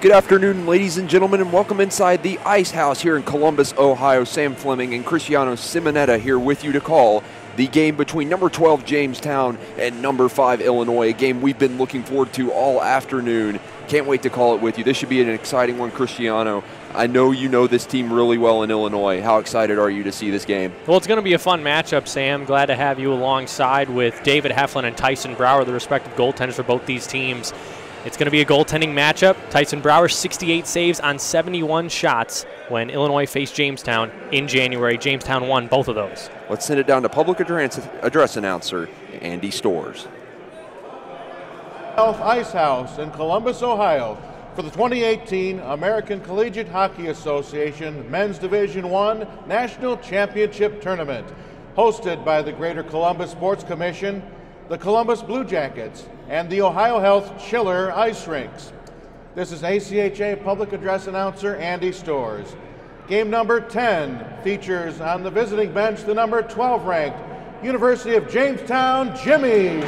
Good afternoon, ladies and gentlemen, and welcome inside the Ice House here in Columbus, Ohio. Sam Fleming and Cristiano Simonetta here with you to call the game between number 12 Jamestown and number 5 Illinois, a game we've been looking forward to all afternoon. Can't wait to call it with you. This should be an exciting one, Cristiano. I know you know this team really well in Illinois. How excited are you to see this game? Well, it's going to be a fun matchup, Sam. Glad to have you alongside with David Heflin and Tyson Brower, the respective goaltenders for both these teams. It's going to be a goaltending matchup. Tyson Brower, 68 saves on 71 shots when Illinois faced Jamestown in January. Jamestown won both of those. Let's send it down to public address announcer Andy Storrs. Ice House in Columbus, Ohio for the 2018 American Collegiate Hockey Association Men's Division I National Championship Tournament, hosted by the Greater Columbus Sports Commission, the Columbus Blue Jackets, and the Ohio Health Chiller Ice Rinks. This is ACHA Public Address Announcer Andy Storrs. Game number 10 features on the visiting bench the number 12 ranked University of Jamestown Jimmies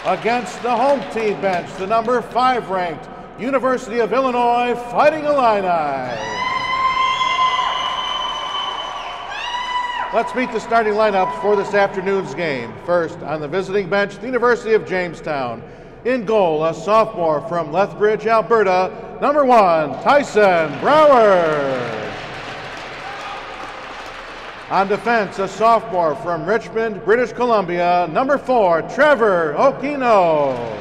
against the home team bench the number 5 ranked University of Illinois Fighting Illini. Let's meet the starting lineups for this afternoon's game. First, on the visiting bench, the University of Jamestown. In goal, a sophomore from Lethbridge, Alberta, number 1, Tyson Brower. On defense, a sophomore from Richmond, British Columbia, number 4, Trevor Okino.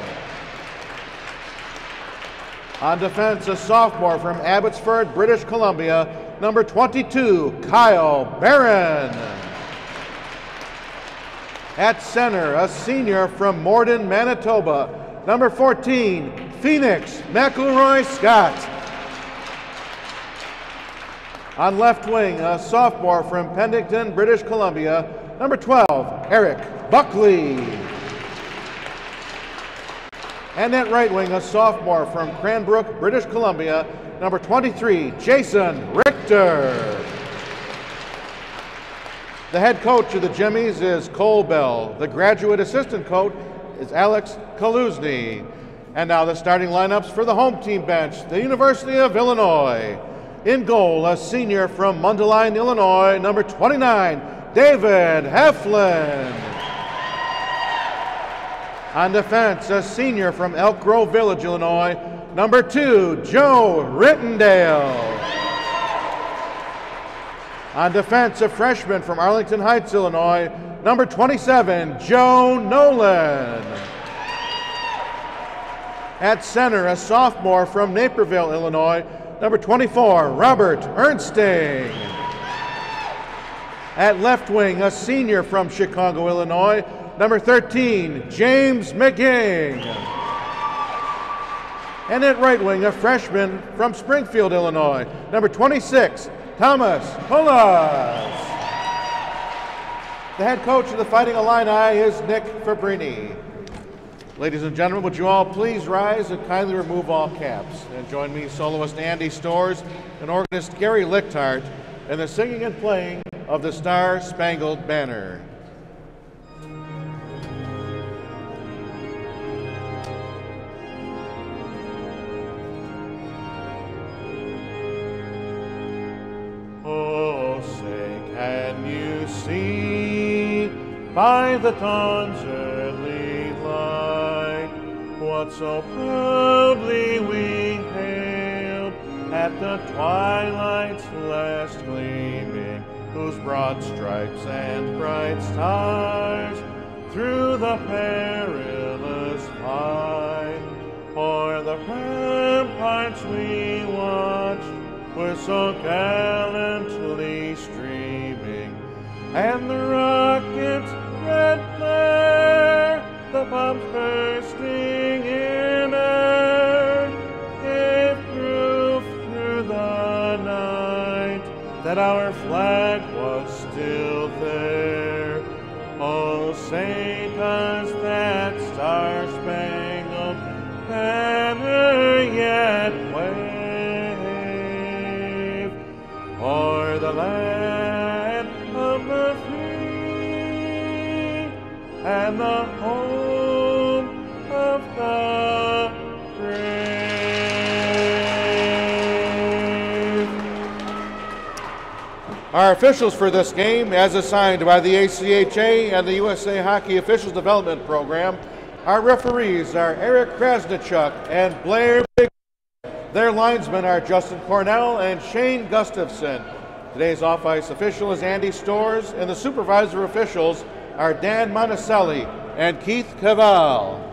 On defense, a sophomore from Abbotsford, British Columbia, number 22, Kyle Barron. At center, a senior from Morden, Manitoba, number 14, Phoenix McElroy Scott. On left wing, a sophomore from Pendleton, British Columbia, number 12, Eric Buckley. And at right wing, a sophomore from Cranbrook, British Columbia, number 23, Jason Richter. The head coach of the Jimmies is Cole Bell. The graduate assistant coach is Alex Kaluzny. And now the starting lineups for the home team bench, the University of Illinois. In goal, a senior from Mundelein, Illinois, number 29, David Heflin. On defense, a senior from Elk Grove Village, Illinois, number 2, Joe Rittendale. On defense, a freshman from Arlington Heights, Illinois, number 27, Joe Nolan. At center, a sophomore from Naperville, Illinois, number 24, Robert Ernsting. At left wing, a senior from Chicago, Illinois, number 13, James McGing. And at right wing, a freshman from Springfield, Illinois, number 26, Thomas Pulas. The head coach of the Fighting Illini is Nick Fabrini. Ladies and gentlemen, would you all please rise and kindly remove all caps and join me, soloist Andy Storrs and organist Gary Lichtart, in the singing and playing of the Star Spangled Banner. Oh, say, can you see by the dawn's early light what so proudly we hailed at the twilight's last gleaming, whose broad stripes and bright stars through the perilous fight o'er the ramparts we watched were so gallantly streaming, and the rocket's red glare, the bombs bursting in air, gave proof through the night that our flag was still there. Oh, say does that star-spangled banner yet wave o'er the land of the free and the home of the Our officials for this game, as assigned by the ACHA and the USA Hockey Officials Development Program, our referees are Eric Krasnichuk and Blair Big. Their linesmen are Justin Cornell and Shane Gustafson. Today's off-ice official is Andy Storrs, and the supervisor officials are Dan Monticelli and Keith Cavall.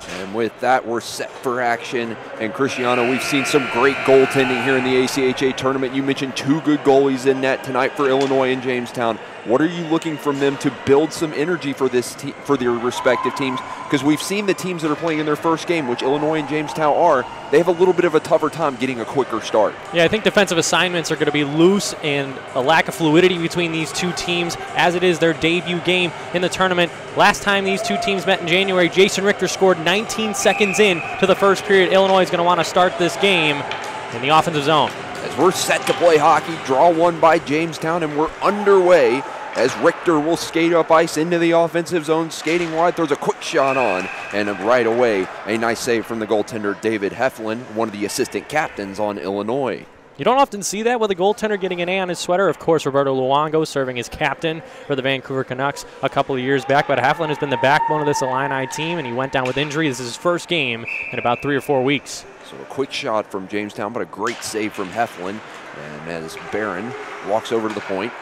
And with that, we're set for action. And Cristiano, we've seen some great goaltending here in the ACHA tournament. You mentioned 2 good goalies in net tonight for Illinois and Jamestown. What are you looking from them to build some energy for this for their respective teams? Because we've seen the teams that are playing in their first game, which Illinois and Jamestown are, they have a little bit of a tougher time getting a quicker start. Yeah, I think defensive assignments are going to be loose and a lack of fluidity between these two teams as it is their debut game in the tournament. Last time these two teams met in January, Jason Richter scored 19 seconds in to the first period. Illinois is going to want to start this game in the offensive zone. As we're set to play hockey, draw one by Jamestown, and we're underway as Richter will skate up ice into the offensive zone, skating wide, throws a quick shot on, and right away, a nice save from the goaltender David Heflin, one of the assistant captains on Illinois. You don't often see that with a goaltender getting an A on his sweater. Of course, Roberto Luongo serving as captain for the Vancouver Canucks a couple of years back, but Heflin has been the backbone of this Illini team, and he went down with injury. This is his first game in about 3 or 4 weeks. So a quick shot from Jamestown, but a great save from Heflin, and as Barron walks over to the point,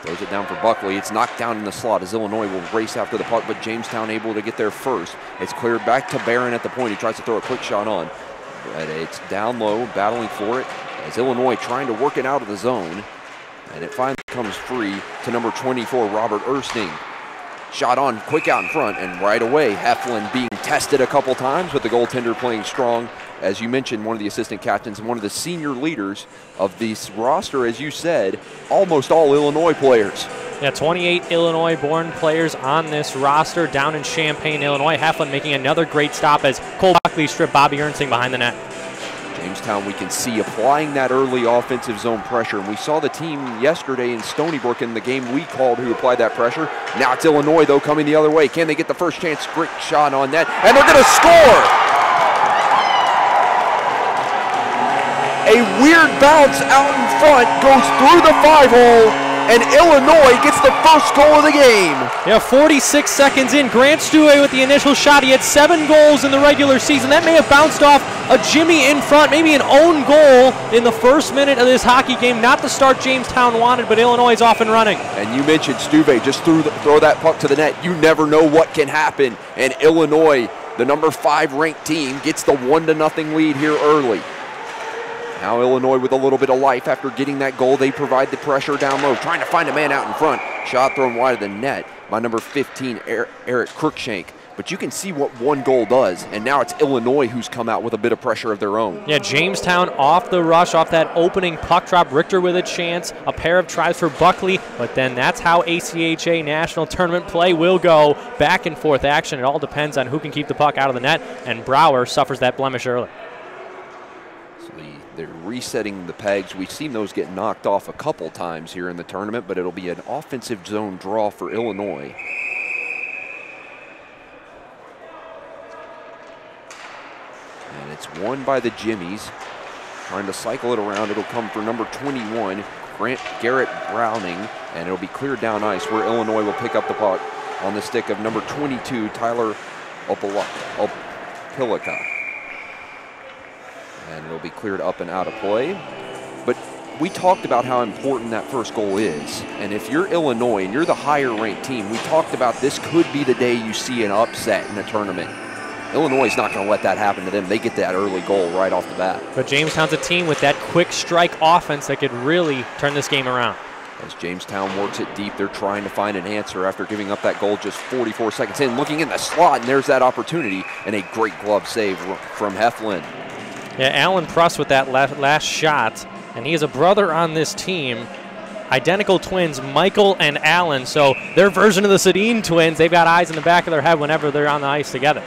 throws it down for Buckley. It's knocked down in the slot as Illinois will race after the puck, but Jamestown able to get there first. It's cleared back to Barron at the point. He tries to throw a quick shot on, but it's down low, battling for it, as Illinois trying to work it out of the zone, and it finally comes free to number 24, Robert Ersting. Shot on, quick out in front, and right away, Heflin being tested a couple times, but the goaltender playing strong. As you mentioned, one of the assistant captains and one of the senior leaders of this roster, as you said, almost all Illinois players. Yeah, 28 Illinois-born players on this roster down in Champaign, Illinois. Heflin making another great stop as Cole Buckley stripped Bobby Ernsting behind the net. Jamestown, we can see applying that early offensive zone pressure. And we saw the team yesterday in Stony Brook in the game we called who applied that pressure. Now it's Illinois, though, coming the other way. Can they get the first chance? Great shot on net, and they're going to score! A weird bounce out in front goes through the 5-hole, and Illinois gets the first goal of the game. Yeah, 46 seconds in, Grant Stuay with the initial shot. He had 7 goals in the regular season. That may have bounced off a Jimmy in front, maybe an own goal in the first minute of this hockey game. Not the start Jamestown wanted, but Illinois is off and running. And you mentioned Stuve just throw that puck to the net. You never know what can happen, and Illinois, the number 5 ranked team, gets the 1-0 lead here early. Now Illinois with a little bit of life after getting that goal. They provide the pressure down low, trying to find a man out in front. Shot thrown wide of the net by number 15, Eric Crookshank. But you can see what one goal does, and now it's Illinois who's come out with a bit of pressure of their own. Yeah, Jamestown off the rush, off that opening puck drop. Richter with a chance, a pair of tries for Buckley, but then that's how ACHA National Tournament play will go. Back and forth action. It all depends on who can keep the puck out of the net, and Brower suffers that blemish early. They're resetting the pegs. We've seen those get knocked off a couple times here in the tournament, but it'll be an offensive zone draw for Illinois. And it's won by the Jimmies. Trying to cycle it around. It'll come for number 21, Garrett Browning, and it'll be cleared down ice where Illinois will pick up the puck on the stick of number 22, Tyler Opilika. And it'll be cleared up and out of play. But we talked about how important that first goal is. And if you're Illinois and you're the higher ranked team, we talked about this could be the day you see an upset in a tournament. Illinois is not going to let that happen to them. They get that early goal right off the bat. But Jamestown's a team with that quick strike offense that could really turn this game around. As Jamestown works it deep, they're trying to find an answer after giving up that goal just 44 seconds in. Looking in the slot, and there's that opportunity, and a great glove save from Heflin. Yeah, Alan Pruss with that last shot, and he has a brother on this team, identical twins, Michael and Alan, so their version of the Sedin twins. They've got eyes in the back of their head whenever they're on the ice together.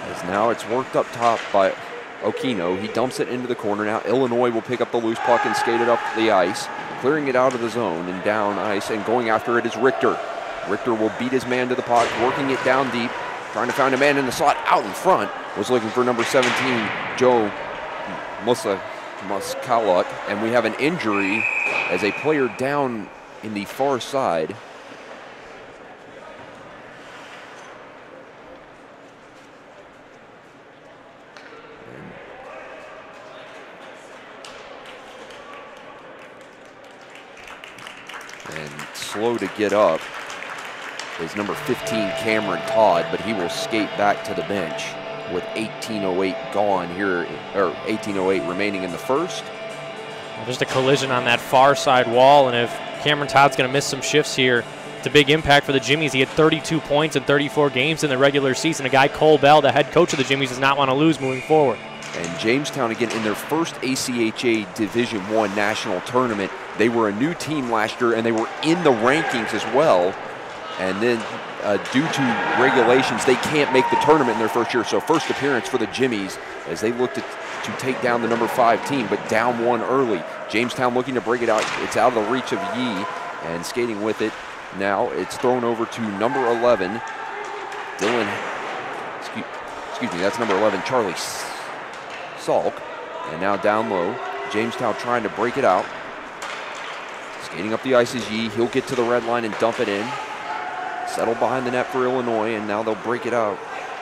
As now it's worked up top by Okino. He dumps it into the corner. Now Illinois will pick up the loose puck and skate it up the ice, clearing it out of the zone and down ice, and going after it is Richter. Richter will beat his man to the puck, working it down deep, trying to find a man in the slot out in front. Was looking for number 17, Joe Muskaluk, and we have an injury as a player down in the far side. And slow to get up is number 15, Cameron Todd, but he will skate back to the bench with 18:08 gone here, or 18:08 remaining in the first. Well, just a collision on that far side wall, and if Cameron Todd's going to miss some shifts here, it's a big impact for the Jimmies. He had 32 points in 34 games in the regular season. A guy, Cole Bell, the head coach of the Jimmies, does not want to lose moving forward. And Jamestown, again, in their first ACHA Division I national tournament, they were a new team last year, and they were in the rankings as well. And then due to regulations, they can't make the tournament in their first year. So first appearance for the Jimmies as they look to take down the number 5 team, but down one early. Jamestown looking to break it out. It's out of the reach of Yee, and skating with it. Now it's thrown over to number 11, Dylan, excuse me, that's number 11, Charlie Salk. And now down low, Jamestown trying to break it out. Skating up the ice is Yee. He'll get to the red line and dump it in. Settle behind the net for Illinois, and now they'll break it out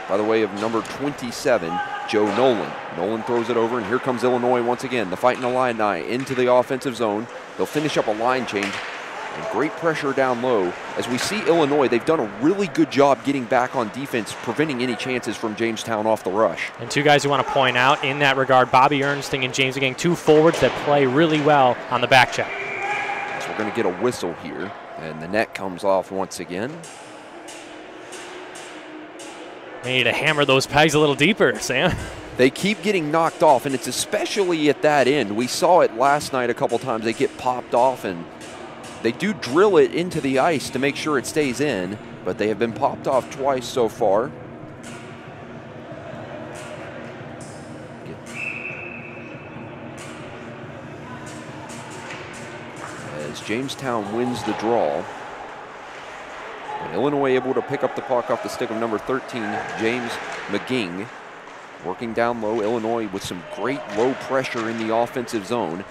by the way of number 27, Joe Nolan. Nolan throws it over, and here comes Illinois once again. The Fighting Illini into the offensive zone. They'll finish up a line change, and great pressure down low. As we see Illinois, they've done a really good job getting back on defense, preventing any chances from Jamestown off the rush. And two guys who want to point out in that regard, Bobby Ernsting and James McGing, two forwards that play really well on the back check. So we're going to get a whistle here, and the net comes off once again. They need to hammer those pegs a little deeper, Sam. They keep getting knocked off, and it's especially at that end. We saw it last night a couple times. They get popped off, and they do drill it into the ice to make sure it stays in, but they have been popped off twice so far. As Jamestown wins the draw. And Illinois able to pick up the puck off the stick of number 13, James McGing. Working down low, Illinois with some great low pressure in the offensive zone.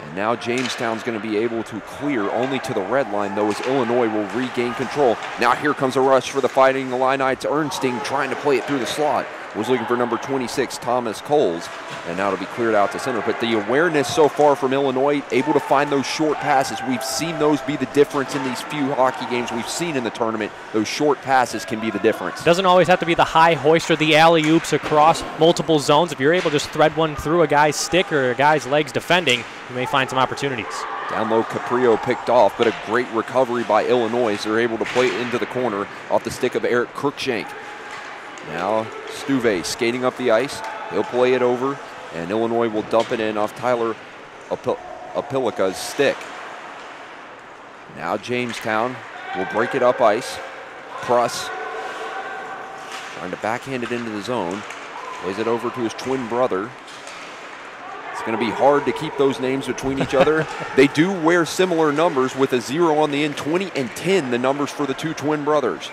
And now Jamestown's going to be able to clear only to the red line, though, as Illinois will regain control. Now here comes a rush for the Fighting Illini. It's Ernsting trying to play it through the slot. Was looking for number 26, Thomas Coles, and now to be cleared out to center. But the awareness so far from Illinois, able to find those short passes. We've seen those be the difference in these few hockey games we've seen in the tournament. Those short passes can be the difference. Doesn't always have to be the high hoist or the alley-oops across multiple zones. If you're able to just thread one through a guy's stick or a guy's legs defending, you may find some opportunities. Down low, Caprio picked off, but a great recovery by Illinois, so they're able to play it into the corner off the stick of Eric Cruikshank. Now Stuve skating up the ice. He'll play it over, and Illinois will dump it in off Tyler Apilica's stick. Now Jamestown will break it up ice. Pruss trying to backhand it into the zone. Plays it over to his twin brother. It's going to be hard to keep those names between each other. They do wear similar numbers with a 0 on the end. 20 and 10, the numbers for the two twin brothers.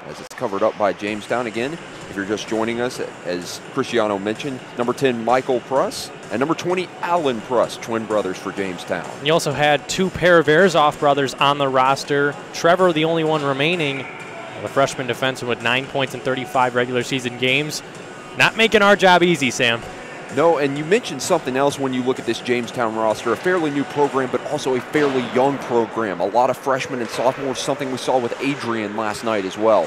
As it's covered up by Jamestown again. If you're just joining us, as Cristiano mentioned, number 10, Michael Pruss, and number 20, Alan Pruss, twin brothers for Jamestown. And you also had two Paraverzov brothers on the roster. Trevor, the only one remaining, the freshman defenseman with 9 points in 35 regular season games. Not making our job easy, Sam. No, and you mentioned something else when you look at this Jamestown roster, a fairly new program, but also a fairly young program. A lot of freshmen and sophomores, something we saw with Adrian last night as well.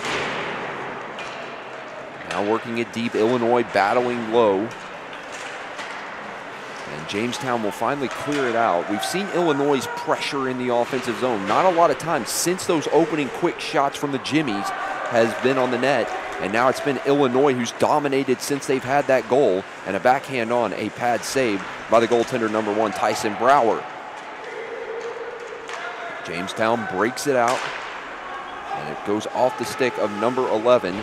Now working it deep, Illinois battling low. And Jamestown will finally clear it out. We've seen Illinois' pressure in the offensive zone. Not a lot of time since those opening quick shots from the Jimmies has been on the net. And now it's been Illinois who's dominated since they've had that goal. And a backhand on, a pad save by the goaltender, number 1, Tyson Brower. Jamestown breaks it out. And it goes off the stick of number 11,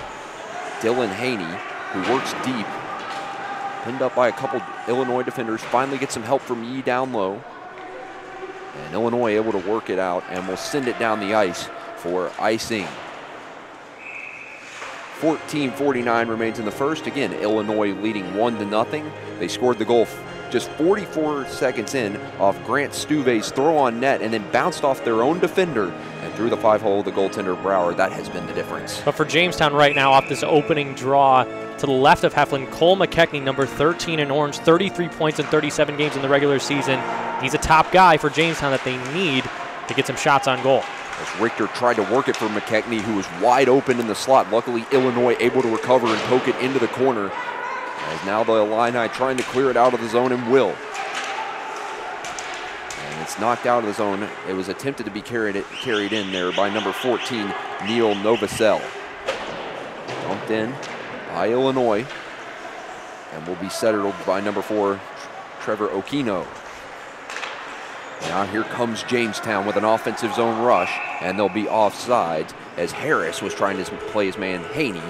Dylan Haney, who works deep. Pinned up by a couple Illinois defenders. Finally gets some help from Yee down low. And Illinois able to work it out and will send it down the ice for icing. 14:49 remains in the first. Again, Illinois leading 1-0. They scored the goal just 44 seconds in off Grant Stuve's throw on net and then bounced off their own defender and through the 5-hole, the goaltender Brower. That has been the difference. But for Jamestown right now, off this opening draw to the left of Heflin, Cole McKechnie, number 13 in orange, 33 points in 37 games in the regular season. He's a top guy for Jamestown that they need to get some shots on goal. As Richter tried to work it for McKechnie, who was wide open in the slot. Luckily, Illinois able to recover and poke it into the corner. As now the Illini trying to clear it out of the zone and will. And it's knocked out of the zone. It was attempted to be carried in there by number 14, Neil Novosel. Dumped in by Illinois and will be settled by number 4, Trevor Okino. Now here comes Jamestown with an offensive zone rush, and they'll be offsides as Harris was trying to play his man Haney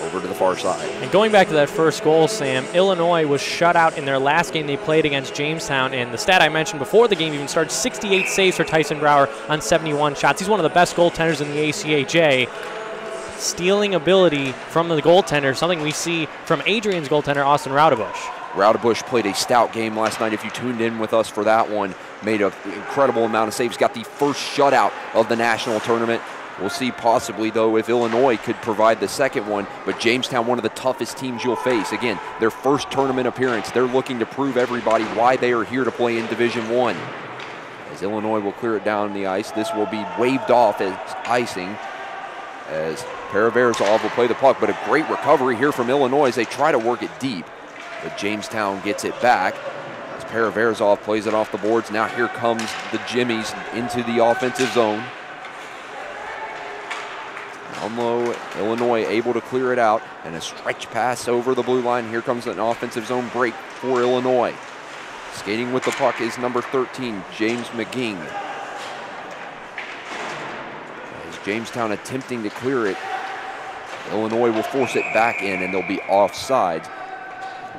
over to the far side. And going back to that first goal, Sam, Illinois was shut out in their last game they played against Jamestown, and the stat I mentioned before the game even started, 68 saves for Tyson Brower on 71 shots. He's one of the best goaltenders in the ACHA. Stealing ability from the goaltender, something we see from Adrian's goaltender, Austin Raudebusch. Raudebusch played a stout game last night. If you tuned in with us for that one, made an incredible amount of saves, got the first shutout of the national tournament. We'll see possibly, though, if Illinois could provide the second one, but Jamestown, one of the toughest teams you'll face. Again, their first tournament appearance. They're looking to prove everybody why they are here to play in Division I. As Illinois will clear it down the ice, this will be waved off as icing as Paraverzov will play the puck, but a great recovery here from Illinois as they try to work it deep. But Jamestown gets it back as Paraverzov plays it off the boards. Now here comes the Jimmies into the offensive zone. Down low, Illinois able to clear it out, and a stretch pass over the blue line. Here comes an offensive zone break for Illinois. Skating with the puck is number 13, James McGing. As Jamestown attempting to clear it, Illinois will force it back in, and they'll be offsides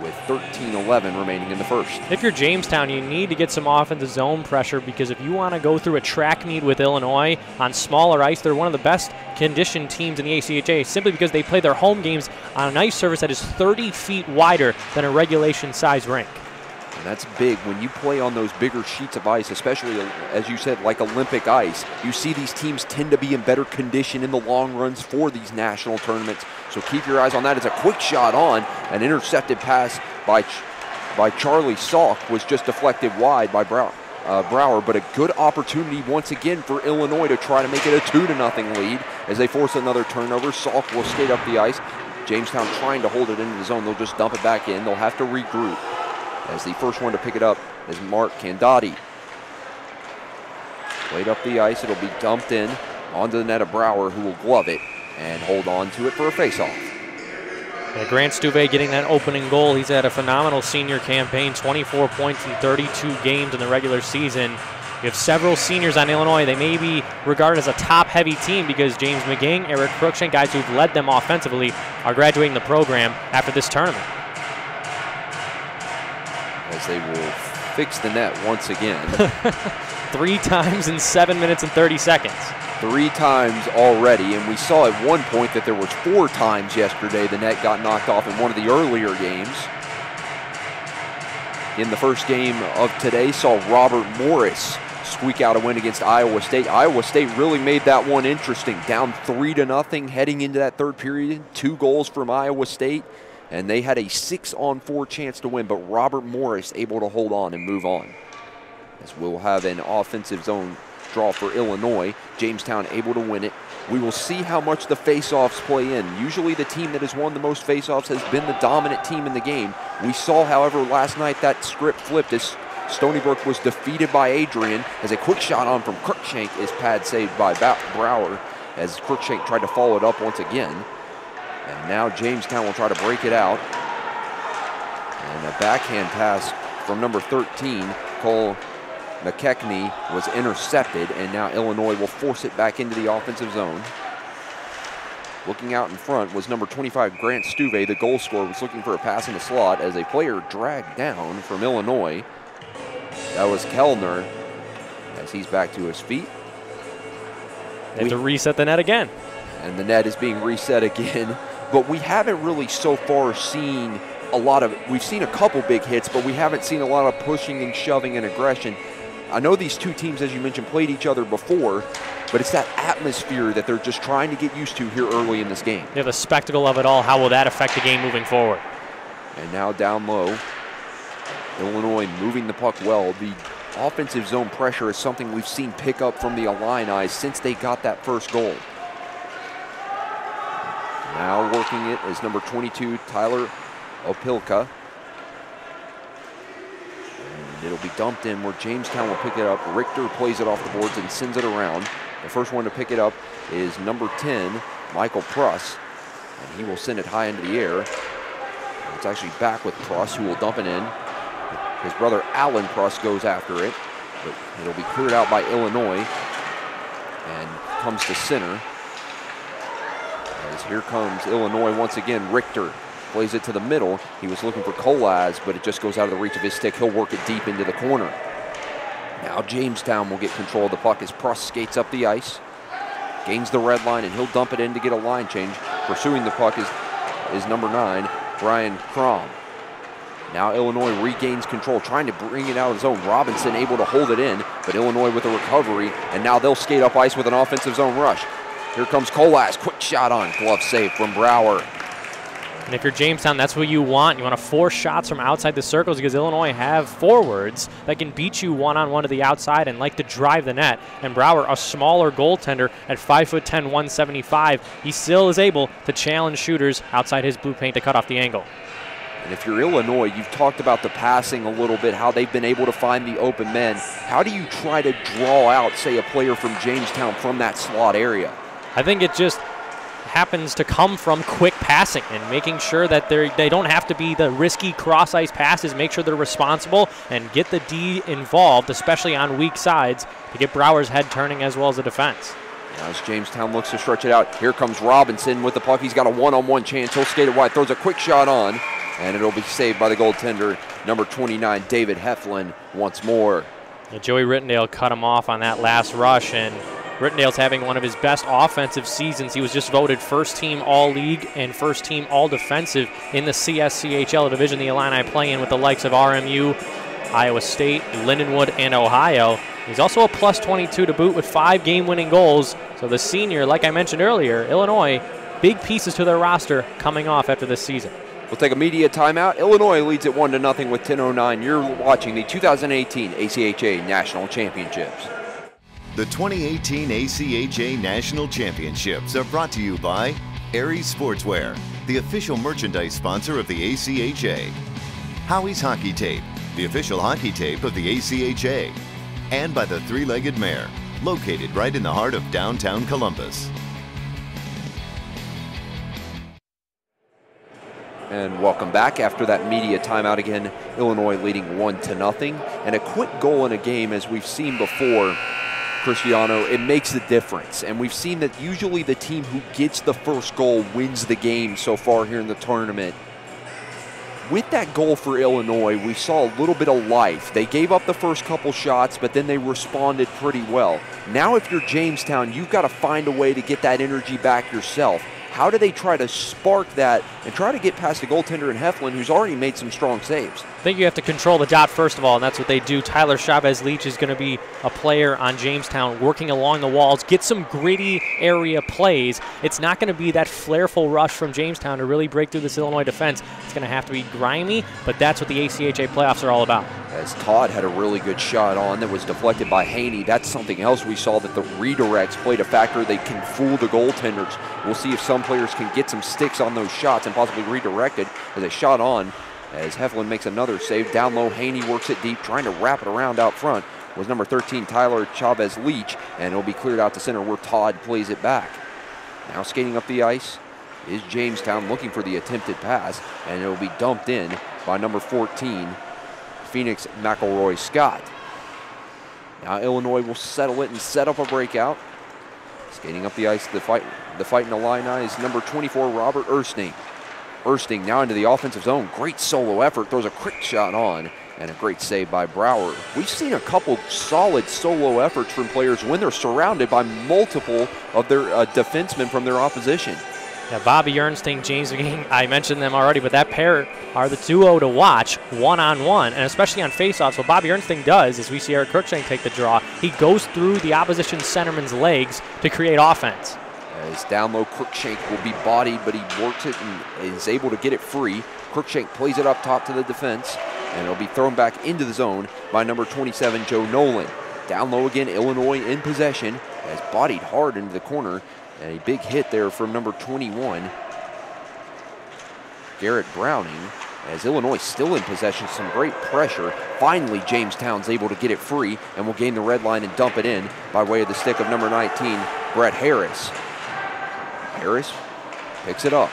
with 13:11 remaining in the first. If you're Jamestown, you need to get some offensive zone pressure, because if you want to go through a track meet with Illinois on smaller ice, they're one of the best conditioned teams in the ACHA, simply because they play their home games on an ice surface that is 30 feet wider than a regulation size rink. And that's big when you play on those bigger sheets of ice, especially, as you said, like Olympic ice. You see these teams tend to be in better condition in the long runs for these national tournaments. So keep your eyes on that. It's a quick shot on. An intercepted pass by Charlie Salk was just deflected wide by Brower, but a good opportunity once again for Illinois to try to make it a 2-0 lead as they force another turnover. Salk will skate up the ice. Jamestown trying to hold it into the zone. They'll just dump it back in. They'll have to regroup, as the first one to pick it up is Mark Candati. Played up the ice, it'll be dumped in onto the net of Brower, who will glove it and hold on to it for a face-off. Yeah, Grant Stuve getting that opening goal. He's had a phenomenal senior campaign, 24 points in 32 games in the regular season. You have several seniors on Illinois. They may be regarded as a top-heavy team because James McGing, Eric Cruikshank, guys who've led them offensively, are graduating the program after this tournament. As they will fix the net once again. 3 times in 7 minutes and 30 seconds. 3 times already, and we saw at one point that there was 4 times yesterday the net got knocked off in one of the earlier games. In the first game of today, saw Robert Morris squeak out a win against Iowa State. Iowa State really made that one interesting. Down 3-0 heading into that third period. 2 goals from Iowa State, and they had a 6-on-4 chance to win, but Robert Morris able to hold on and move on. As we'll have an offensive zone draw for Illinois. Jamestown able to win it. We will see how much the face-offs play in. Usually the team that has won the most face-offs has been the dominant team in the game. We saw, however, last night that script flipped as Stony Brook was defeated by Adrian, as a quick shot on from Cruikshank is pad saved by Brower, as Cruikshank tried to follow it up once again. And now Jamestown will try to break it out. And a backhand pass from number 13, Cole McKechnie, was intercepted, and now Illinois will force it back into the offensive zone. Looking out in front was number 25, Grant Stuve. The goal scorer was looking for a pass in the slot as a player dragged down from Illinois. That was Kellner, as he's back to his feet. They have to reset the net again. And the net is being reset again. But we haven't really so far seen we've seen a couple big hits, but we haven't seen a lot of pushing and shoving and aggression. I know these two teams, as you mentioned, played each other before, but it's that atmosphere that they're just trying to get used to here early in this game. Yeah, the spectacle of it all, how will that affect the game moving forward? And now down low, Illinois moving the puck well. The offensive zone pressure is something we've seen pick up from the Illini since they got that first goal. Now working it is number 22, Tyler Opilka. And it'll be dumped in where Jamestown will pick it up. Richter plays it off the boards and sends it around. The first one to pick it up is number 10, Michael Pruss. And he will send it high into the air. It's actually back with Pruss, who will dump it in. His brother Alan Pruss goes after it, but it'll be cleared out by Illinois and comes to center. As here comes Illinois once again. Richter plays it to the middle. He was looking for Kolaz, but it just goes out of the reach of his stick. He'll work it deep into the corner. Now Jamestown will get control of the puck as Pruss skates up the ice, gains the red line, and he'll dump it in to get a line change. Pursuing the puck is number 9, Brian Crom. Now Illinois regains control, trying to bring it out of zone. Robinson able to hold it in, but Illinois with a recovery, and now they'll skate up ice with an offensive zone rush. Here comes Kolaz, quick shot on, glove save from Brower. And if you're Jamestown, that's what you want. You want to force shots from outside the circles because Illinois have forwards that can beat you one-on-one to the outside and like to drive the net. And Brower, a smaller goaltender at 5'10", 175, he still is able to challenge shooters outside his blue paint to cut off the angle. And if you're Illinois, you've talked about the passing a little bit, how they've been able to find the open men. How do you try to draw out, say, a player from Jamestown from that slot area? I think it just happens to come from quick passing and making sure that they don't have to be the risky cross-ice passes, make sure they're responsible and get the D involved, especially on weak sides, to get Brower's head turning as well as the defense. Now as Jamestown looks to stretch it out, here comes Robinson with the puck. He's got a one-on-one chance. He'll skate it wide, throws a quick shot on, and it'll be saved by the goaltender, number 29, David Heflin, once more. Yeah, Joey Rittendale cut him off on that last rush, and Rittendale's having one of his best offensive seasons. He was just voted first team all-league and first team all-defensive in the CSCHL division the Illini play in with the likes of RMU, Iowa State, Lindenwood, and Ohio. He's also a plus 22 to boot with 5 game-winning goals. So the senior, like I mentioned earlier, Illinois, big pieces to their roster coming off after this season. We'll take a media timeout. Illinois leads at 1-0 with 10:09. You're watching the 2018 ACHA National Championships. The 2018 ACHA National Championships are brought to you by Aries Sportswear, the official merchandise sponsor of the ACHA. Howie's Hockey Tape, the official hockey tape of the ACHA. And by the Three-Legged Mare, located right in the heart of downtown Columbus. And welcome back after that media timeout again. Illinois leading 1-0. And a quick goal in a game, as we've seen before, Cristiano, it makes a difference. And we've seen that usually the team who gets the first goal wins the game so far here in the tournament. With that goal for Illinois, we saw a little bit of life. They gave up the first couple shots, but then they responded pretty well. Now if you're Jamestown, you've got to find a way to get that energy back yourself. How do they try to spark that and try to get past the goaltender in Heflin, who's already made some strong saves? I think you have to control the dot first of all, and that's what they do. Tyler Chavez-Leach is going to be a player on Jamestown working along the walls, get some gritty area plays. It's not going to be that flairful rush from Jamestown to really break through this Illinois defense. It's going to have to be grimy, but that's what the ACHA playoffs are all about. As Todd had a really good shot on that was deflected by Haney. That's something else we saw, that the redirects played a factor. They can fool the goaltenders. We'll see if some players can get some sticks on those shots and possibly redirect it as a shot on. As Heflin makes another save. Down low, Haney works it deep, trying to wrap it around out front. Was number 13, Tyler Chavez-Leach, and it'll be cleared out to center where Todd plays it back. Now skating up the ice is Jamestown looking for the attempted pass, and it'll be dumped in by number 14, Phoenix McElroy Scott. Now Illinois will settle it and set up a breakout. Skating up the ice, the fight in the Illini is number 24, Robert Ersting. Ersting now into the offensive zone. Great solo effort, throws a quick shot on, and a great save by Brower. We've seen a couple solid solo efforts from players when they're surrounded by multiple of their defensemen from their opposition. Yeah, Bobby Ernstine, James McGee, I mentioned them already, but that pair are the duo to watch one-on-one, and especially on faceoffs. What Bobby Ernstine does is we see Eric Cruikshank take the draw. He goes through the opposition centerman's legs to create offense. As down low, Cruikshank will be bodied, but he works it and is able to get it free. Cruikshank plays it up top to the defense, and it'll be thrown back into the zone by number 27, Joe Nolan. Down low again, Illinois in possession, has bodied hard into the corner. And a big hit there from number 21, Garrett Browning, as Illinois still in possession, some great pressure. Finally, Jamestown's able to get it free and will gain the red line and dump it in by way of the stick of number 19, Brett Harris. Harris picks it up,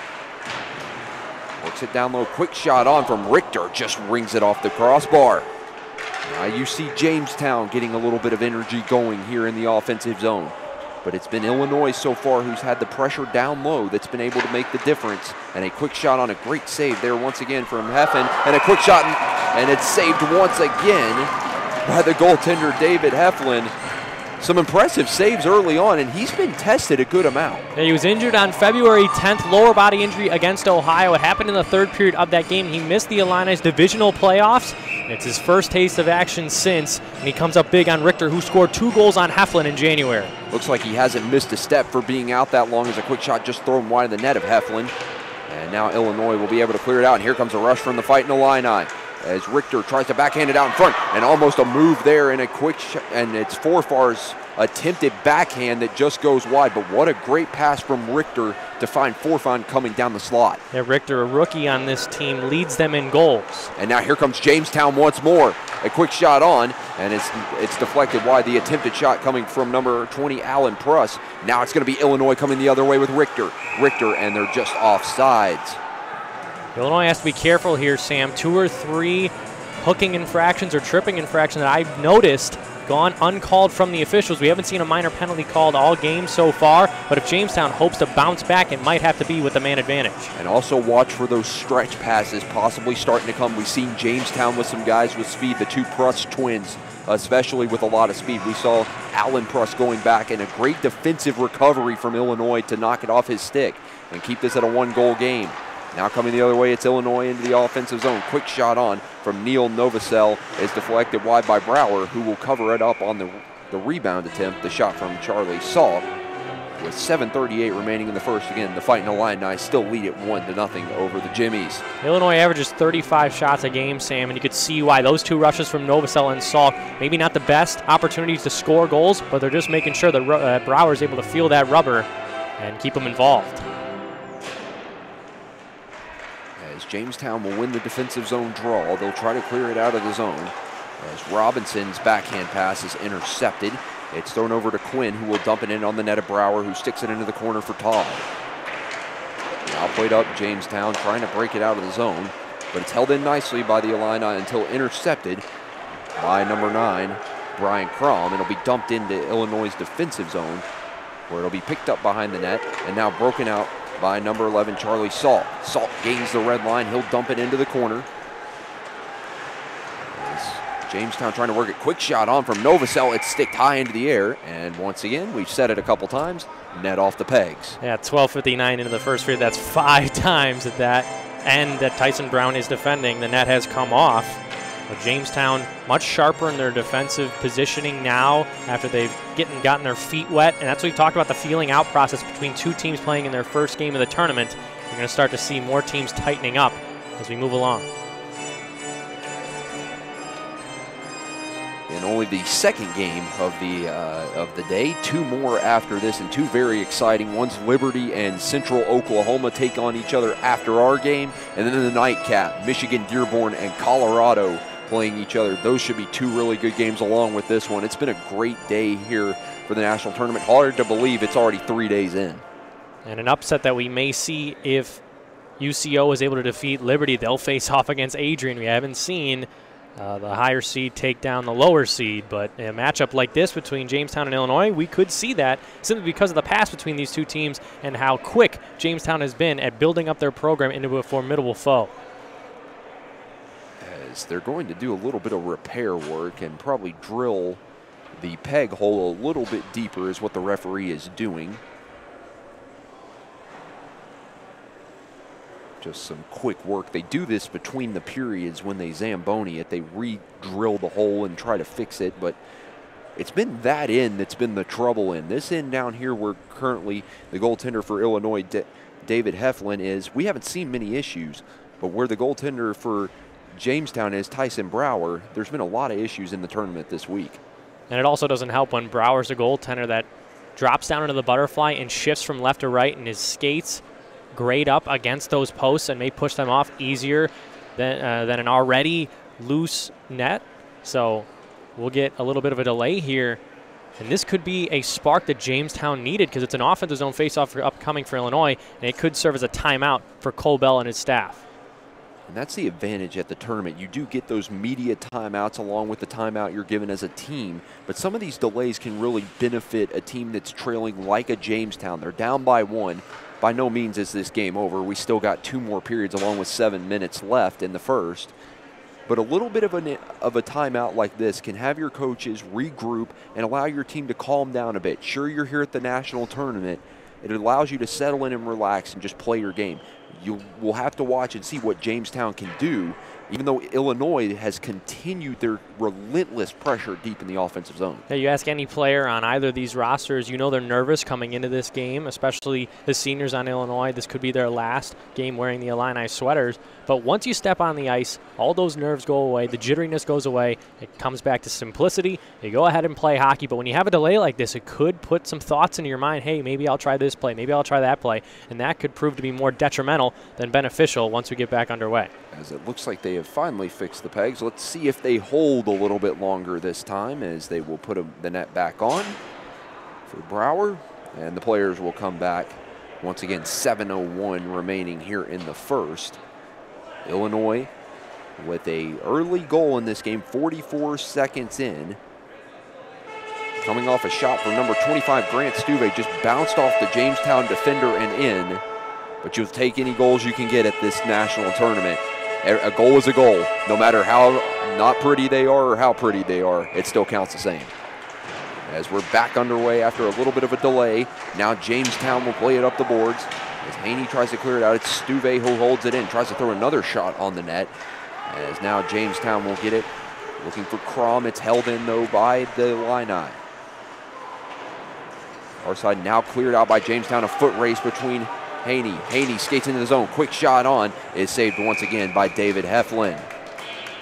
works it down low, quick shot on from Richter, just rings it off the crossbar. Now you see Jamestown getting a little bit of energy going here in the offensive zone. But it's been Illinois so far who's had the pressure down low that's been able to make the difference. And a quick shot on a great save there once again from Heffen. And a quick shot, and it's saved once again by the goaltender David Heflin. Some impressive saves early on, and he's been tested a good amount. Yeah, he was injured on February 10th, lower body injury against Ohio. It happened in the third period of that game. He missed the Illini's divisional playoffs, and it's his first taste of action since, and he comes up big on Richter, who scored 2 goals on Heflin in January. Looks like he hasn't missed a step for being out that long, as a quick shot just thrown wide of the net of Heflin. And now Illinois will be able to clear it out, and here comes a rush from the Fighting Illini, as Richter tries to backhand it out in front, and almost a move there, and a quick shot, and it's Forfar's attempted backhand that just goes wide. But what a great pass from Richter to find Forfan coming down the slot. Yeah, Richter, a rookie on this team, leads them in goals. And now here comes Jamestown once more. A quick shot on, and it's deflected wide. The attempted shot coming from number 20, Alan Pruss. Now it's going to be Illinois coming the other way with Richter, and they're just offsides. Illinois has to be careful here, Sam. 2 or 3 hooking infractions or tripping infractions that I've noticed gone uncalled from the officials. We haven't seen a minor penalty called all game so far, but if Jamestown hopes to bounce back, it might have to be with the man advantage. And also watch for those stretch passes possibly starting to come. We've seen Jamestown with some guys with speed, the 2 Pruss twins, especially with a lot of speed. We saw Alan Pruss going back, and a great defensive recovery from Illinois to knock it off his stick and keep this at a 1-goal game. Now coming the other way, it's Illinois into the offensive zone. Quick shot on from Neil Novosel is deflected wide by Brower, who will cover it up on the rebound attempt. The shot from Charlie Salk. With 7:38 remaining in the first, again, the Fighting Illini still lead it 1-0 over the Jimmies. Illinois averages 35 shots a game, Sam, and you could see why those 2 rushes from Novosel and Salk, maybe not the best opportunities to score goals, but they're just making sure that Brower is able to feel that rubber and keep them involved. As Jamestown will win the defensive zone draw, they'll try to clear it out of the zone. As Robinson's backhand pass is intercepted, it's thrown over to Quinn, who will dump it in on the net of Brower, who sticks it into the corner for Todd. Now played up Jamestown, trying to break it out of the zone, but it's held in nicely by the Illini until intercepted by number 9, Brian Crom. It'll be dumped into Illinois' defensive zone, where it'll be picked up behind the net and now broken out by number 11, Charlie Salk. Salk gains the red line. He'll dump it into the corner. As Jamestown trying to work it. Quick shot on from Novosel. It's sticked high into the air. And once again, we've said it a couple times, net off the pegs. Yeah, 12:59 into the first period. That's 5 times at that end that Tyson Brown is defending. The net has come off. But Jamestown much sharper in their defensive positioning now after they've gotten their feet wet. And that's what we talked about, the feeling out process between 2 teams playing in their first game of the tournament. You're going to start to see more teams tightening up as we move along. In only the second game of the day, 2 more after this, and 2 very exciting ones. Liberty and Central Oklahoma take on each other after our game, and then in the nightcap, Michigan, Dearborn, and Colorado playing each other. Those should be 2 really good games along with this one. It's been a great day here for the national tournament. Hard to believe it's already 3 days in. And an upset that we may see if UCO is able to defeat Liberty. They'll face off against Adrian. We haven't seen the higher seed take down the lower seed, but a matchup like this between Jamestown and Illinois, we could see that simply because of the past between these 2 teams and how quick Jamestown has been at building up their program into a formidable foe. As they're going to do a little bit of repair work and probably drill the peg hole a little bit deeper is what the referee is doing. Just some quick work. They do this between the periods when they Zamboni it. They re-drill the hole and try to fix it, but it's been that end that's been the trouble in. This end down here where currently the goaltender for Illinois, David Heflin, is, we haven't seen many issues, but where the goaltender for Jamestown is, Tyson Brower, there's been a lot of issues in the tournament this week. And it also doesn't help when Brower's a goaltender that drops down into the butterfly and shifts from left to right, and his skates grade up against those posts and may push them off easier than an already loose net. So we'll get a little bit of a delay here, and this could be a spark that Jamestown needed because it's an offensive zone faceoff upcoming for Illinois, and it could serve as a timeout for Cole Bell and his staff. And that's the advantage at the tournament. You do get those media timeouts along with the timeout you're given as a team, but some of these delays can really benefit a team that's trailing like a Jamestown. They're down by 1. By no means is this game over. We still got 2 more periods along with 7 minutes left in the first. But a little bit of a timeout like this can have your coaches regroup and allow your team to calm down a bit. Sure, you're here at the national tournament. It allows you to settle in and relax and just play your game. You will have to watch and see what Jamestown can do, even though Illinois has continued their relentless pressure deep in the offensive zone. Now, you ask any player on either of these rosters, you know they're nervous coming into this game, especially the seniors on Illinois. This could be their last game wearing the Illini sweaters. But once you step on the ice, all those nerves go away, the jitteriness goes away, it comes back to simplicity. You go ahead and play hockey, but when you have a delay like this, it could put some thoughts into your mind, hey, maybe I'll try this play, maybe I'll try that play, and that could prove to be more detrimental than beneficial once we get back underway. As it looks like they have finally fixed the pegs. Let's see if they hold a little bit longer this time, as they will put the net back on for Brower, and the players will come back. Once again, 7:01 remaining here in the first. Illinois with a early goal in this game, 44 seconds in. Coming off a shot from number 25, Grant Stuve, just bounced off the Jamestown defender and in. But you'll take any goals you can get at this national tournament. A goal is a goal. No matter how not pretty they are or how pretty they are, it still counts the same. As we're back underway after a little bit of a delay, now Jamestown will play it up the boards. As Haney tries to clear it out, it's Stuve who holds it in, tries to throw another shot on the net. As now Jamestown will get it. Looking for Crom. It's held in, though, by the Illini. Our side now cleared out by Jamestown. A foot race between Haney. Haney skates into the zone. Quick shot on is saved once again by David Heflin.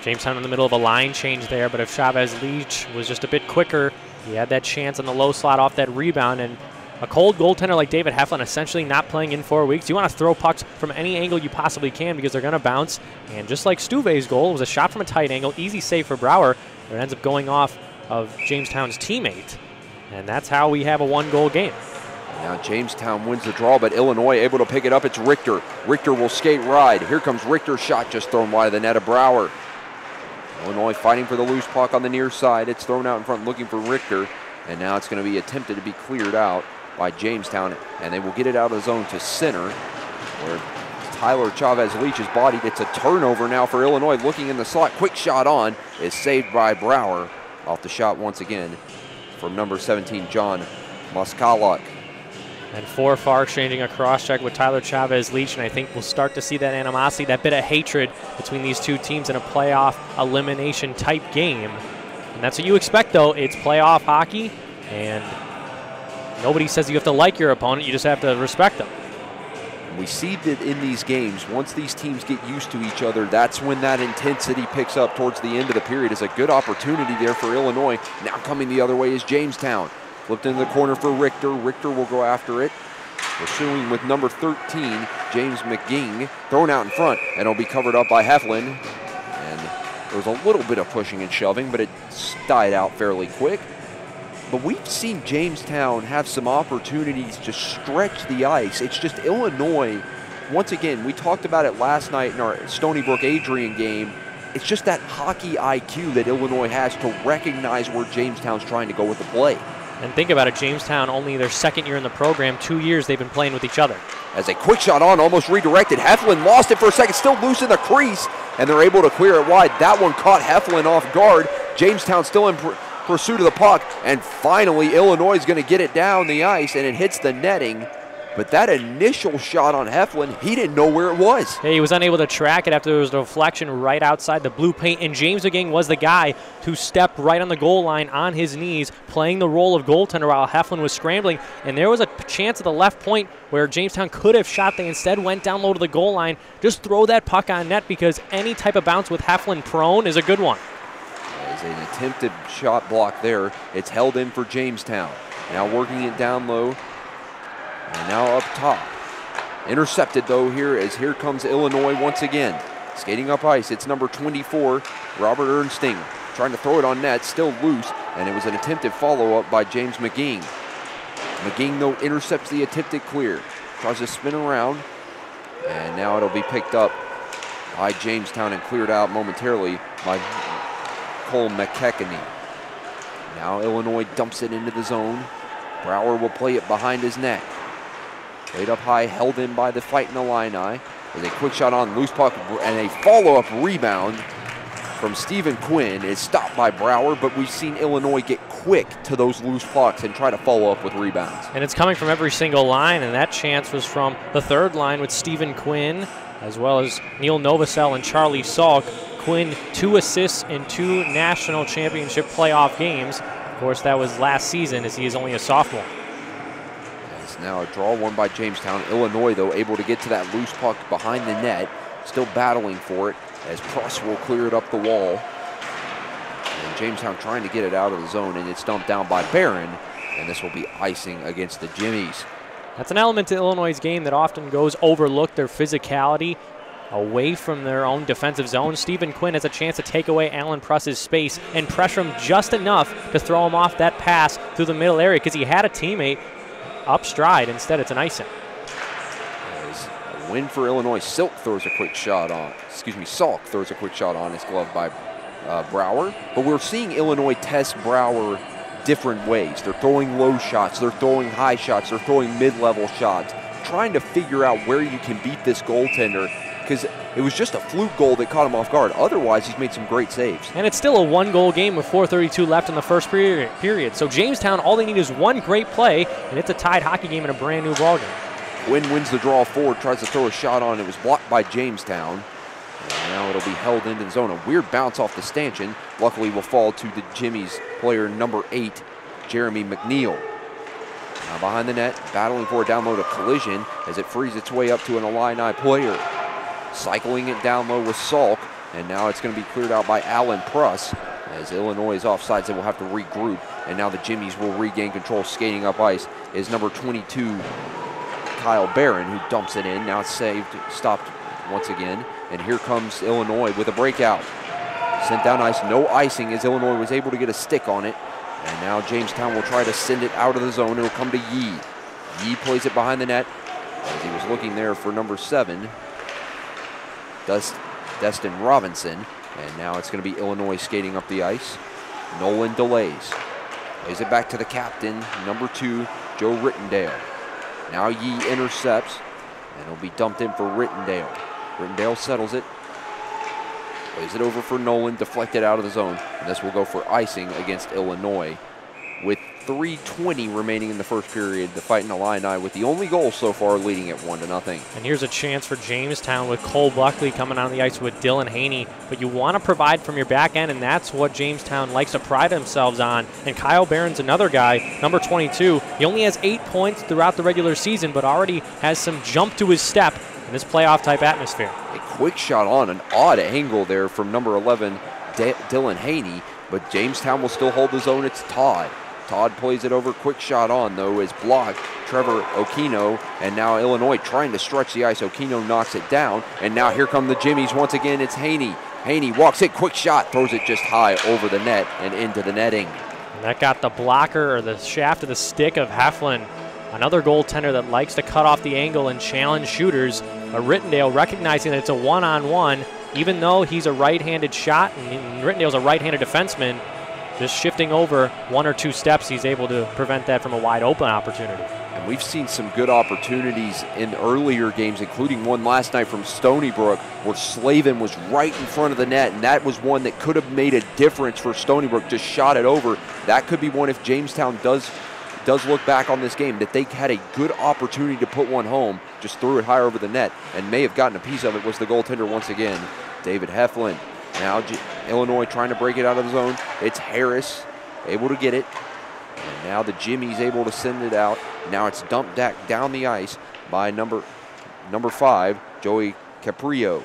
Jamestown in the middle of a line change there, but if Chavez Leach was just a bit quicker, he had that chance on the low slot off that rebound. And a cold goaltender like David Heflin, essentially not playing in 4 weeks. You want to throw pucks from any angle you possibly can because they're going to bounce. And just like Stuve's goal, it was a shot from a tight angle, easy save for Brower. It ends up going off of Jamestown's teammate. And that's how we have a 1-goal game. Now Jamestown wins the draw, but Illinois able to pick it up. It's Richter. Richter will skate ride. Here comes Richter's shot, just thrown wide of the net of Brower. Illinois fighting for the loose puck on the near side. It's thrown out in front looking for Richter. And now it's going to be attempted to be cleared out by Jamestown. And they will get it out of the zone to center, where Tyler Chavez Leach is bodied. It's a turnover now for Illinois. Looking in the slot. Quick shot on is saved by Brower. Off the shot once again from number 17, John Moskaluk. And Forfar exchanging a cross-check with Tyler Chavez Leach, and I think we'll start to see that animosity, that bit of hatred between these two teams in a playoff elimination type game. And that's what you expect, though. It's playoff hockey, and nobody says you have to like your opponent. You just have to respect them. We see that in these games, once these teams get used to each other, that's when that intensity picks up towards the end of the period. It's a good opportunity there for Illinois. Now coming the other way is Jamestown. Flipped into the corner for Richter. Richter will go after it. Pursuing with number 13, James McGing. Thrown out in front, and it'll be covered up by Heflin. And there was a little bit of pushing and shoving, but it died out fairly quick. But we've seen Jamestown have some opportunities to stretch the ice. It's just Illinois, once again, we talked about it last night in our Stony Brook-Adrian game. It's just that hockey IQ that Illinois has to recognize where Jamestown's trying to go with the play. And think about it, Jamestown, only their second year in the program, 2 years they've been playing with each other. As a quick shot on, almost redirected. Heflin lost it for a second, still loose in the crease, and they're able to clear it wide. That one caught Heflin off guard. Jamestown still in pursuit of the puck, and finally Illinois is going to get it down the ice, and it hits the netting. but that initial shot on Heflin, he didn't know where it was. He was unable to track it after there was a deflection right outside the blue paint, and James McGing was the guy who stepped right on the goal line on his knees, playing the role of goaltender while Heflin was scrambling. And there was a chance at the left point where Jamestown could have shot. They instead went down low to the goal line. Just throw that puck on net, because any type of bounce with Heflin prone is a good one. As an attempted shot block there, it's held in for Jamestown. Now working it down low, and now up top. Intercepted though here, as here comes Illinois once again. Skating up ice, it's number 24, Robert Ernsting, trying to throw it on net, still loose, and it was an attempted follow-up by James McGing. McGing though intercepts the attempted clear, tries to spin around, and now it'll be picked up by Jamestown and cleared out momentarily by Cole McKechnie. Now Illinois dumps it into the zone. Brower will play it behind his net. Played up high, held in by the Fighting Illini. With a quick shot on loose puck, and a follow-up rebound from Stephen Quinn is stopped by Brower, but we've seen Illinois get quick to those loose pucks and try to follow up with rebounds. And it's coming from every single line, and that chance was from the third line with Stephen Quinn, as well as Neil Novosel and Charlie Salk. Quinn, 2 assists in 2 national championship playoff games. Of course, that was last season, as he is only a sophomore. It's now a draw won by Jamestown. Illinois, though, able to get to that loose puck behind the net, still battling for it as Pruss will clear it up the wall. And Jamestown trying to get it out of the zone, and it's dumped down by Barron, and this will be icing against the Jimmies. That's an element to Illinois' game that often goes overlooked, their physicality away from their own defensive zone. Stephen Quinn has a chance to take away Alan Pruss's space and pressure him just enough to throw him off that pass through the middle area, because he had a teammate up stride. Instead, it's an icing. As a win for Illinois. Salk throws a quick shot on his glove by Brower. But we're seeing Illinois test Brower different ways. They're throwing low shots, they're throwing high shots, they're throwing mid-level shots, trying to figure out where you can beat this goaltender, because it was just a fluke goal that caught him off guard. Otherwise, he's made some great saves. And it's still a 1-goal game with 4:32 left in the first period. So Jamestown, all they need is one great play, and it's a tied hockey game in a brand new ballgame. Quinn wins the draw forward, tries to throw a shot on. It was blocked by Jamestown. And now it'll be held into the zone. A weird bounce off the stanchion. Luckily will fall to the Jimmies player number 8, Jeremy McNeil. Now behind the net, battling for a down low to Collision as it frees its way up to an Illini player. Cycling it down low with Salk, and now it's going to be cleared out by Alan Pruss as Illinois is offsides and will have to regroup. And now the Jimmies will regain control. Skating up ice is number 22, Kyle Barron, who dumps it in. Now it's stopped once again. And here comes Illinois with a breakout. Sent down ice, no icing as Illinois was able to get a stick on it. And now Jamestown will try to send it out of the zone. It'll come to Yee. Yee plays it behind the net as he was looking there for number 7, Destin Robinson. And now it's going to be Illinois skating up the ice. Nolan delays. Plays it back to the captain, number 2, Joe Rittendale. Now Yee intercepts, and it'll be dumped in for Rittendale. Rittendale settles it. Plays it over for Nolan, deflected out of the zone. And this will go for icing against Illinois. With 3:20 remaining in the first period, the Fighting Illini with the only goal so far leading at 1-0. And here's a chance for Jamestown with Cole Buckley coming on the ice with Dylan Haney. But you want to provide from your back end, and that's what Jamestown likes to pride themselves on. And Kyle Barron's another guy, number 22. He only has 8 points throughout the regular season, but already has some jump to his step in this playoff-type atmosphere. A quick shot on an odd angle there from number 11, Dylan Haney, but Jamestown will still hold the zone. It's Todd. Todd plays it over. Quick shot on, though, is blocked. Trevor Okino, and now Illinois trying to stretch the ice. Okino knocks it down, and now here come the Jimmies once again. It's Haney. Haney walks it, quick shot, throws it just high over the net and into the netting. And that got the blocker or the shaft of the stick of Heflin, another goaltender that likes to cut off the angle and challenge shooters. But Rittendale, recognizing that it's a one-on-one, even though he's a right-handed shot and Rittendale's a right-handed defenseman, just shifting over 1 or 2 steps, he's able to prevent that from a wide-open opportunity. And we've seen some good opportunities in earlier games, including one last night from Stony Brook, where Slavin was right in front of the net, and that was one that could have made a difference for Stony Brook, just shot it over. That could be one if Jamestown does does look back on this game that they had a good opportunity to put one home, just threw it higher over the net, and may have gotten a piece of it was the goaltender once again, David Heflin. Now Illinois trying to break it out of the zone. It's Harris able to get it. And now the Jimmy's able to send it out. Now it's dumped back down the ice by number 5, Joey Caprio.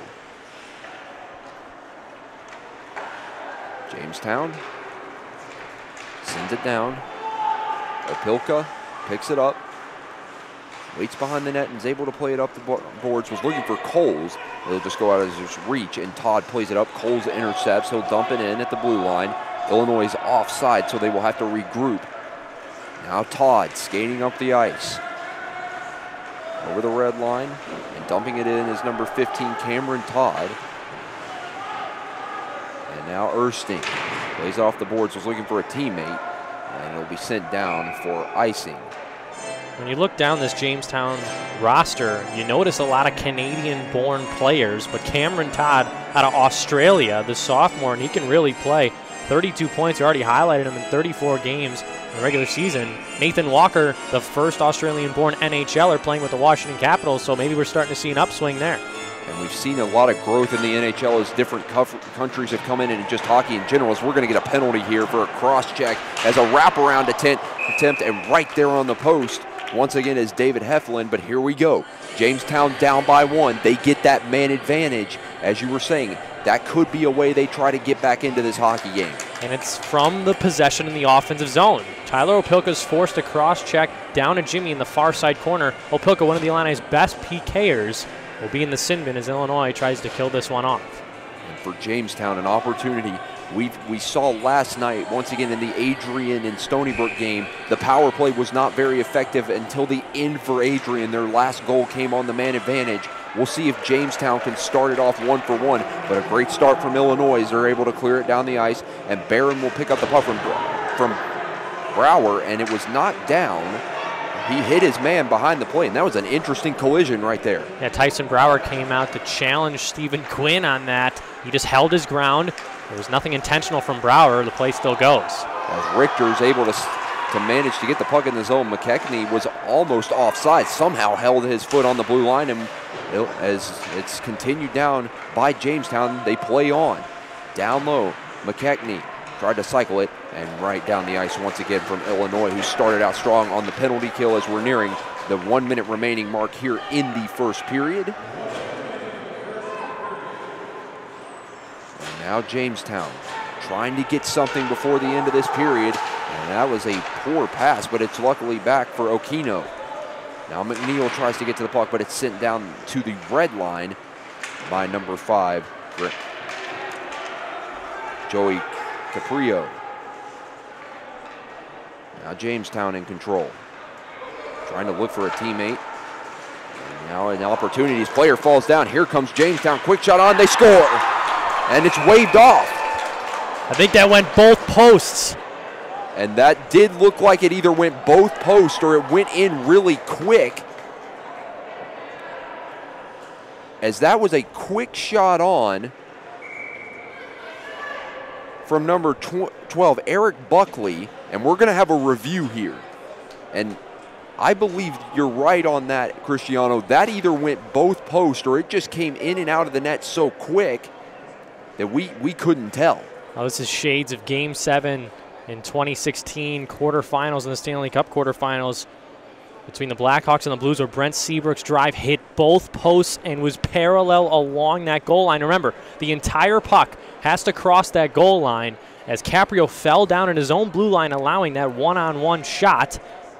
Jamestown sends it down. Opilka picks it up, waits behind the net and is able to play it up the boards. Was looking for Coles. It'll just go out of his reach, and Todd plays it up. Coles intercepts. He'll dump it in at the blue line. Illinois is offside, so they will have to regroup. Now Todd skating up the ice. Over the red line and dumping it in is number 15, Cameron Todd. And now Ersting plays it off the boards, was looking for a teammate, and it'll be sent down for icing. When you look down this Jamestown roster, you notice a lot of Canadian-born players, but Cameron Todd out of Australia, the sophomore, and he can really play. 32 points, you already highlighted him in 34 games in the regular season. Nathan Walker, the first Australian-born NHLer playing with the Washington Capitals, so maybe we're starting to see an upswing there. And we've seen a lot of growth in the NHL as different countries have come in, and just hockey in general. As we're going to get a penalty here for a cross-check as a wraparound attempt, and right there on the post, once again, is David Heflin. But here we go. Jamestown down by 1. They get that man advantage. As you were saying, that could be a way they try to get back into this hockey game. And it's from the possession in the offensive zone. Tyler Opilka's forced a cross-check down to Jimmy in the far side corner. Opilka, one of the Illini's best PKers, will be in the sin bin as Illinois tries to kill this one off. And for Jamestown, an opportunity. We saw last night, once again in the Adrian and Stony Brook game, the power play was not very effective until the end for Adrian. Their last goal came on the man advantage. We'll see if Jamestown can start it off 1-for-1, but a great start from Illinois as they're able to clear it down the ice, and Barron will pick up the puck from Brower, and it was knocked down. He hit his man behind the plate, and that was an interesting collision right there. Yeah, Tyson Brower came out to challenge Stephen Quinn on that. He just held his ground. There was nothing intentional from Brower. The play still goes. As Richter's able to manage to get the puck in the zone, McKechnie was almost offside, somehow held his foot on the blue line, and as it's continued down by Jamestown, they play on. Down low, McKechnie tried to cycle it, and right down the ice once again from Illinois, who started out strong on the penalty kill as we're nearing the 1 minute remaining mark here in the first period. And now Jamestown trying to get something before the end of this period, and that was a poor pass, but it's luckily back for Okino. Now McNeil tries to get to the puck, but it's sent down to the red line by number 5, Joey Caprio. Now Jamestown in control. Trying to look for a teammate. And now an opportunity. His player falls down. Here comes Jamestown. Quick shot on. They score. And it's waved off. I think that went both posts. And that did look like it either went both posts or it went in really quick. As that was a quick shot on from number 12, Eric Buckley, and we're going to have a review here. And I believe you're right on that, Cristiano. That either went both posts or it just came in and out of the net so quick that we couldn't tell. Oh, this is shades of Game 7 in 2016 quarterfinals in the Stanley Cup quarterfinals between the Blackhawks and the Blues, where Brent Seabrook's drive hit both posts and was parallel along that goal line. Remember, the entire puck has to cross that goal line as Caprio fell down in his own blue line, allowing that one-on-one shot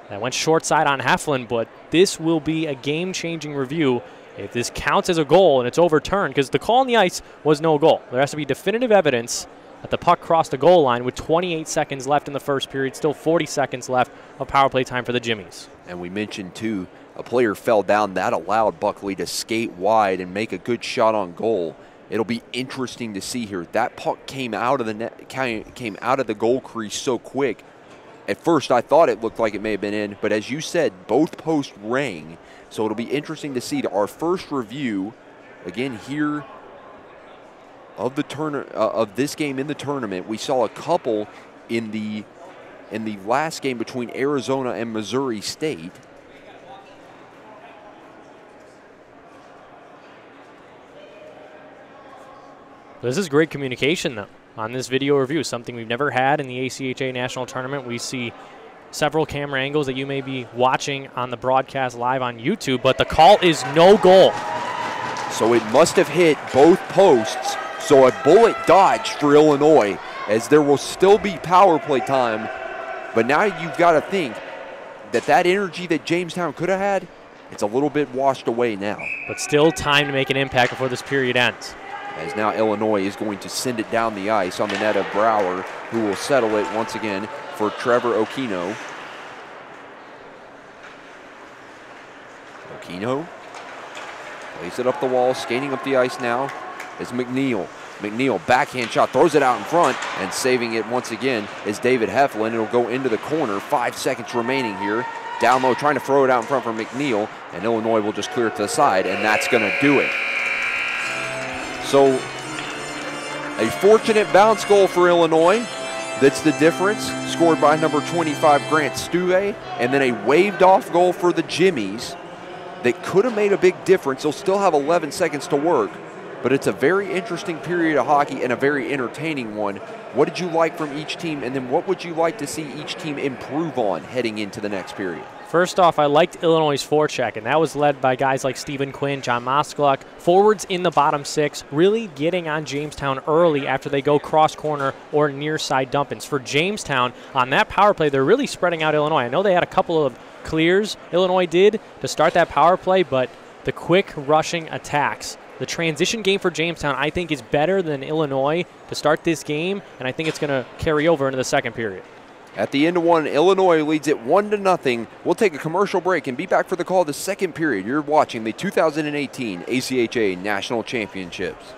that went short side on Heflin. But this will be a game-changing review if this counts as a goal and it's overturned, because the call on the ice was no goal. There has to be definitive evidence that the puck crossed the goal line with 28 seconds left in the first period, still 40 seconds left of power play time for the Jimmies. And we mentioned, too, a player fell down. That allowed Buckley to skate wide and make a good shot on goal. It'll be interesting to see here. That puck came out of the net, came out of the goal crease so quick. At first, I thought it looked like it may have been in, but as you said, both posts rang. So it'll be interesting to see our first review, again, here of the of this game in the tournament. We saw a couple in the in the last game between Arizona and Missouri State. This is great communication, though, on this video review, something we've never had in the ACHA National Tournament. We see several camera angles that you may be watching on the broadcast live on YouTube, but the call is no goal. So it must have hit both posts, so a bullet dodged for Illinois, as there will still be power play time. But now you've got to think that that energy that Jamestown could have had, it's a little bit washed away now. But still time to make an impact before this period ends. As now Illinois is going to send it down the ice on the net of Brower, who will settle it once again for Trevor Okino. Okino plays it up the wall, skating up the ice now is McNeil. McNeil, backhand shot, throws it out in front, and saving it once again is David Heflin. It'll go into the corner, 5 seconds remaining here. Down low, trying to throw it out in front for McNeil, and Illinois will just clear it to the side, and that's gonna do it. So, a fortunate bounce goal for Illinois. That's the difference, scored by number 25, Grant Stuve, and then a waved off goal for the Jimmies that could have made a big difference. They'll still have 11 seconds to work, but it's a very interesting period of hockey and a very entertaining one. What did you like from each team, and then what would you like to see each team improve on heading into the next period? First off, I liked Illinois' forecheck, and that was led by guys like Stephen Quinn, John Moskaluk, forwards in the bottom six, really getting on Jamestown early after they go cross-corner or near-side dump-ins. For Jamestown, on that power play, they're really spreading out Illinois. I know they had a couple of clears, Illinois did, to start that power play, but the quick rushing attacks, the transition game for Jamestown, I think, is better than Illinois to start this game, and I think it's going to carry over into the second period. At the end of one, Illinois leads it 1-0. We'll take a commercial break and be back for the call of the second period. You're watching the 2018 ACHA National Championships.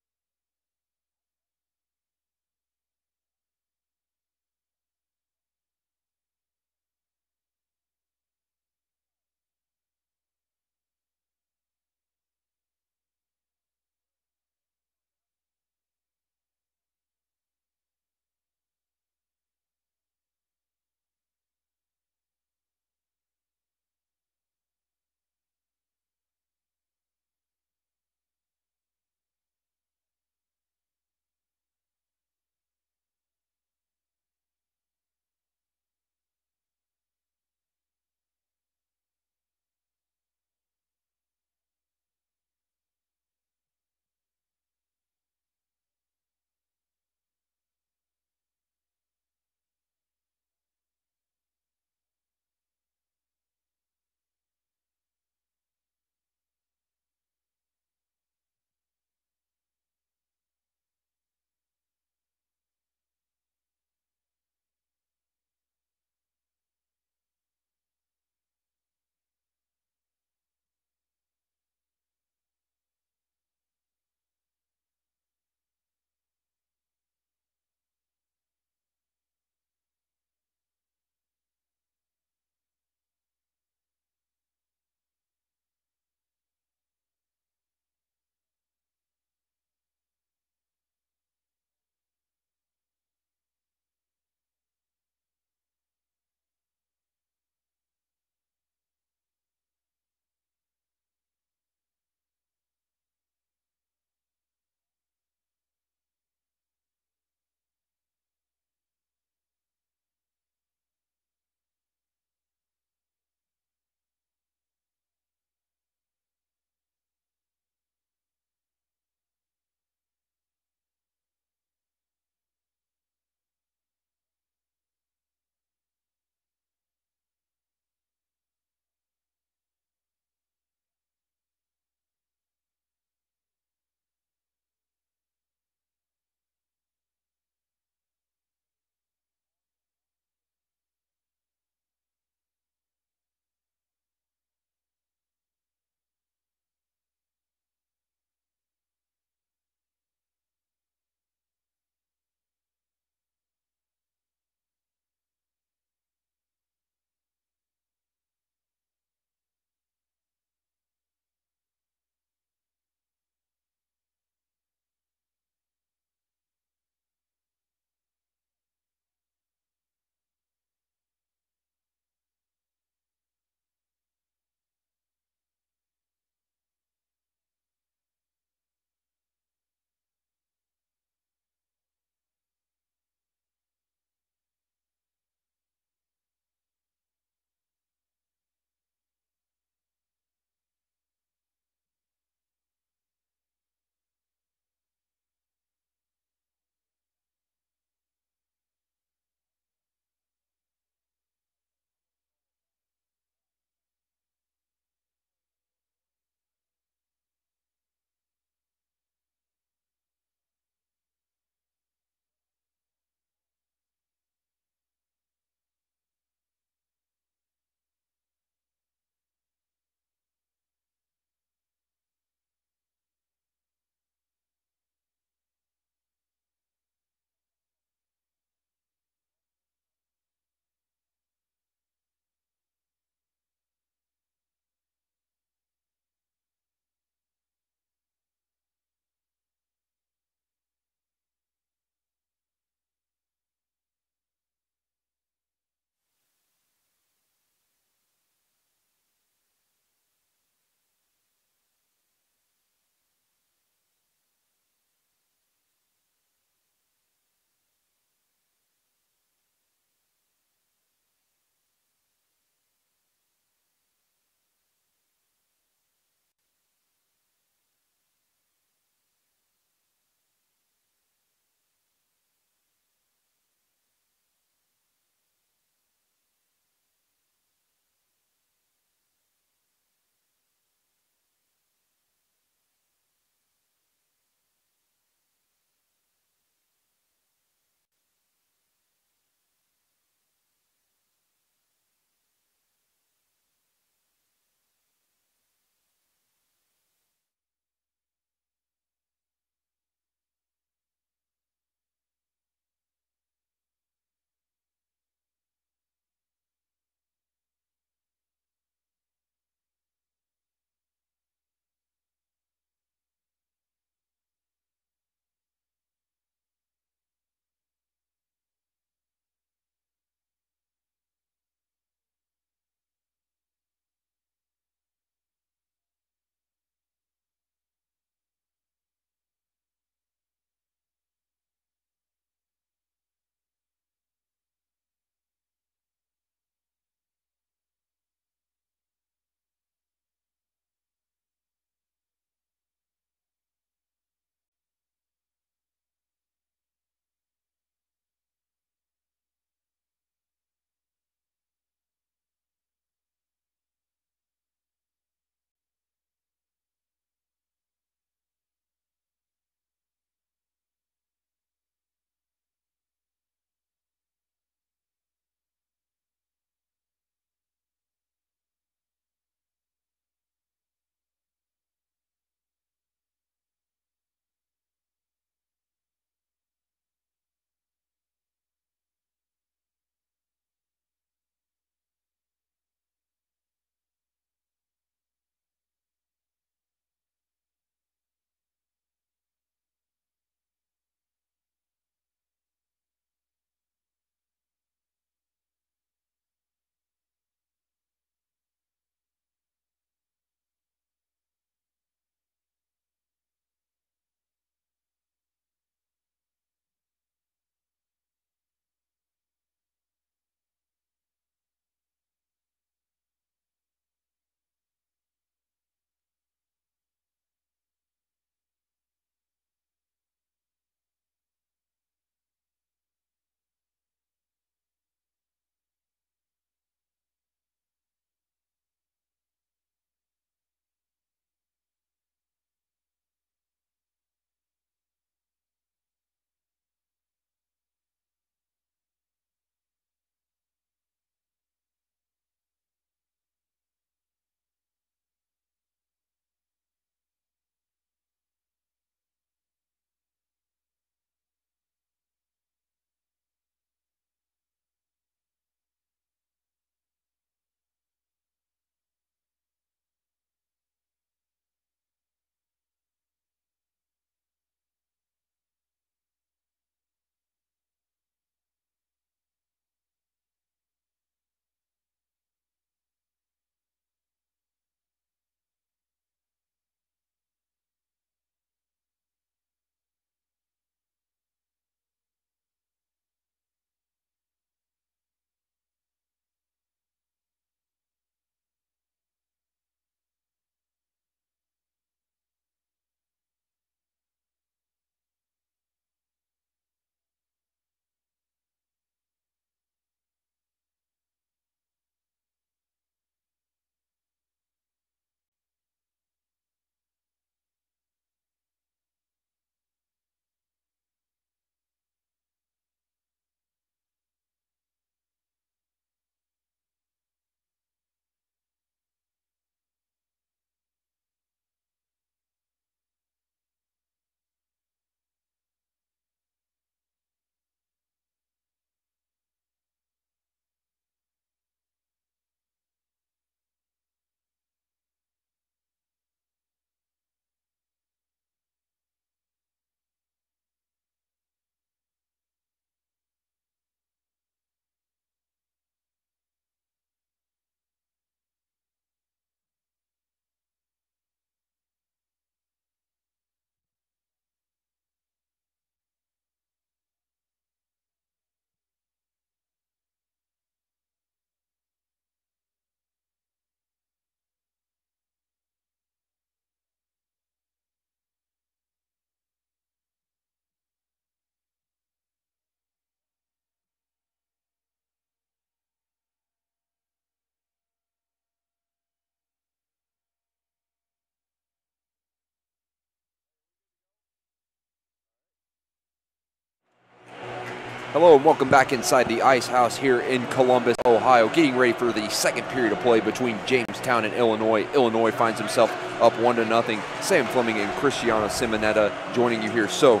Hello and welcome back inside the Ice House here in Columbus, Ohio. Getting ready for the second period of play between Jamestown and Illinois. Illinois finds himself up 1-0. Sam Fleming and Cristiano Simonetta joining you here. So,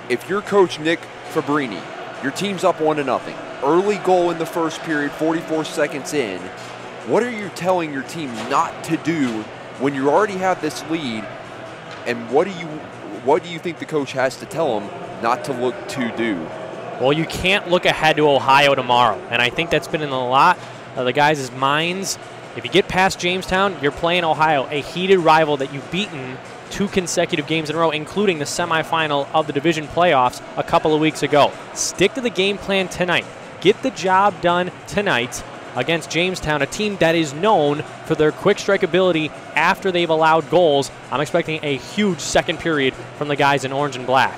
if you're Coach Nick Fabrini, your team's up 1-0. Early goal in the first period, 44 seconds in. What are you telling your team not to do when you already have this lead? And what do you think the coach has to tell them not to look to do? Well, you can't look ahead to Ohio tomorrow, and I think that's been in a lot of the guys' minds. If you get past Jamestown, you're playing Ohio, a heated rival that you've beaten 2 consecutive games in a row, including the semifinal of the division playoffs a couple of weeks ago. Stick to the game plan tonight. Get the job done tonight against Jamestown, a team that is known for their quick strike ability after they've allowed goals. I'm expecting a huge second period from the guys in orange and black.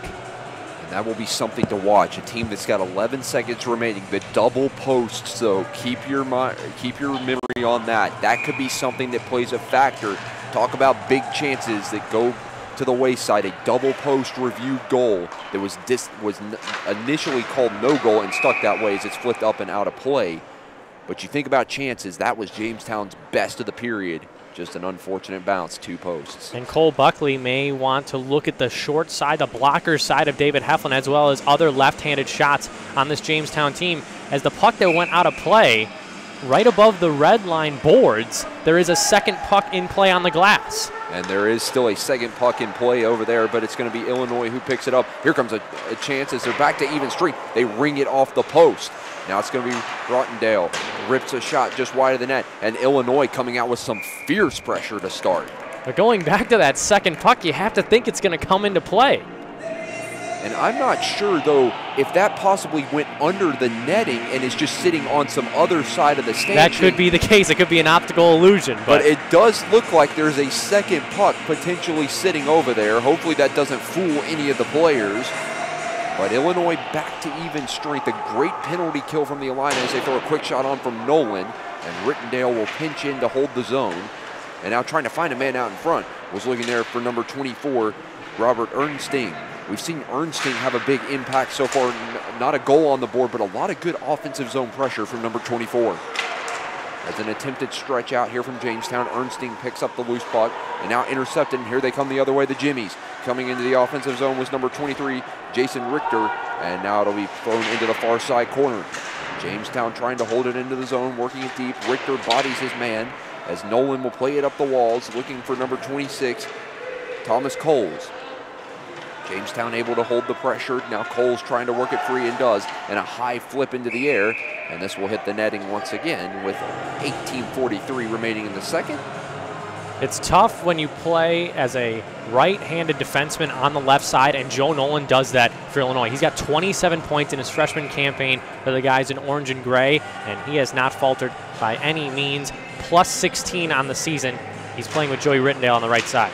That will be something to watch. A team that's got 11 seconds remaining, the double post. So keep your memory on that. That could be something that plays a factor. Talk about big chances that go to the wayside. A double post review goal that was initially called no goal and stuck that way as it's flipped up and out of play. But you think about chances. That was Jamestown's best of the period. Just an unfortunate bounce, 2 posts. And Cole Buckley may want to look at the short side, the blocker side of David Heflin, as well as other left-handed shots on this Jamestown team. As the puck that went out of play, right above the red line boards, there is a second puck in play on the glass. And there is still a second puck in play over there, but it's going to be Illinois who picks it up. Here comes a chance as they're back to even strength. They ring it off the post. Now it's going to be Rottendale. Rips a shot just wide of the net. And Illinois coming out with some fierce pressure to start. But going back to that second puck, you have to think it's going to come into play. And I'm not sure, though, if that possibly went under the netting and is just sitting on some other side of the stanchion. That could be the case. It could be an optical illusion. But it does look like there's a second puck potentially sitting over there. Hopefully that doesn't fool any of the players. But Illinois back to even strength. A great penalty kill from the Illini as they throw a quick shot on from Nolan. And Rittendale will pinch in to hold the zone. And now trying to find a man out in front. Was looking there for number 24, Robert Ernsting. We've seen Ernsting have a big impact so far. Not a goal on the board, but a lot of good offensive zone pressure from number 24. As an attempted stretch out here from Jamestown, Ernsting picks up the loose puck and now intercepted, and here they come the other way, the Jimmies. Coming into the offensive zone was number 23, Jason Richter, and now it'll be thrown into the far side corner. Jamestown trying to hold it into the zone, working it deep. Richter bodies his man as Nolan will play it up the walls, looking for number 26, Thomas Coles. Jamestown able to hold the pressure. Now Coles trying to work it free and does, and a high flip into the air, and this will hit the netting once again with 18:43 remaining in the second. It's tough when you play as a right-handed defenseman on the left side, and Joe Nolan does that for Illinois. He's got 27 points in his freshman campaign for the guys in orange and gray, and he has not faltered by any means. Plus 16 on the season. He's playing with Joey Rittendale on the right side.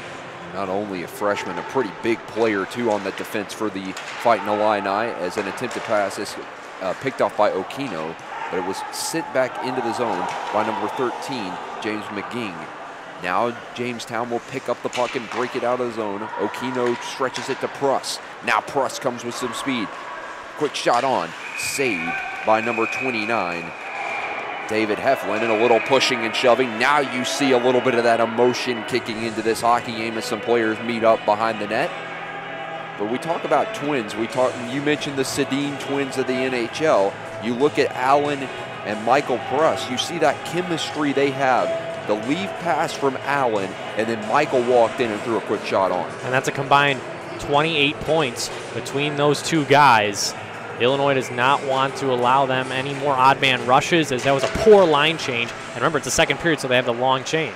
Not only a freshman, a pretty big player too on the defense for the Fighting Illini, as an attempted pass is picked off by Okino, but it was sent back into the zone by number 13, James McGing. Now Jamestown will pick up the puck and break it out of the zone. Okino stretches it to Pruss. Now Pruss comes with some speed. Quick shot on, saved by number 29, David Heflin, and a little pushing and shoving. Now you see a little bit of that emotion kicking into this hockey game as some players meet up behind the net. But we talk about twins. You mentioned the Sedin twins of the NHL. You look at Allen and Michael Pruss. You see that chemistry they have. The leave pass from Allen, and then Michael walked in and threw a quick shot on. And that's a combined 28 points between those two guys. Illinois does not want to allow them any more odd man rushes, as that was a poor line change. And remember, it's the second period, so they have the long change.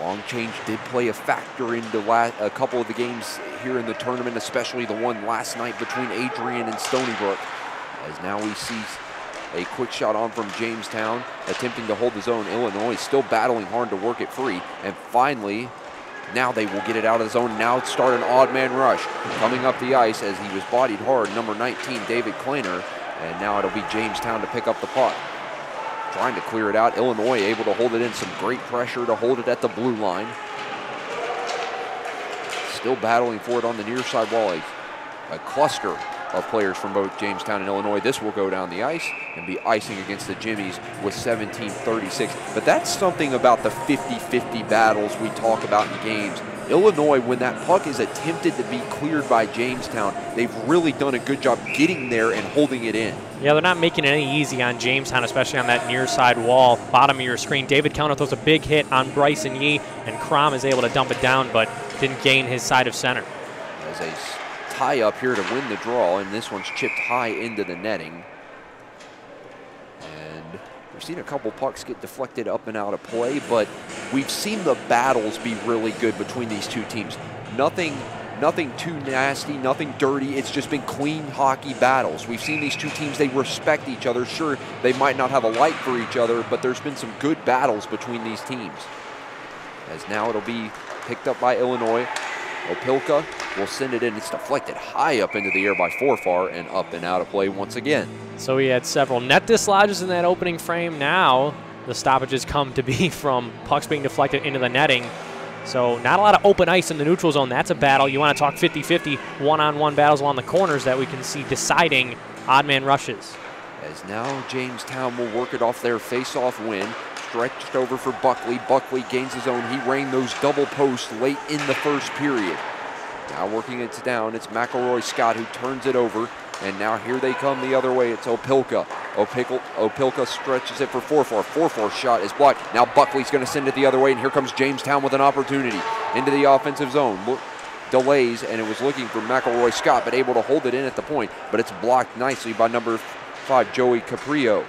Long change did play a factor into a couple of the games here in the tournament, especially the one last night between Adrian and Stony Brook. As now we see a quick shot on from Jamestown, attempting to hold the zone. Illinois still battling hard to work it free. And finally, now they will get it out of the zone. Now start an odd man rush. Coming up the ice as he was bodied hard, number 19, David Kleiner. And now it'll be Jamestown to pick up the puck. Trying to clear it out. Illinois able to hold it in. Some great pressure to hold it at the blue line. Still battling for it on the near side wall. A cluster of players from both Jamestown and Illinois. This will go down the ice and be icing against the Jimmies with 17-36. But that's something about the 50-50 battles we talk about in games. Illinois, when that puck is attempted to be cleared by Jamestown, they've really done a good job getting there and holding it in. Yeah, they're not making it any easy on Jamestown, especially on that near side wall, bottom of your screen. David Kellner throws a big hit on Bryson Yee, and Crom is able to dump it down, but didn't gain his side of center. As a tie up here to win the draw, and this one's chipped high into the netting. And we've seen a couple pucks get deflected up and out of play, but we've seen the battles be really good between these two teams. Nothing too nasty, nothing dirty. It's just been clean hockey battles. We've seen these two teams, they respect each other. Sure, they might not have a like for each other, but there's been some good battles between these teams. As now it'll be picked up by Illinois. Opilka will send it in. It's deflected high up into the air by Forfar and up and out of play once again. So we had several net dislodges in that opening frame. Now the stoppages come to be from pucks being deflected into the netting. So not a lot of open ice in the neutral zone. That's a battle. You want to talk 50-50 one-on-one battles along the corners that we can see deciding odd man rushes. As now Jamestown will work it off their face-off win. Stretched over for Buckley. Buckley gains his own. He rang those double posts late in the first period. Now working it down, it's McElroy Scott who turns it over. And now here they come the other way. It's Opilka. Opilka stretches it for Forfar. Forfar's shot is blocked. Now Buckley's going to send it the other way, and here comes Jamestown with an opportunity into the offensive zone. Delays, and it was looking for McElroy Scott, but able to hold it in at the point. But it's blocked nicely by number 5, Joey Caprio.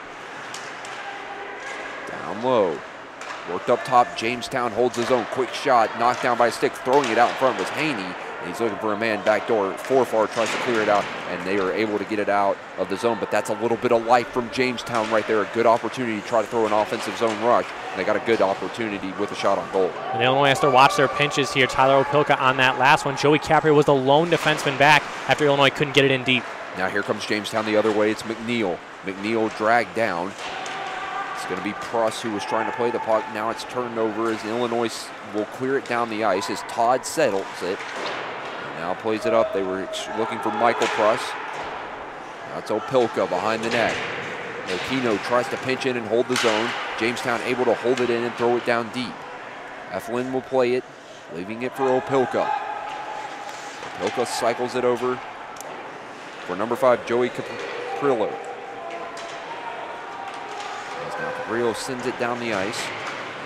Down low. Worked up top. Jamestown holds his own. Quick shot. Knocked down by a stick. Throwing it out in front was Haney. And he's looking for a man back door. Forfar tries to clear it out, and they are able to get it out of the zone. But that's a little bit of life from Jamestown right there. A good opportunity to try to throw an offensive zone rush. And they got a good opportunity with a shot on goal. And Illinois has to watch their pinches here. Tyler Opilka on that last one. Joey Caprio was the lone defenseman back after Illinois couldn't get it in deep. Now here comes Jamestown the other way. It's McNeil. McNeil dragged down. It's going to be Pruss who was trying to play the puck. Now it's turned over as Illinois will clear it down the ice as Todd settles it. And now plays it up. They were looking for Michael Pruss. Now it's Opilka behind the net. Aquino tries to pinch in and hold the zone. Jamestown able to hold it in and throw it down deep. Eflin will play it, leaving it for Opilka. Opilka cycles it over for number 5, Joey Caprillo. Now Caprillo sends it down the ice.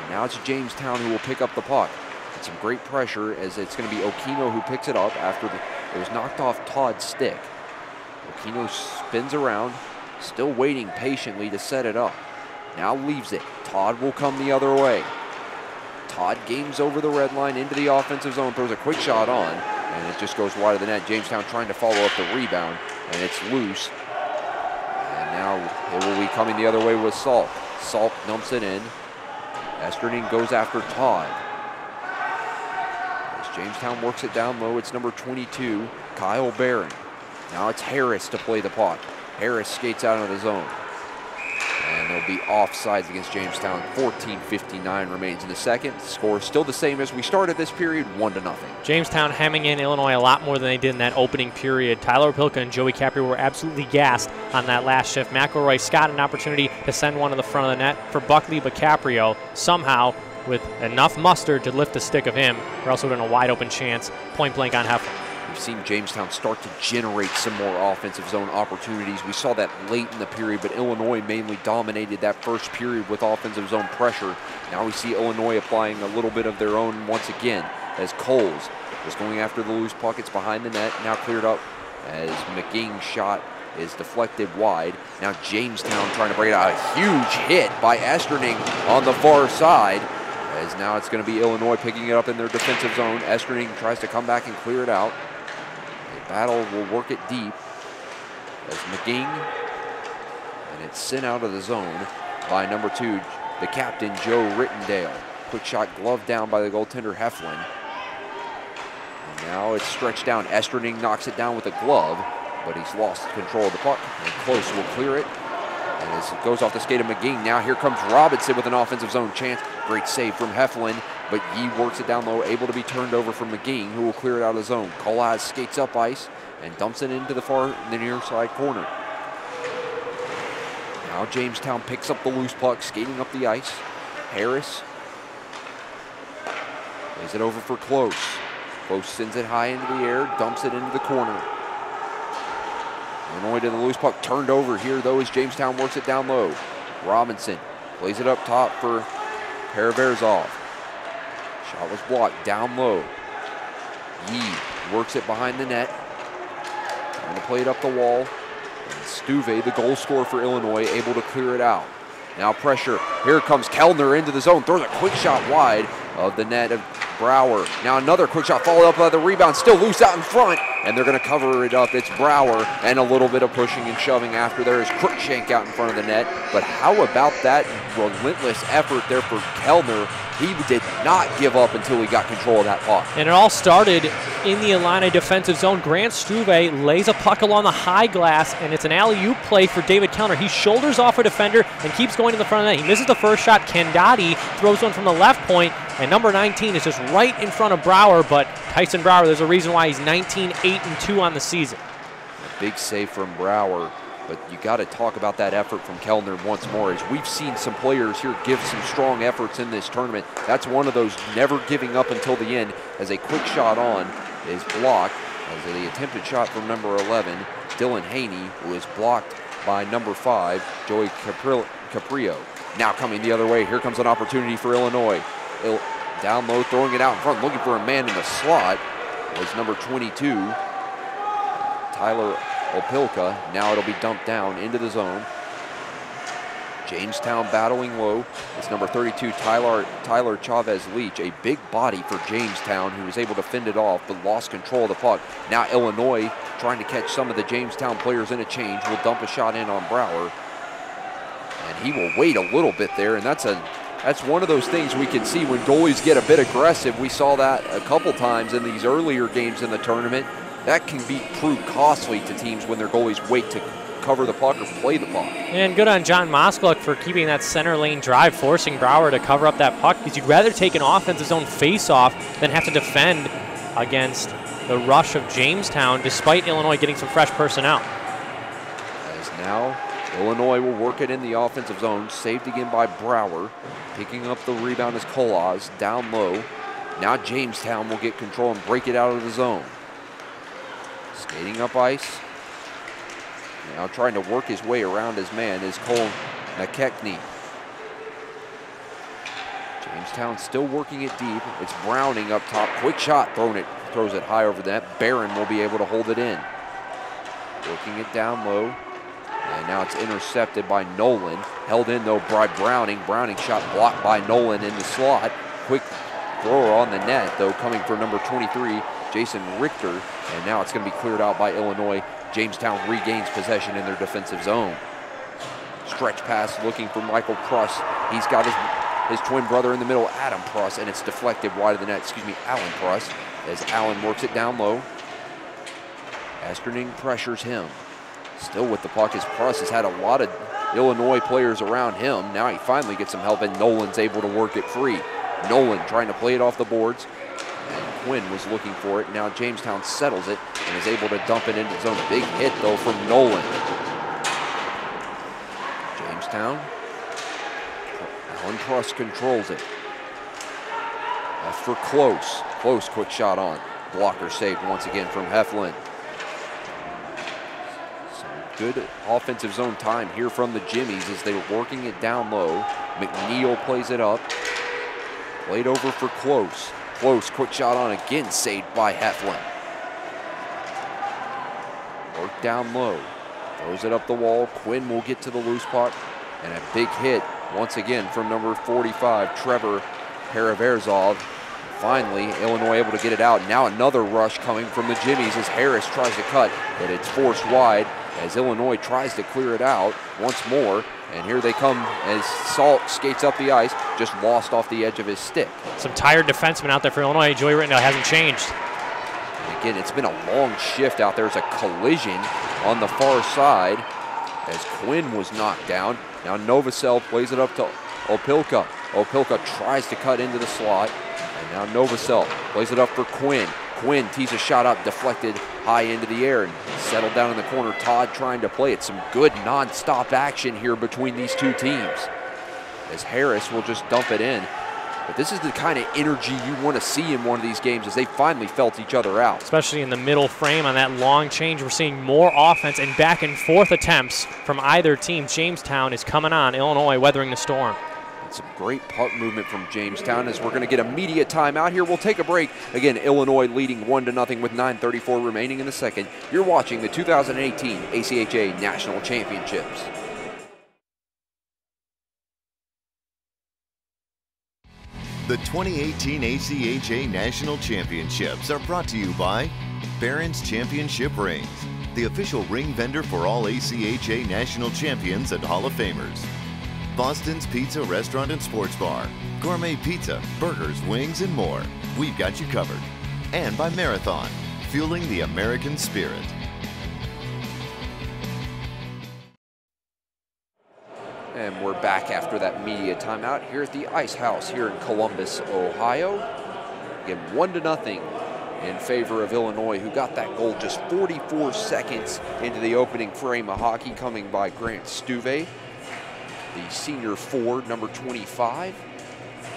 And now it's Jamestown who will pick up the puck. It's some great pressure as it's going to be Aquino who picks it up after it was knocked off Todd's stick. Aquino spins around, still waiting patiently to set it up. Now leaves it. Todd will come the other way. Todd gains over the red line into the offensive zone, throws a quick shot on, and it just goes wide of the net. Jamestown trying to follow up the rebound, and it's loose. And now it will be coming the other way with Salk. Salk dumps it in. Esterning goes after Todd. As Jamestown works it down low, it's number 22, Kyle Barron. Now it's Harris to play the puck. Harris skates out of the zone. And there'll be offsides against Jamestown. 14:59 remains in the second. Score is still the same as we started this period, 1-0. Jamestown hemming in Illinois a lot more than they did in that opening period. Tyler Opilka and Joey Caprio were absolutely gassed on that last shift. McElroy Scott an opportunity to send one to the front of the net for Buckley, but Caprio somehow with enough mustard to lift the stick of him, or else would have been a wide open chance, point blank on Heflin. We've seen Jamestown start to generate some more offensive zone opportunities. We saw that late in the period, but Illinois mainly dominated that first period with offensive zone pressure. Now we see Illinois applying a little bit of their own once again as Coles is going after the loose puck. It's behind the net, now cleared up as McGing's shot is deflected wide. Now Jamestown trying to break it out. A huge hit by Esterning on the far side. As now it's going to be Illinois picking it up in their defensive zone. Esterning tries to come back and clear it out. Battle will work it deep as McGing, and it's sent out of the zone by number 2, the captain, Joe Rittendale. Quick shot gloved down by the goaltender, Heflin. And now it's stretched down. Esterning knocks it down with a glove, but he's lost control of the puck, and Close will clear it And as it goes off the skate of McGee, now here comes Robinson with an offensive zone chance. Great save from Heflin, but Yee works it down low, able to be turned over from McGee, who will clear it out of the zone. Colaz skates up ice and dumps it into the near side corner. Now Jamestown picks up the loose puck, skating up the ice. Harris lays it over for Close. Close sends it high into the air, dumps it into the corner. Illinois to the loose puck, turned over here though as Jamestown works it down low. Robinson plays it up top for Paraverzov. Shot was blocked down low. Yee works it behind the net. Trying to play it up the wall. And Stuve, the goal scorer for Illinois, able to clear it out. Now pressure. Here comes Kellner into the zone. Throws a quick shot wide of the net of Brower. Now another quick shot followed up by the rebound. Still loose out in front. And they're going to cover it up. It's Brower and a little bit of pushing and shoving after there is Cruikshank out in front of the net. But how about that relentless effort there for Kellner? He did not give up until he got control of that puck. And it all started in the Illini defensive zone. Grant Struve lays a puck along the high glass, and it's an alley-oop play for David Kellner. He shoulders off a defender and keeps going to the front of the net. He misses the first shot. Kendati throws one from the left point, and number 19 is just right in front of Brower, but Tyson Brower, there's a reason why he's 19-8-2 on the season. A big save from Brower. But you got to talk about that effort from Kellner once more, as we've seen some players here give some strong efforts in this tournament. That's one of those never giving up until the end, as a quick shot on is blocked, as the attempted shot from number 11, Dylan Haney, who is blocked by number 5, Joey Caprio. Now coming the other way, here comes an opportunity for Illinois. Down low, throwing it out in front, looking for a man in the slot, was number 22, Tyler Opilka. Now it'll be dumped down into the zone. Jamestown battling low. It's number 32, Tyler Chavez-Leach, a big body for Jamestown, who was able to fend it off but lost control of the puck. Now Illinois trying to catch some of the Jamestown players in a change. Will dump a shot in on Brower. And he will wait a little bit there, and that's one of those things we can see when goalies get a bit aggressive. We saw that a couple times in these earlier games in the tournament. That can prove costly to teams when their goalies wait to cover the puck or play the puck. And good on John Moskalik for keeping that center lane drive, forcing Brower to cover up that puck, because you'd rather take an offensive zone face-off than have to defend against the rush of Jamestown, despite Illinois getting some fresh personnel. As now Illinois will work it in the offensive zone, saved again by Brower. Picking up the rebound is Colaz, down low. Now Jamestown will get control and break it out of the zone. Skating up ice. Now trying to work his way around his man is Cole McKechnie. Jamestown still working it deep. It's Browning up top. Quick shot, throws it high over the net. Barron will be able to hold it in. Working it down low. And now it's intercepted by Nolan. Held in though by Browning. Browning shot blocked by Nolan in the slot. Quick thrower on the net though, coming from number 23, Jason Richter. And now it's going to be cleared out by Illinois. Jamestown regains possession in their defensive zone. Stretch pass looking for Michael Pruss. He's got his twin brother in the middle, Adam Pruss, and it's deflected wide of the net. Alan Pruss, as Allen works it down low. Esterning pressures him. Still with the puck as Pruss has had a lot of Illinois players around him. Now he finally gets some help, and Nolan's able to work it free. Nolan trying to play it off the boards. And Quinn was looking for it. Now Jamestown settles it and is able to dump it into his own. Big hit, though, from Nolan. Jamestown. Alan Pruss controls it. That's for Close. Close, quick shot on. Blocker saved once again from Heflin. Some good offensive zone time here from the Jimmies as they're working it down low. McNeil plays it up. Played over for Close. Close, quick shot on again, saved by Heflin. Work down low. Throws it up the wall. Quinn will get to the loose puck. And a big hit once again from number 45, Trevor Paraverzov. Finally, Illinois able to get it out. Now another rush coming from the Jimmies as Harris tries to cut, but it's forced wide as Illinois tries to clear it out once more. And here they come as Salt skates up the ice, just lost off the edge of his stick. Some tired defensemen out there for Illinois. Joey Rittendale hasn't changed. And again, it's been a long shift out there. There's a collision on the far side. as Quinn was knocked down. Now Novosel plays it up to Opilka. Opilka tries to cut into the slot, and now Novosel plays it up for Quinn. Quinn tees a shot up, deflected high into the air and settled down in the corner. Todd trying to play it. Some good non-stop action here between these two teams, as Harris will just dump it in. But this is the kind of energy you want to see in one of these games, as they finally felt each other out. Especially in the middle frame on that long change. We're seeing more offense and back and forth attempts from either team. Jamestown is coming on. Illinois weathering the storm. Some great puck movement from Jamestown, as we're going to get a media timeout here. We'll take a break. Again, Illinois leading 1-0 with 9:34 remaining in the second. You're watching the 2018 ACHA National Championships. The 2018 ACHA National Championships are brought to you by Barron's Championship Rings, the official ring vendor for all ACHA National Champions and Hall of Famers. Boston's Pizza Restaurant and Sports Bar, gourmet pizza, burgers, wings, and more. We've got you covered. And by Marathon, fueling the American spirit. And we're back after that media timeout here at the Ice House here in Columbus, Ohio. Again, 1-0 in favor of Illinois, who got that goal just 44 seconds into the opening frame of hockey, coming by Grant Stuve, the senior forward, number 25.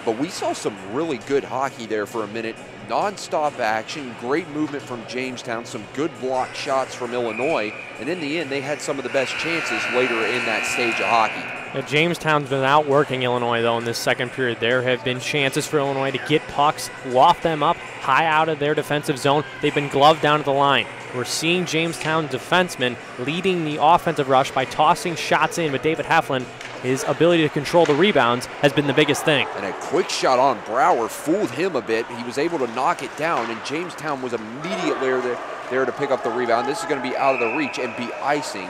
But we saw some really good hockey there for a minute. Non-stop action, great movement from Jamestown, some good block shots from Illinois, and in the end, they had some of the best chances later in that stage of hockey. Yeah, Jamestown's been outworking Illinois, though, in this second period. There have been chances for Illinois to get pucks, loft them up high out of their defensive zone. They've been gloved down at the line. We're seeing Jamestown defensemen leading the offensive rush by tossing shots in, but David Heflin, his ability to control the rebounds has been the biggest thing. And a quick shot on Brower fooled him a bit. He was able to knock it down, and Jamestown was immediately there to pick up the rebound. This is going to be out of the reach and be icing,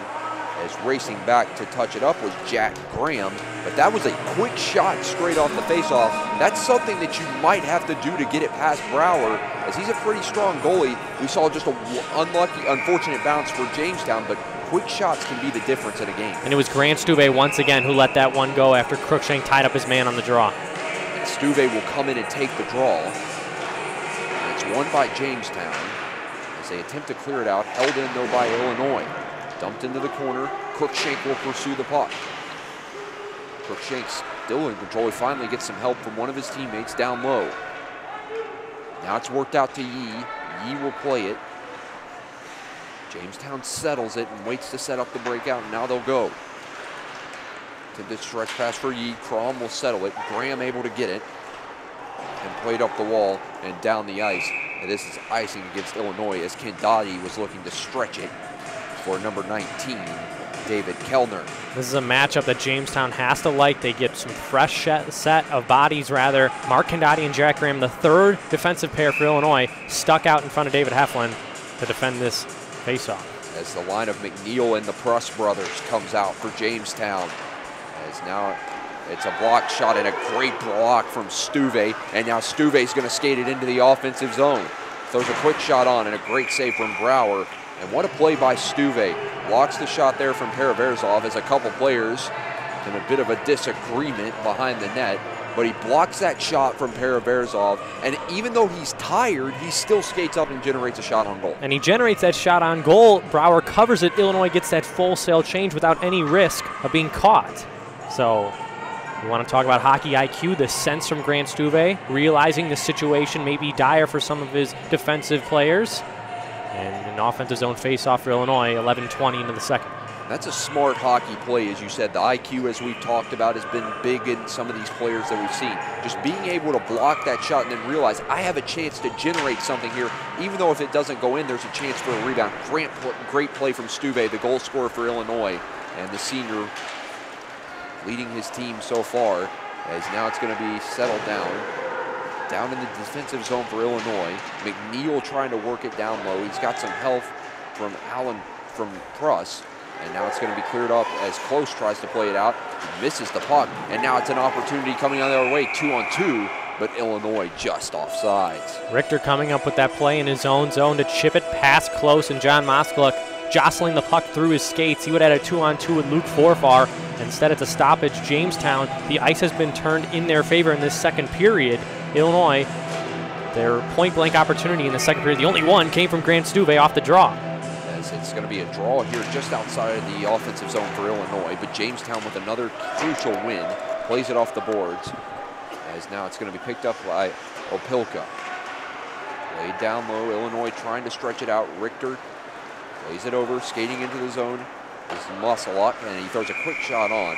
as racing back to touch it up was Jack Graham. But that was a quick shot straight off the faceoff. That's something that you might have to do to get it past Brower, as he's a pretty strong goalie. We saw just an unfortunate bounce for Jamestown, but quick shots can be the difference in a game. And it was Grant Stuve once again who let that one go after Cruikshank tied up his man on the draw. And Stuve will come in and take the draw. And it's won by Jamestown as they attempt to clear it out. Held in, though, by Illinois. Dumped into the corner. Cruikshank will pursue the puck. Cruikshank still in control. He finally gets some help from one of his teammates down low. Now it's worked out to Yee. Yee will play it. Jamestown settles it and waits to set up the breakout, and now they'll go. Attempted stretch pass for Yee. Crom will settle it. Graham able to get it and played up the wall and down the ice. And this is icing against Illinois, as Kendati was looking to stretch it for number 19, David Kellner. This is a matchup that Jamestown has to like. They get some fresh set of bodies, rather. Mark Kendati and Jack Graham, the third defensive pair for Illinois, stuck out in front of David Heflin to defend this faceoff. As the line of McNeil and the Pruss brothers comes out for Jamestown. As now it's a block shot and a great block from Stuve. And now Stuve's going to skate it into the offensive zone. Throws a quick shot on and a great save from Brower. And what a play by Stuve. Blocks the shot there from Paraverzov, as a couple players in a bit of a disagreement behind the net. But he blocks that shot from Paraverzov, and even though he's tired, he still skates up and generates a shot on goal. And he generates that shot on goal. Brower covers it. Illinois gets that full sail change without any risk of being caught. So we want to talk about hockey IQ, the sense from Grant Stuve, realizing the situation may be dire for some of his defensive players. And an offensive zone face-off for Illinois, 11:20 into the second. That's a smart hockey play, as you said. The IQ, as we've talked about, has been big in some of these players that we've seen. Just being able to block that shot and then realize I have a chance to generate something here. Even though if it doesn't go in, there's a chance for a rebound. Great play from Stuve, the goal scorer for Illinois, and the senior leading his team so far, as now it's going to be settled down in the defensive zone for Illinois. McNeil trying to work it down low. He's got some help from Allen from Pruss. And now it's going to be cleared up as Close tries to play it out. He misses the puck. And now it's an opportunity coming on their way, 2-on-2. But Illinois just offsides. Richter coming up with that play in his own zone to chip it past Close and John Moskaluk. jostling the puck through his skates. He would have had a 2-on-2 with Luke Forfar. Instead, it's a stoppage. Jamestown, the ice has been turned in their favor in this second period. Illinois, their point-blank opportunity in the second period, the only one, came from Grant Stuve off the draw. As it's going to be a draw here just outside of the offensive zone for Illinois, but Jamestown with another crucial win, plays it off the boards, as now it's going to be picked up by Opilka. Laid down low, Illinois trying to stretch it out. Richter plays it over, skating into the zone. Is muscle up, and he throws a quick shot on.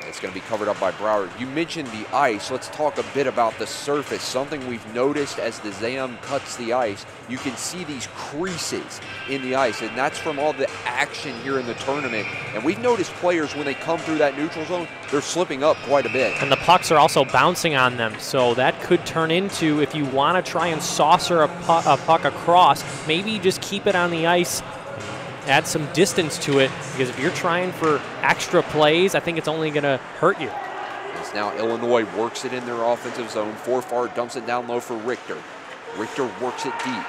It's going to be covered up by Brower. You mentioned the ice. Let's talk a bit about the surface. Something we've noticed as the ZAM cuts the ice, you can see these creases in the ice, and that's from all the action here in the tournament. And we've noticed players, when they come through that neutral zone, they're slipping up quite a bit. And the pucks are also bouncing on them, so that could turn into, if you want to try and saucer a puck across, maybe just keep it on the ice, add some distance to it, because if you're trying for extra plays, I think it's only going to hurt you. As now Illinois works it in their offensive zone. Forfar dumps it down low for Richter. Richter works it deep.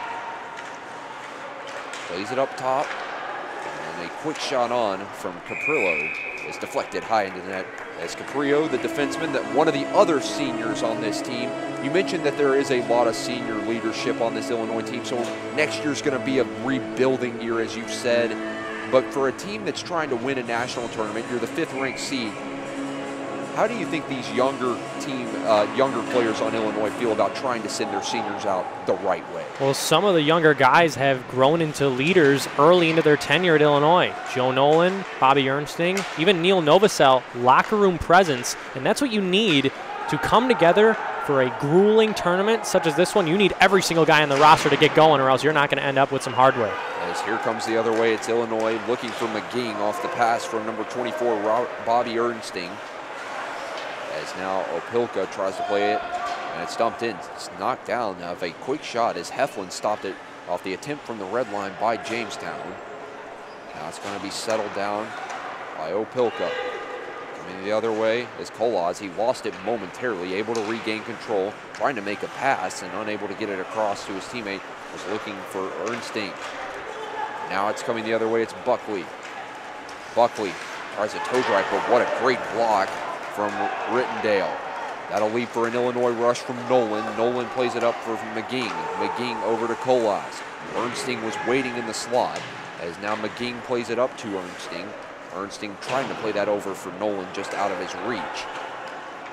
Plays it up top. And a quick shot on from Caprillo is deflected high into the net. As Caprillo, the defenseman, that one of the other seniors on this team, you mentioned that there is a lot of senior leadership on this Illinois team, so next year's going to be a rebuilding year, as you've said. But for a team that's trying to win a national tournament, you're the 5th-ranked seed. How do you think these younger players on Illinois feel about trying to send their seniors out the right way? Well, some of the younger guys have grown into leaders early into their tenure at Illinois. Joe Nolan, Bobby Ernsting, even Neil Novosel, locker room presence, and that's what you need to come together for a grueling tournament such as this one. You need every single guy on the roster to get going, or else you're not going to end up with some hardware. As here comes the other way, it's Illinois looking for McGing off the pass from number 24, Bobby Ernsting. As now Opilka tries to play it, and it's dumped in. It's knocked down of a quick shot as Heflin stopped it off the attempt from the red line by Jamestown. Now it's going to be settled down by Opilka. Coming the other way is Kolaz. He lost it momentarily, able to regain control, trying to make a pass and unable to get it across to his teammate. Was looking for Ernsting. Now it's coming the other way, it's Buckley. Buckley tries a toe drag, but what a great block from Rittendale. That'll leave for an Illinois rush from Nolan. Nolan plays it up for McGing. McGing over to Kolaz. Ernsting was waiting in the slot, as now McGing plays it up to Ernsting. Ernsting trying to play that over for Nolan, just out of his reach.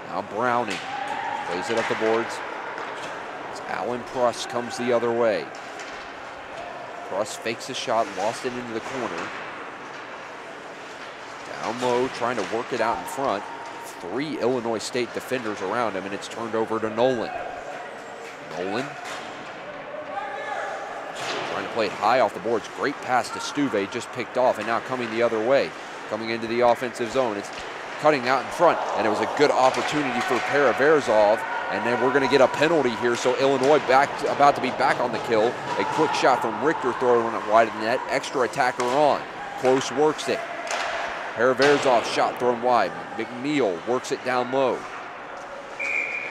Now Browning plays it up the boards. As Alan Pruss comes the other way. Pruss fakes a shot, lost it into the corner. Down low, trying to work it out in front. 3 Illinois State defenders around him, and it's turned over to Nolan. Nolan trying to play it high off the boards. Great pass to Stuve, just picked off, and now coming the other way. Coming into the offensive zone. It's cutting out in front, and it was a good opportunity for Paraverzov, and then we're going to get a penalty here, so Illinois about to be back on the kill. A quick shot from Richter throwing it wide of the net. Extra attacker on. Close works it. Paraverzov shot thrown wide. McNeil works it down low.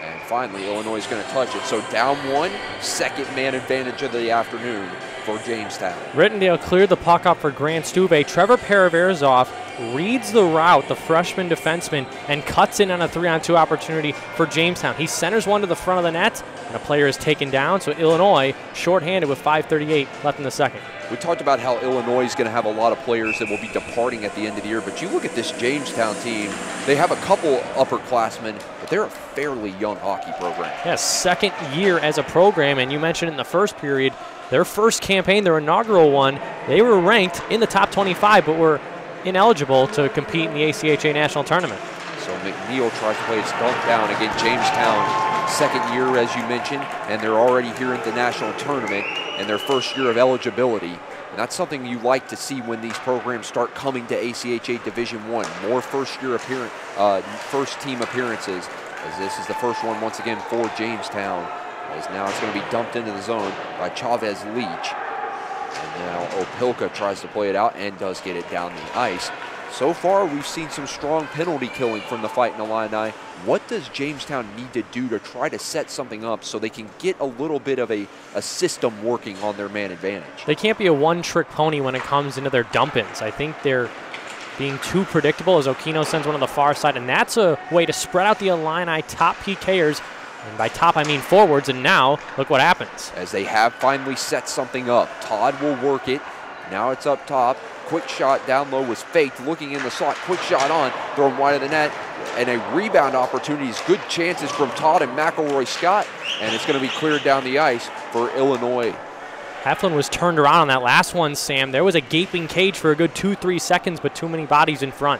And finally, Illinois is going to touch it. So down 1, second man advantage of the afternoon for Jamestown. Rittendale cleared the puck up for Grant Stuve. Trevor Paraverzov reads the route, the freshman defenseman, and cuts in on a 3-on-2 opportunity for Jamestown. He centers one to the front of the net, and a player is taken down. So Illinois shorthanded with 5:38 left in the second. We talked about how Illinois is going to have a lot of players that will be departing at the end of the year, but you look at this Jamestown team, they have a couple upperclassmen, but they're a fairly young hockey program. Yeah, second year as a program, and you mentioned in the first period, their first campaign, their inaugural one, they were ranked in the top 25, but were ineligible to compete in the ACHA National Tournament. So McNeil tries to play his dunk down. Again, Jamestown, second year, as you mentioned, and they're already here at the national tournament and their first year of eligibility. And that's something you like to see when these programs start coming to ACHA Division I. More first team appearances, as this is the first one once again for Jamestown. As now it's going to be dumped into the zone by Chavez Leach. And now Opilka tries to play it out and does get it down the ice. So far, we've seen some strong penalty killing from the Fighting Illini. What does Jamestown need to do to try to set something up so they can get a little bit of a system working on their man advantage? They can't be a one-trick pony when it comes into their dump-ins. I think they're being too predictable as Okino sends one on the far side, and that's a way to spread out the Illini top PKers. And by top, I mean forwards, and now look what happens. As they have finally set something up, Todd will work it. Now it's up top. Quick shot down low was faked, looking in the slot. Quick shot on, thrown wide of the net, and a rebound opportunities. Good chances from Todd and McElroy Scott, and it's going to be cleared down the ice for Illinois. Heflin was turned around on that last one, Sam. There was a gaping cage for a good 2-3 seconds, but too many bodies in front.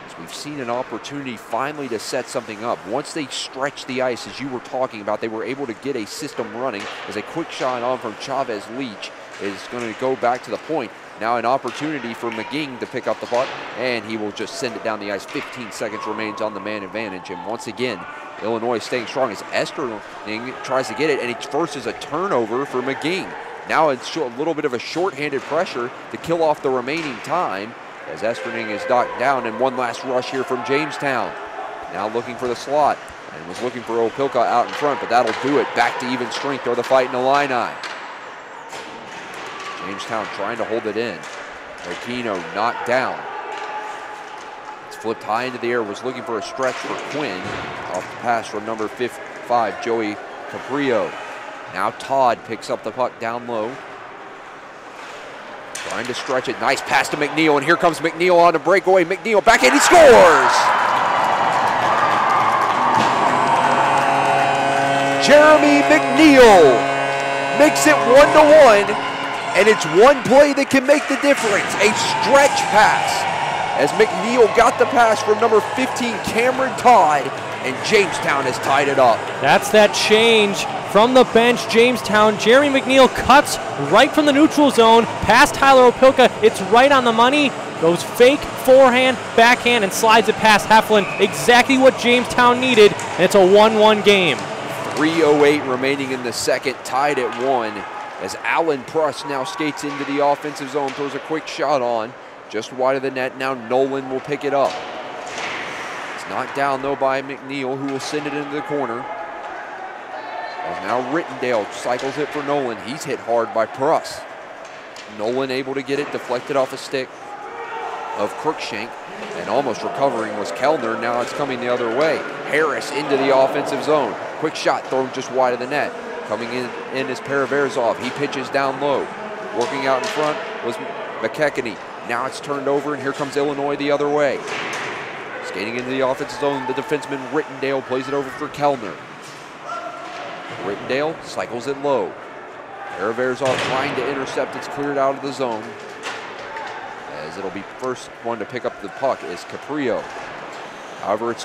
As we've seen an opportunity finally to set something up. Once they stretched the ice, as you were talking about, they were able to get a system running as a quick shot on from Chavez Leach is going to go back to the point. Now an opportunity for McGing to pick up the puck, and he will just send it down the ice. 15 seconds remains on the man advantage, and once again, Illinois staying strong as Esterling tries to get it, and he forces a turnover for McGing. Now it's a little bit of a shorthanded pressure to kill off the remaining time as Esterling is knocked down, and one last rush here from Jamestown. Now looking for the slot, and was looking for Opilka out in front, but that'll do it. Back to even strength are the Fighting Illini. Jamestown trying to hold it in. Aquino knocked down. It's flipped high into the air, was looking for a stretch for Quinn. Off the pass from number 5, Joey Caprio. Now Todd picks up the puck down low. Trying to stretch it. Nice pass to McNeil, and here comes McNeil on a breakaway. McNeil back in, he scores! Jeremy McNeil makes it 1-1. And it's one play that can make the difference, a stretch pass. As McNeil got the pass from number 15, Cameron Todd, and Jamestown has tied it up. That's that change from the bench, Jamestown. Jeremy McNeil cuts right from the neutral zone, past Tyler Opilka. It's right on the money. Goes fake, forehand, backhand, and slides it past Heflin. Exactly what Jamestown needed, and it's a 1-1 game. 3:08 remaining in the second, tied at 1. As Alan Pruss now skates into the offensive zone, throws a quick shot on, just wide of the net. Now Nolan will pick it up. It's knocked down though by McNeil, who will send it into the corner. As now Rittendale cycles it for Nolan. He's hit hard by Pruss. Nolan able to get it, deflected off a stick of Crookshank, and almost recovering was Kellner. Now it's coming the other way. Harris into the offensive zone. Quick shot thrown just wide of the net. Coming in is Paraverzov. He pitches down low. Working out in front was McKechnie. Now it's turned over, and here comes Illinois the other way. Skating into the offensive zone, the defenseman Rittendale plays it over for Kellner. Rittendale cycles it low. Paraverzov trying to intercept. It's cleared out of the zone. As it'll be first one to pick up the puck is Caprio. However, it's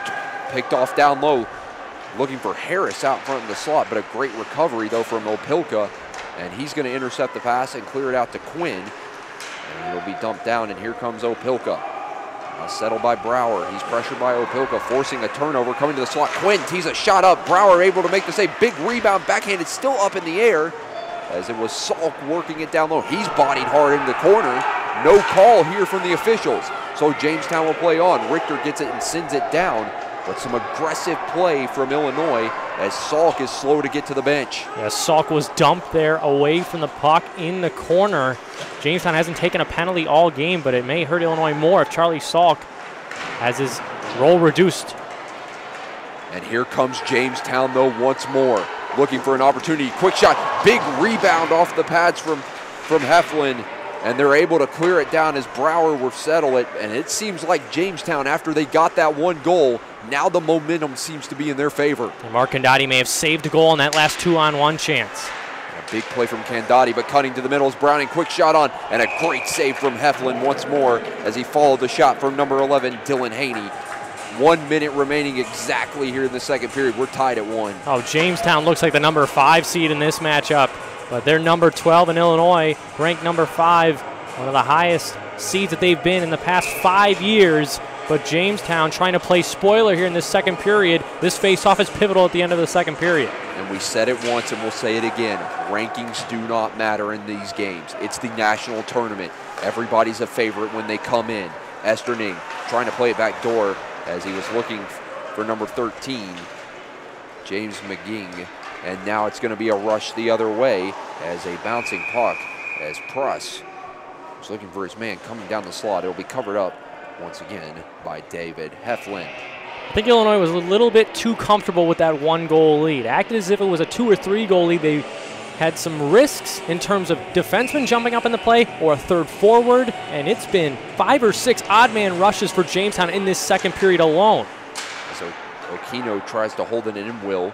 picked off down low. Looking for Harris out front in the slot, but a great recovery though from Opilka, and he's going to intercept the pass and clear it out to Quinn, and it'll be dumped down, and here comes Opilka. Now settled by Brower. He's pressured by Opilka, forcing a turnover, coming to the slot. Quinn tees a shot up. Brower able to make the save. Big rebound, backhanded, still up in the air, as it was Salk working it down low. He's bodied hard in the corner. No call here from the officials, so Jamestown will play on. Richter gets it and sends it down. But some aggressive play from Illinois as Salk is slow to get to the bench. Yeah, Salk was dumped there away from the puck in the corner. Jamestown hasn't taken a penalty all game, but it may hurt Illinois more if Charlie Salk has his role reduced. And here comes Jamestown though once more, looking for an opportunity. Quick shot, big rebound off the pads from Heflin. And they're able to clear it down as Brower will settle it. And it seems like Jamestown, after they got that one goal, now the momentum seems to be in their favor. And Mark Candotti may have saved a goal on that last 2-on-1 chance. A big play from Candotti, but cutting to the middle is Browning. Quick shot on, and a great save from Heflin once more as he followed the shot from number 11, Dylan Haney. 1 minute remaining exactly here in the second period. We're tied at 1. Oh, Jamestown looks like the number 5 seed in this matchup. But they're number 12 in Illinois, ranked number 5, one of the highest seeds that they've been in the past 5 years. But Jamestown trying to play spoiler here in this second period. This face-off is pivotal at the end of the second period. And we said it once and we'll say it again. Rankings do not matter in these games. It's the national tournament. Everybody's a favorite when they come in. Esterning trying to play it back door as he was looking for number 13, James McGing. And now it's going to be a rush the other way as a bouncing puck as Pruss is looking for his man coming down the slot. It'll be covered up once again by David Heflin. I think Illinois was a little bit too comfortable with that 1-goal lead. Acted as if it was a 2 or 3 goal lead. They had some risks in terms of defensemen jumping up in the play or a third forward, and it's been 5 or 6 odd man rushes for Jamestown in this second period alone. So Okino tries to hold it in Will,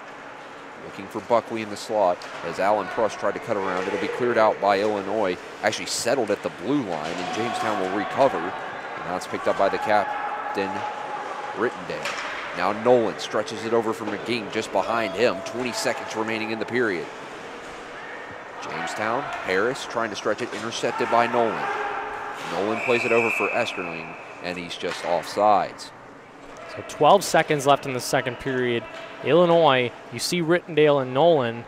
looking for Buckley in the slot as Alan Pruss tried to cut around. It'll be cleared out by Illinois, actually settled at the blue line, and Jamestown will recover. And now it's picked up by the captain, Rittendale. Now Nolan stretches it over for McGing just behind him. 20 seconds remaining in the period. Jamestown, Harris trying to stretch it, intercepted by Nolan. Nolan plays it over for Esterling, and he's just offsides. So 12 seconds left in the second period. Illinois, you see Rittendale and Nolan,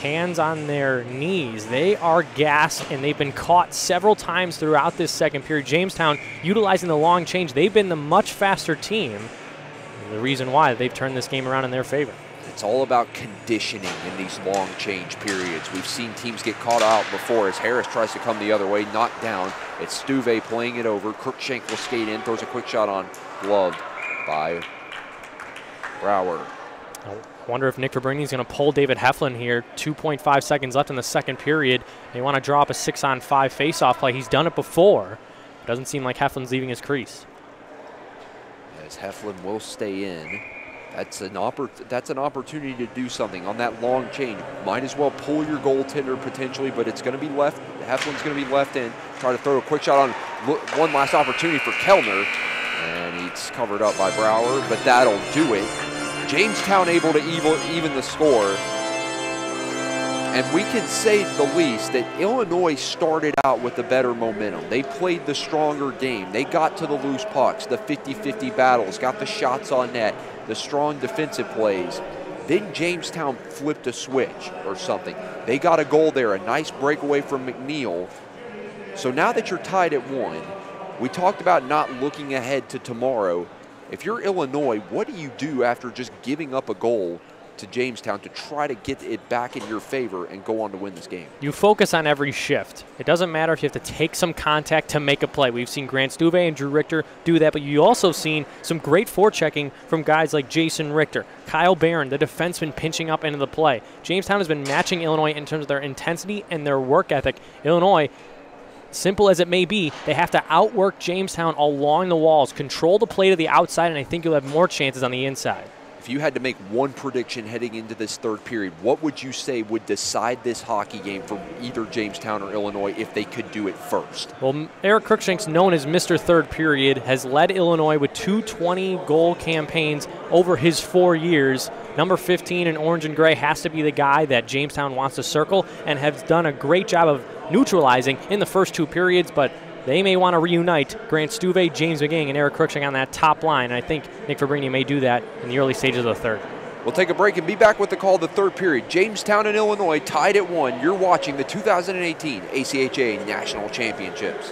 hands on their knees. They are gassed, and they've been caught several times throughout this second period. Jamestown utilizing the long change. They've been the much faster team. The reason why they've turned this game around in their favor. It's all about conditioning in these long change periods. We've seen teams get caught out before as Harris tries to come the other way, knocked down. It's Stuve playing it over. Kirkshank will skate in, throws a quick shot on, gloved by Brower. I wonder if Nick Fabrini is going to pull David Heflin here. 2.5 seconds left in the second period. They want to draw up a 6-on-5 face-off play. He's done it before. Doesn't seem like Heflin's leaving his crease. As Heflin will stay in. That's an opportunity to do something on that long change. Might as well pull your goaltender potentially, but it's going to be left. Heflin's going to be left in. Try to throw a quick shot on one last opportunity for Kellner. And he's covered up by Brower, but that'll do it. Jamestown able to even the score. And we can say the least that Illinois started out with the better momentum. They played the stronger game. They got to the loose pucks, the 50-50 battles, got the shots on net, the strong defensive plays. Then Jamestown flipped a switch or something. They got a goal there, a nice breakaway from McNeil. So now that you're tied at 1, we talked about not looking ahead to tomorrow. If you're Illinois, what do you do after just giving up a goal to Jamestown to try to get it back in your favor and go on to win this game? You focus on every shift. It doesn't matter if you have to take some contact to make a play. We've seen Grant Stuve and Drew Richter do that, but you also seen some great forechecking from guys like Jason Richter, Kyle Barron, the defenseman pinching up into the play. Jamestown has been matching Illinois in terms of their intensity and their work ethic. Illinois, simple as it may be, they have to outwork Jamestown along the walls, control the play to the outside, and I think you'll have more chances on the inside. If you had to make one prediction heading into this third period, what would you say would decide this hockey game for either Jamestown or Illinois if they could do it first? Well, Eric Cruikshank's known as Mr. Third Period, has led Illinois with 2 20-goal campaigns over his 4 years. Number 15 in orange and gray has to be the guy that Jamestown wants to circle and has done a great job of neutralizing in the first 2 periods, but they may want to reunite Grant Stuve, James McGing, and Eric Cruikshank on that top line. And I think Nick Fabrini may do that in the early stages of the third. We'll take a break and be back with the call of the third period. Jamestown and Illinois tied at 1. You're watching the 2018 ACHA National Championships.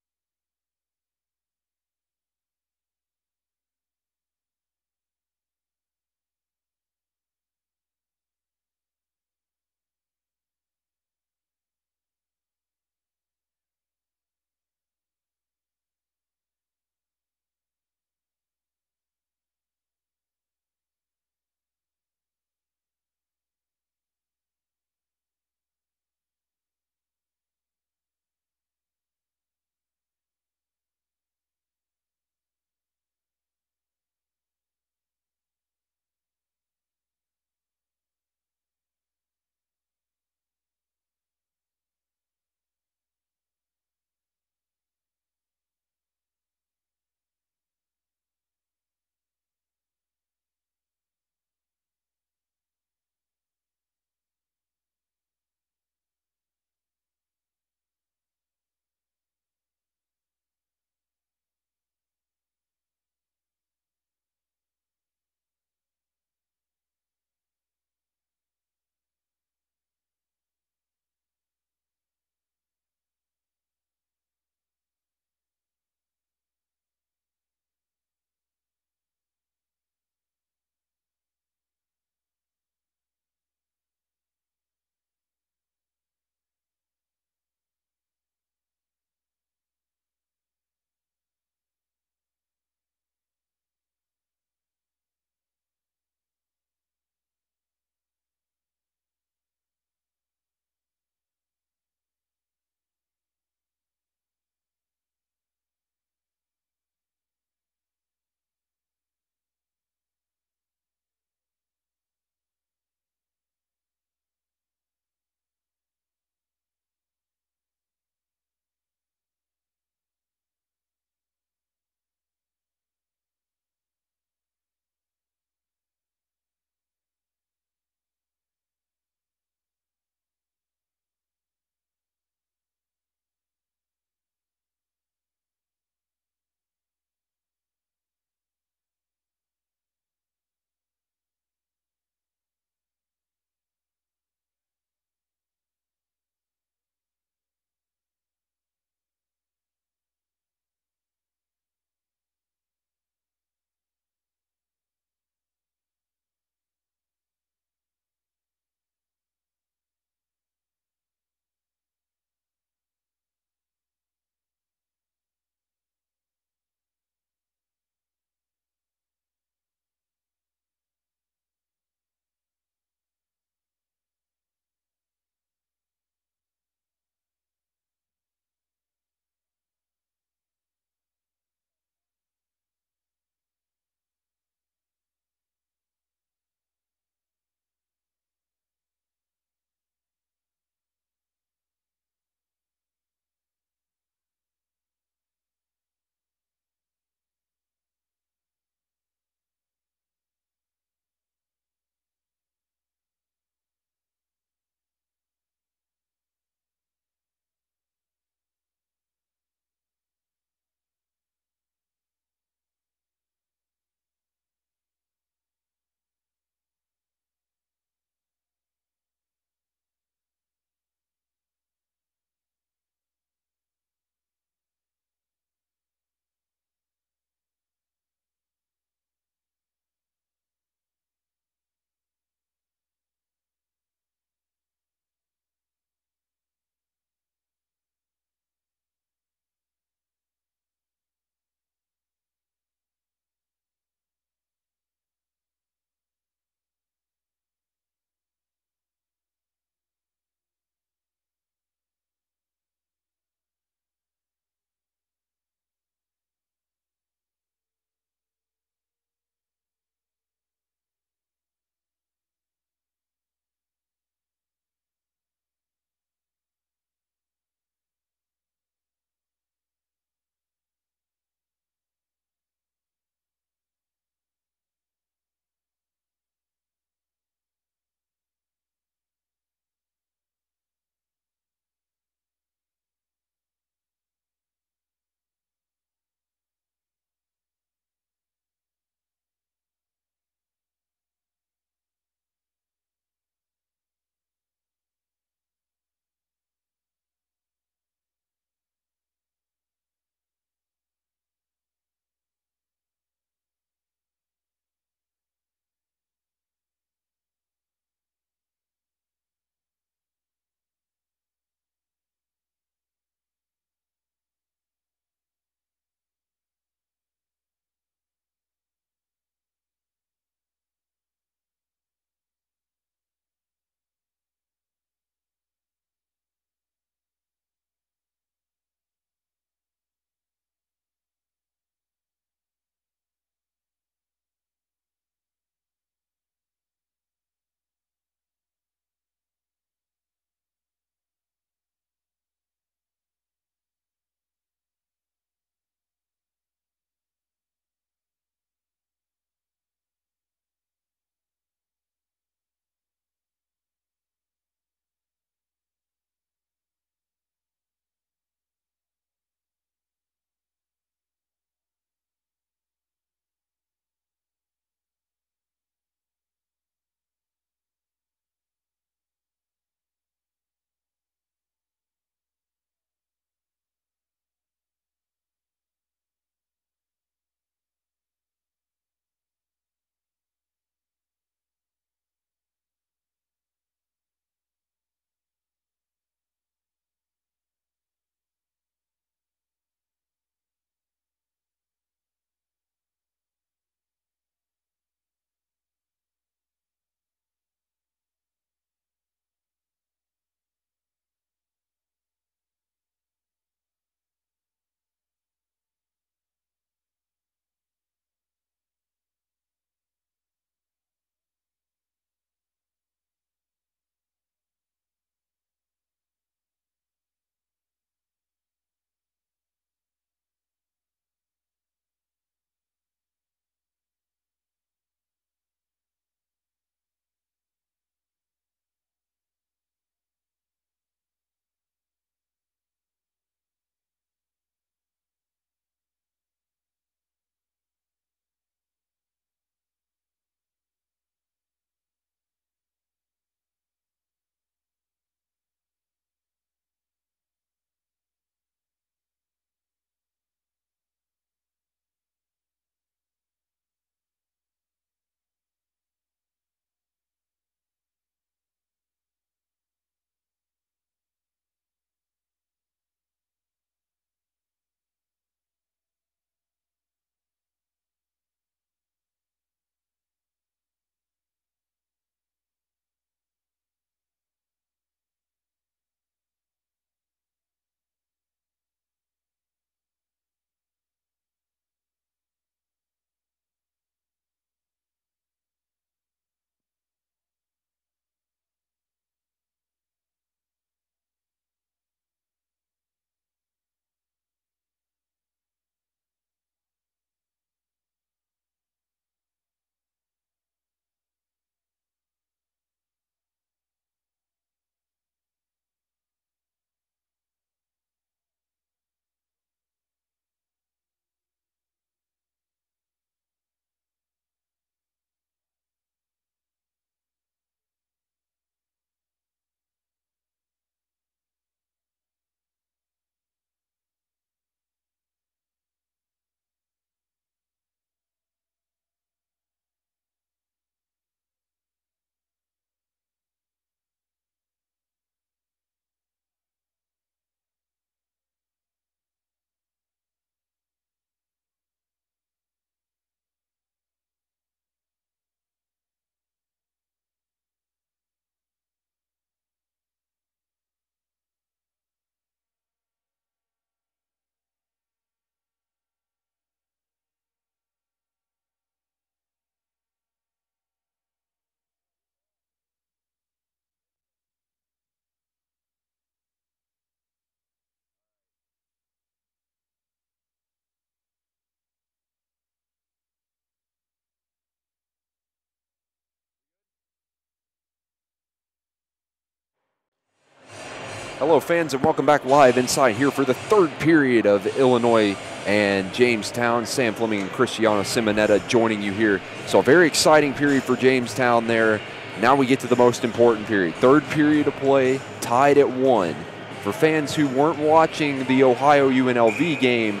Hello, fans, and welcome back live inside here for the third period of Illinois and Jamestown. Sam Fleming and Cristiano Simonetta joining you here. So a very exciting period for Jamestown there. Now we get to the most important period. Third period of play, tied at 1. For fans who weren't watching the Ohio UNLV game,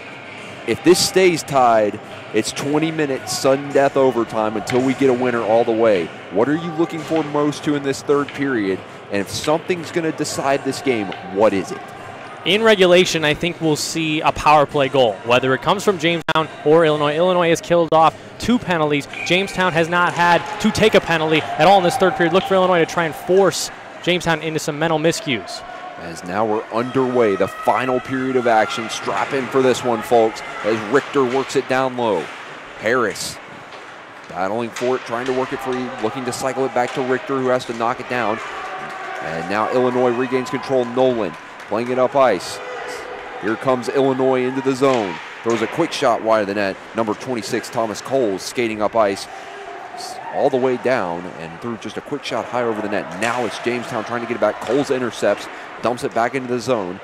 if this stays tied, it's 20 minutes sudden death overtime until we get a winner all the way. What are you looking for most to in this third period? And if something's going to decide this game, what is it? In regulation, I think we'll see a power play goal, whether it comes from Jamestown or Illinois. Illinois has killed off 2 penalties. Jamestown has not had to take a penalty at all in this third period. Look for Illinois to try and force Jamestown into some mental miscues. As now we're underway, the final period of action. Strap in for this one, folks, as Richter works it down low. Harris battling for it, trying to work it free, looking to cycle it back to Richter, who has to knock it down. And now Illinois regains control. Nolan playing it up ice. Here comes Illinois into the zone. Throws a quick shot wide of the net. Number 26, Thomas Coles, skating up ice all the way down and threw just a quick shot high over the net. Now it's Jamestown trying to get it back. Coles intercepts, dumps it back into the zone.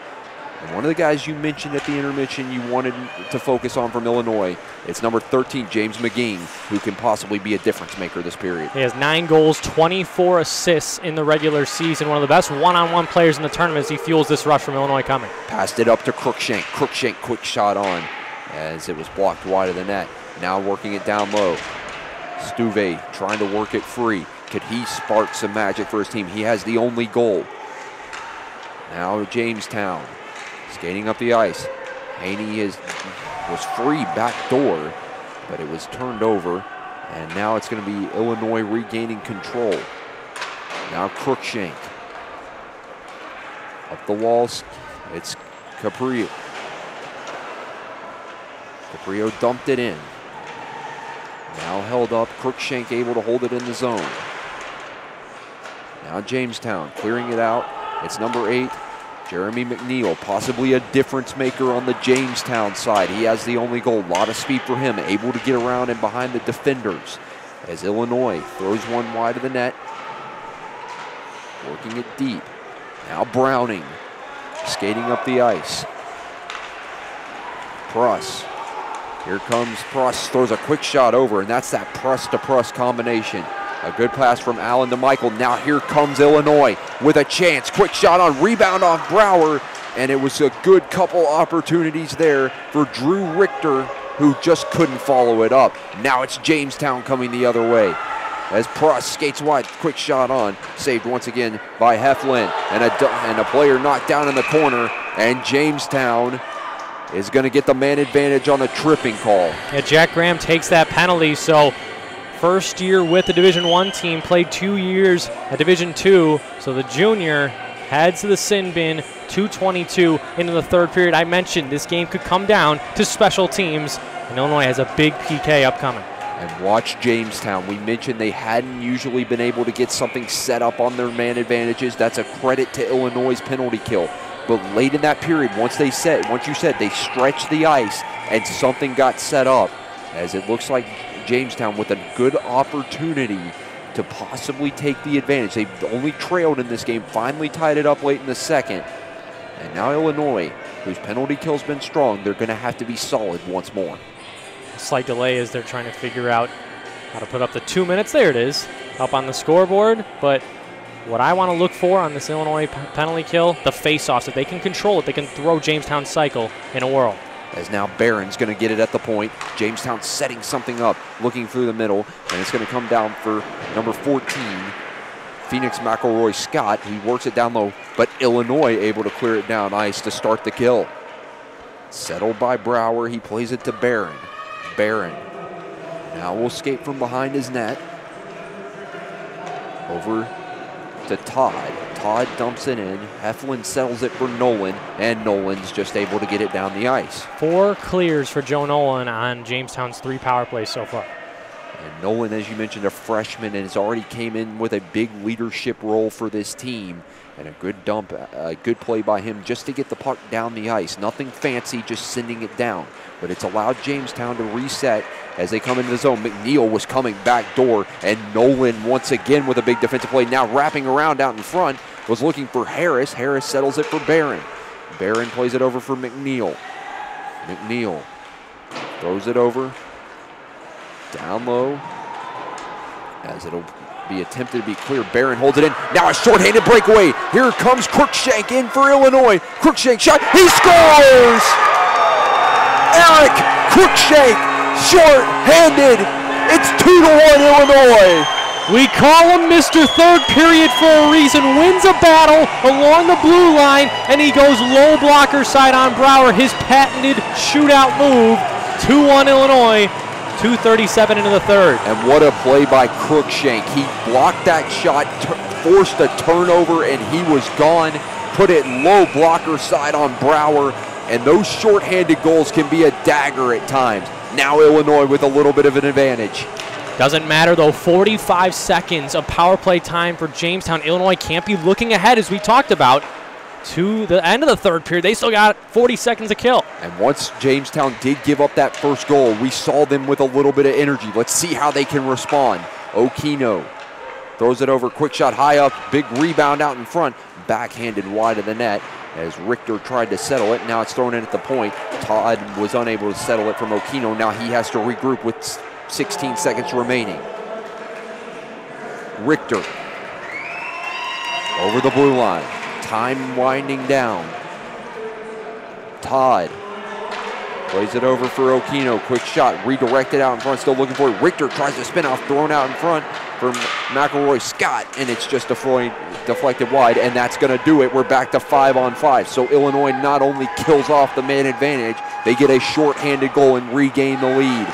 And one of the guys you mentioned at the intermission you wanted to focus on from Illinois, it's number 13, James McGee, who can possibly be a difference maker this period. He has 9 goals, 24 assists in the regular season. One of the best one-on-one players in the tournament as he fuels this rush from Illinois coming. Passed it up to Crookshank. Crookshank, quick shot on as it was blocked wide of the net. Now working it down low. Stuve trying to work it free. Could he spark some magic for his team? He has the only goal. Now Jamestown skating up the ice. Haney was free back door, but it was turned over, and now it's going to be Illinois regaining control. Now Crookshank. Up the walls, it's Caprio. Caprio dumped it in. Now held up, Crookshank able to hold it in the zone. Now Jamestown clearing it out. It's number 8, Jeremy McNeil, possibly a difference maker on the Jamestown side. He has the only goal. A lot of speed for him, able to get around and behind the defenders. As Illinois throws one wide of the net, working it deep. Now Browning, skating up the ice. Pruss. Here comes Pruss, throws a quick shot over, and that's that Pruss-to-Pruss combination. A good pass from Allen to Michael. Now here comes Illinois with a chance. Quick shot on, rebound off Brower, and it was a good couple opportunities there for Drew Richter, who just couldn't follow it up. Now it's Jamestown coming the other way. As Pruss skates wide, quick shot on, saved once again by Heflin, and a player knocked down in the corner, and Jamestown is going to get the man advantage on a tripping call. Yeah, Jack Graham takes that penalty, so first year with the Division I team, played 2 years at Division II, so the junior heads to the sin bin, 2:22 into the third period. I mentioned this game could come down to special teams, and Illinois has a big PK upcoming. And watch Jamestown. We mentioned they hadn't usually been able to get something set up on their man advantages. That's a credit to Illinois' penalty kill. But late in that period, once you said they stretched the ice and something got set up, as it looks like Jamestown with a good opportunity to possibly take the advantage. They've only trailed in this game, finally tied it up late in the second. And now Illinois, whose penalty kill's been strong, they're going to have to be solid once more. A slight delay as they're trying to figure out how to put up the 2 minutes. There it is, up on the scoreboard. But what I want to look for on this Illinois penalty kill, the face-offs. If they can control it, they can throw Jamestown's cycle in a whirl. As now Barron's going to get it at the point. Jamestown setting something up, looking through the middle, and it's going to come down for number 14, Phoenix McElroy Scott. He works it down low, but Illinois able to clear it down ice to start the kill. Settled by Brower, he plays it to Barron. Barron now will skate from behind his net. Over to Todd. Todd dumps it in. Heflin settles it for Nolan, and Nolan's just able to get it down the ice. 4 clears for Joe Nolan on Jamestown's 3 power plays so far. And Nolan, as you mentioned, a freshman, and has already came in with a big leadership role for this team. And a good dump, a good play by him just to get the puck down the ice. Nothing fancy, just sending it down. But it's allowed Jamestown to reset as they come into the zone. McNeil was coming back door, and Nolan once again with a big defensive play. Now wrapping around out in front, was looking for Harris. Harris settles it for Barron. Barron plays it over for McNeil. McNeil throws it over. Down low. As it'll be attempted to be clear. Barron holds it in. Now a shorthanded breakaway. Here comes Crookshank in for Illinois. Crookshank shot. He scores! Eric Crookshank, short-handed. It's 2-1 Illinois. We call him Mr. Third Period for a reason. Wins a battle along the blue line, and he goes low blocker side on Brower. His patented shootout move. 2-1 Illinois. 2:37 into the third. And what a play by Crookshank. He blocked that shot, forced a turnover, and he was gone. Put it low blocker side on Brower, and those shorthanded goals can be a dagger at times. Now Illinois with a little bit of an advantage. Doesn't matter though, 45 seconds of power play time for Jamestown. Illinois can't be looking ahead, as we talked about, to the end of the third period. They still got 40 seconds to kill. And once Jamestown did give up that first goal, we saw them with a little bit of energy. Let's see how they can respond. Okino throws it over, quick shot high up, big rebound out in front, backhanded wide of the net as Richter tried to settle it. Now it's thrown in at the point. Todd was unable to settle it from Okino. Now he has to regroup with 16 seconds remaining. Richter over the blue line. Time winding down. Todd plays it over for Okino. Quick shot, redirected out in front, still looking for it. Richter tries to spin off, thrown out in front from McElroy Scott, and it's just deflected wide, and that's going to do it. We're back to 5-on-5. So Illinois not only kills off the man advantage, they get a shorthanded goal and regain the lead.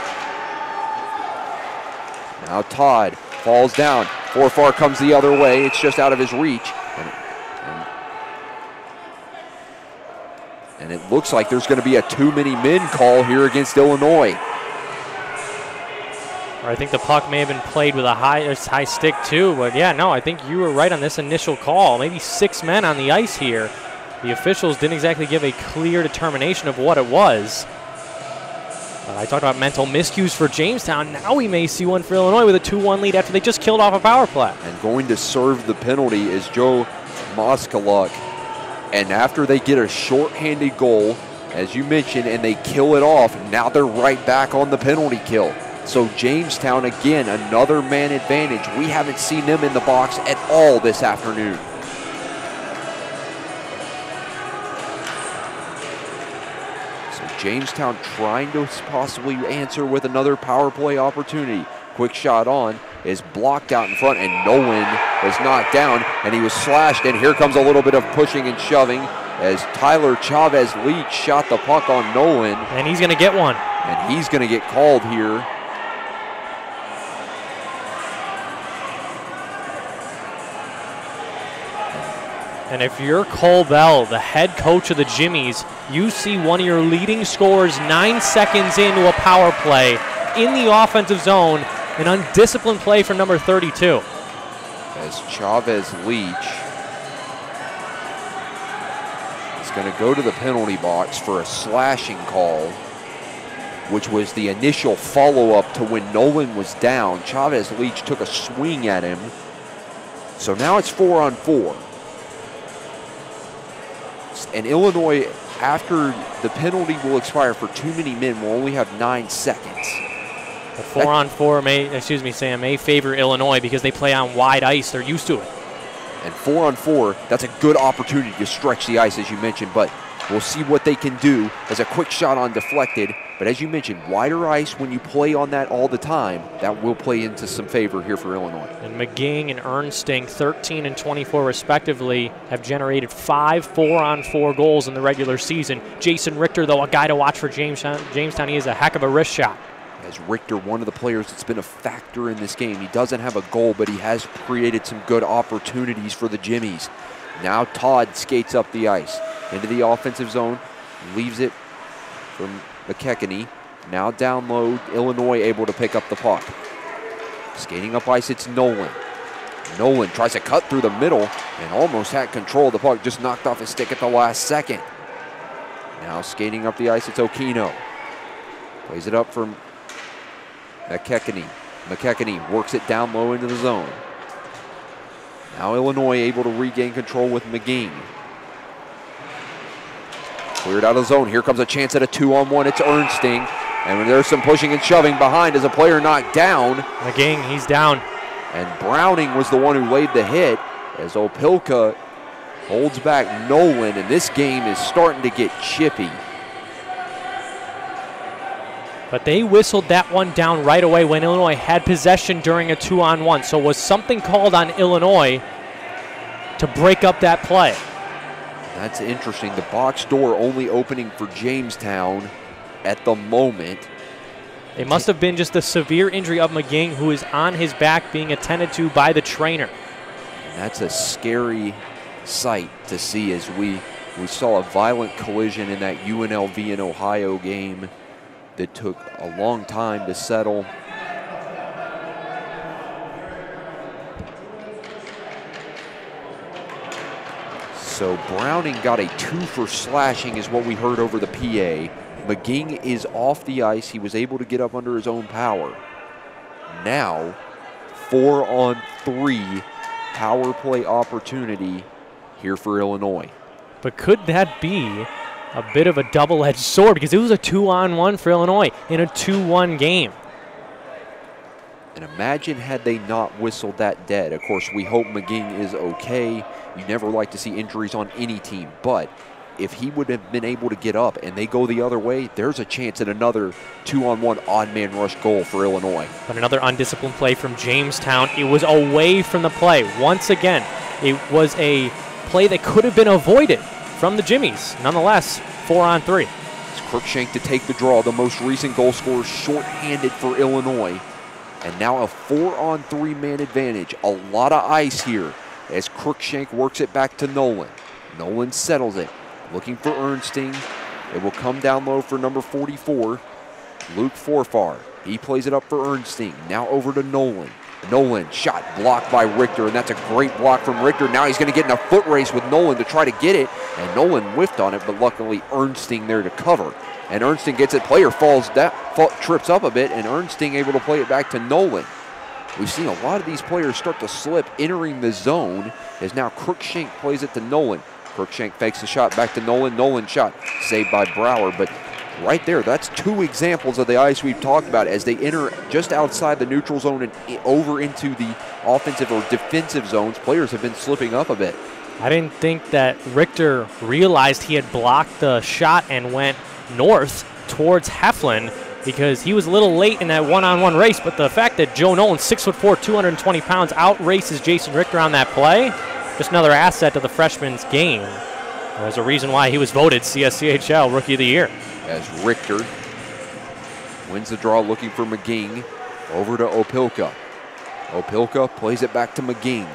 Now Todd falls down. Forfar comes the other way. It's just out of his reach. And it looks like there's going to be a too many men call here against Illinois. I think the puck may have been played with a high stick too, but yeah, no, I think you were right on this initial call. Maybe 6 men on the ice here. The officials didn't exactly give a clear determination of what it was. I talked about mental miscues for Jamestown. Now we may see one for Illinois with a 2-1 lead after they just killed off a power play. And going to serve the penalty is Joe Moskaluk. And after they get a shorthanded goal, as you mentioned, and they kill it off, now they're right back on the penalty kill. So Jamestown, again, another man advantage. We haven't seen them in the box at all this afternoon. So Jamestown trying to possibly answer with another power play opportunity. Quick shot on is blocked out in front, and Nolan was knocked down, and he was slashed, and here comes a little bit of pushing and shoving as Tyler Chavez Leach shot the puck on Nolan. And he's going to get one. And he's going to get called here. And if you're Cole Bell, the head coach of the Jimmies, you see one of your leading scorers 9 seconds into a power play in the offensive zone, an undisciplined play from number 32. As Chavez Leach is going to go to the penalty box for a slashing call, which was the initial follow-up to when Nolan was down. Chavez Leach took a swing at him. So now it's 4-on-4. And Illinois, after the penalty will expire for too many men, will only have 9 seconds. The 4-on-4 may favor Illinois because they play on wide ice. They're used to it. And 4-on-4, that's a good opportunity to stretch the ice, as you mentioned, but we'll see what they can do as a quick shot on deflected. But as you mentioned, wider ice, when you play on that all the time, that will play into some favor here for Illinois. And McGing and Ernsting, 13 and 24 respectively, have generated 5 4-on-4 goals in the regular season. Jason Richter, though, a guy to watch for Jamestown. He is a heck of a wrist shot. As Richter, one of the players that's been a factor in this game. He doesn't have a goal, but he has created some good opportunities for the Jimmies. Now Todd skates up the ice into the offensive zone, leaves it from McKechnie. Now down low, Illinois able to pick up the puck. Skating up ice, it's Nolan. Nolan tries to cut through the middle and almost had control of the puck, just knocked off his stick at the last second. Now skating up the ice, it's Okino. Plays it up from McKechnie. McKechnie works it down low into the zone. Now Illinois able to regain control with McGee. Cleared out of zone. Here comes a chance at a 2-on-1. It's Ernsting. And there's some pushing and shoving behind as a player knocked down. McGee, he's down. And Browning was the one who laid the hit as Opelka holds back Nolan. And this game is starting to get chippy. But they whistled that one down right away when Illinois had possession during a 2-on-1. So was something called on Illinois to break up that play? That's interesting. The box door only opening for Jamestown at the moment. It must have been just a severe injury of McGee, who is on his back being attended to by the trainer. And that's a scary sight to see as we saw a violent collision in that UNLV and Ohio game that took a long time to settle. So Browning got a 2 for slashing is what we heard over the PA. McGee is off the ice. He was able to get up under his own power. Now, 4-on-3 power play opportunity here for Illinois. But could that be a bit of a double-edged sword? Because it was a 2-on-1 for Illinois in a 2-1 game. And imagine had they not whistled that dead. Of course, we hope McGee is okay. You never like to see injuries on any team. But if he would have been able to get up and they go the other way, there's a chance at another 2-on-1 odd man rush goal for Illinois. But another undisciplined play from Jamestown. It was away from the play. Once again, it was a play that could have been avoided from the Jimmies. Nonetheless, 4-on-3. It's Crookshank to take the draw, the most recent goal scorer short-handed for Illinois. And now a 4-on-3 man advantage. A lot of ice here as Crookshank works it back to Nolan. Nolan settles it, looking for Ernsting. It will come down low for number 44, Luke Forfar. He plays it up for Ernsting. Now over to Nolan. Nolan, shot blocked by Richter, and that's a great block from Richter. Now he's going to get in a foot race with Nolan to try to get it, and Nolan whiffed on it, but luckily Ernsting there to cover. And Ernsting gets it, player falls down, trips up a bit, and Ernsting able to play it back to Nolan. We've seen a lot of these players start to slip entering the zone as now Crookshank plays it to Nolan. Crookshank fakes the shot back to Nolan. Nolan shot saved by Brower, but right there, that's 2 examples of the ice we've talked about as they enter just outside the neutral zone and over into the offensive or defensive zones. Players have been slipping up a bit. I didn't think that Richter realized he had blocked the shot and went north towards Heflin because he was a little late in that 1-on-1 race, but the fact that Joe Nolan, 6'4", 220 pounds, outraces Jason Richter on that play, just another asset to the freshman's game. There's a reason why he was voted CSCHL Rookie of the Year. As Richter wins the draw looking for McGee, over to Opelka. Opelka plays it back to McGee.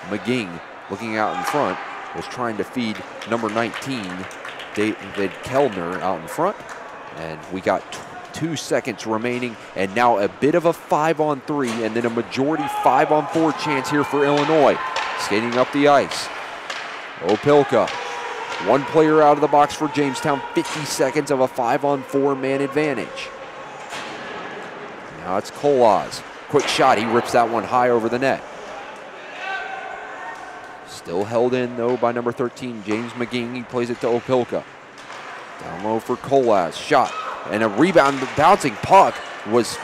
McGee, looking out in front, was trying to feed number 19, David Kellner, out in front. And we got 2 seconds remaining, and now a bit of a 5-on-3 and then a majority 5-on-4 chance here for Illinois. Skating up the ice. Opelka, 1 player out of the box for Jamestown, 50 seconds of a 5-on-4 man advantage. Now it's Kolaz. Quick shot, he rips that one high over the net. Still held in though by number 13, James McGee. He plays it to Opelka. Down low for Kolaz, shot. And a rebound, the bouncing puck was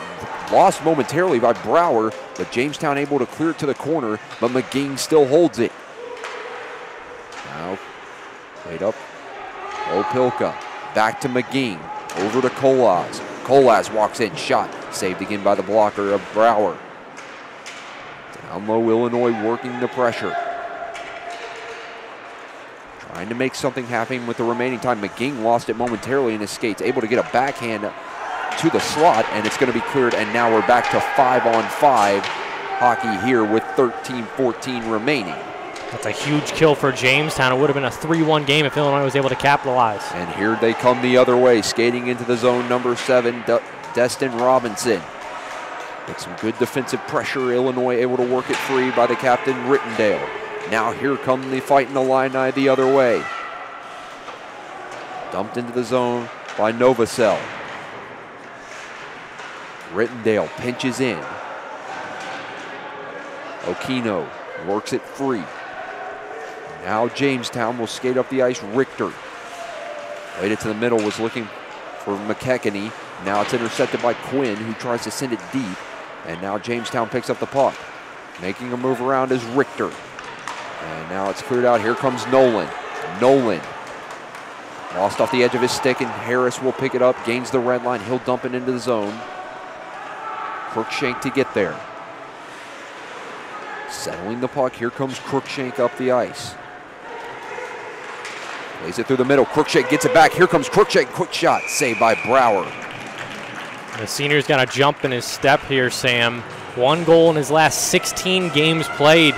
lost momentarily by Brower, but Jamestown able to clear it to the corner, but McGee still holds it. Now, played up, Opelka, back to McGee, over to Kolaz. Kolaz walks in, shot, saved again by the blocker of Brower. Down low, Illinois working the pressure. Trying to make something happen with the remaining time. McGee lost it momentarily in his skates, able to get a backhand to the slot, and it's going to be cleared, and now we're back to 5-on-5 hockey here with 13-14 remaining. That's a huge kill for Jamestown. It would have been a 3-1 game if Illinois was able to capitalize. And here they come the other way, skating into the zone, number 7, Destin Robinson. With some good defensive pressure, Illinois able to work it free by the captain, Rittendale. Now here come the Fighting Illini the other way. Dumped into the zone by Novacell. Rittendale pinches in. Okino works it free. Now Jamestown will skate up the ice. Richter played it to the middle, was looking for McKechnie. Now it's intercepted by Quinn, who tries to send it deep. And now Jamestown picks up the puck. Making a move around is Richter. And now it's cleared out. Here comes Nolan. Nolan lost off the edge of his stick, and Harris will pick it up, gains the red line. He'll dump it into the zone. Crookshank to get there. Settling the puck. Here comes Crookshank up the ice. Plays it through the middle. Crookshank gets it back. Here comes Crookshank. Quick shot. Saved by Brower. The senior's got to jump in his step here, Sam. 1 goal in his last 16 games played.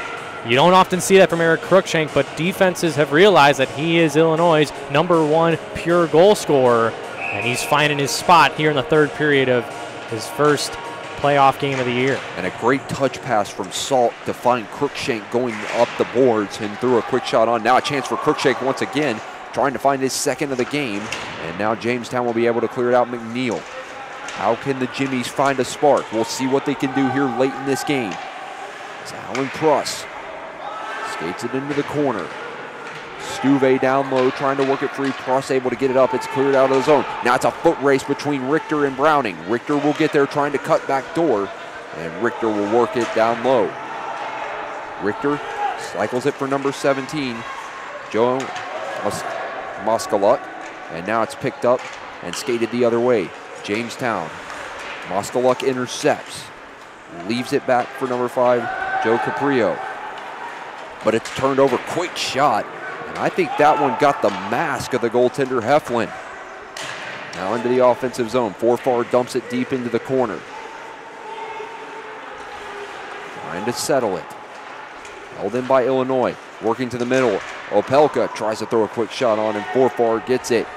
You don't often see that from Eric Crookshank, but defenses have realized that he is Illinois' #1 pure goal scorer, and he's finding his spot here in the 3rd period of his first playoff game of the year. And a great touch pass from Salt to find Crookshank going up the boards and threw a quick shot on. Now a chance for Crookshank once again, trying to find his 2nd of the game, and now Jamestown will be able to clear it out. McNeil. How can the Jimmies find a spark? We'll see what they can do here late in this game. It's Alan Pruss. Skates it into the corner. Stuve down low, trying to work it free. Pruss able to get it up. It's cleared out of the zone. Now it's a foot race between Richter and Browning. Richter will get there, trying to cut back door, and Richter will work it down low. Richter cycles it for number 17, Joe Moskaluk, and now it's picked up and skated the other way. Jamestown. Moskaluk intercepts. Leaves it back for number 5, Joe Caprio. But it's turned over. Quick shot. And I think that one got the mask of the goaltender, Heflin. Now into the offensive zone. Forfar dumps it deep into the corner. Trying to settle it. Held in by Illinois. Working to the middle. Opelka tries to throw a quick shot on, and Forfar gets it.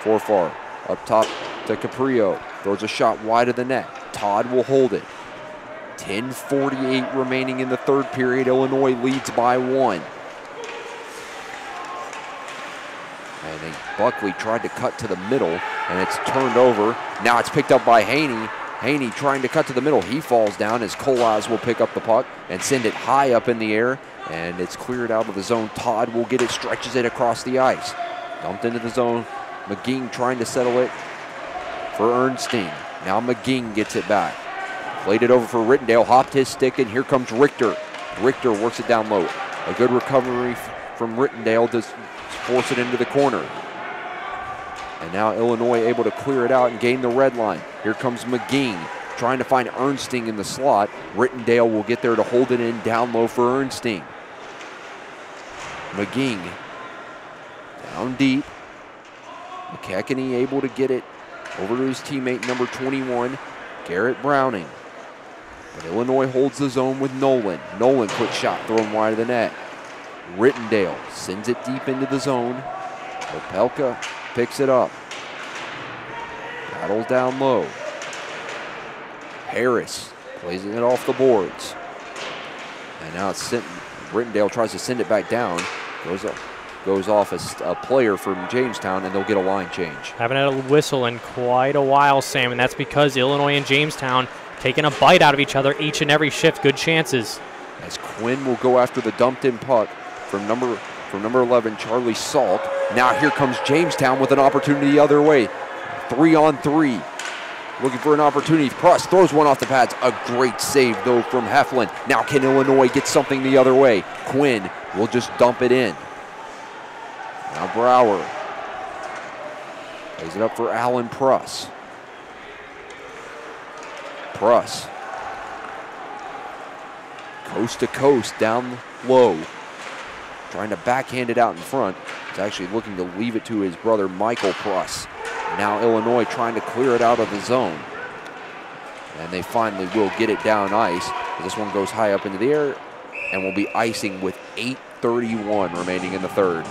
Forfar up top to Caprio. Throws a shot wide of the net. Todd will hold it. 10:48 remaining in the 3rd period. Illinois leads by 1. And then Buckley tried to cut to the middle, and it's turned over. Now it's picked up by Haney. Haney trying to cut to the middle. He falls down as Kolaz will pick up the puck and send it high up in the air, and it's cleared out of the zone. Todd will get it, stretches it across the ice. Dumped into the zone. McGing trying to settle it for Ernstine. Now McGing gets it back. Played it over for Rittendale, hopped his stick, and here comes Richter. Richter works it down low. A good recovery from Rittendale to force it into the corner. And now Illinois able to clear it out and gain the red line. Here comes McGing trying to find Ernstine in the slot. Rittendale will get there to hold it in down low for Ernstine. McGing down deep. McKechnie able to get it over to his teammate, number 21, Garrett Browning. But Illinois holds the zone with Nolan. Nolan, quick shot thrown wide of the net. Rittendale sends it deep into the zone. Opelka picks it up. Battles down low. Harris plays it off the boards. And now it's sent. Rittendale tries to send it back down. Goes off a player from Jamestown, and they'll get a line change. Haven't had a whistle in quite a while, Sam, and that's because Illinois and Jamestown taking a bite out of each other each and every shift. Good chances. As Quinn will go after the dumped-in puck from number 11, Charlie Salt. Now here comes Jamestown with an opportunity the other way. 3-on-3. Looking for an opportunity. Pruss throws one off the pads. A great save, though, from Heflin. Now can Illinois get something the other way? Quinn will just dump it in. Now Brower plays it up for Alan Pruss. Pruss. Coast to coast, down low. Trying to backhand it out in front. He's actually looking to leave it to his brother, Michael Pruss. Now Illinois trying to clear it out of the zone. And they finally will get it down ice. This one goes high up into the air and will be icing with 8:31 remaining in the 3rd.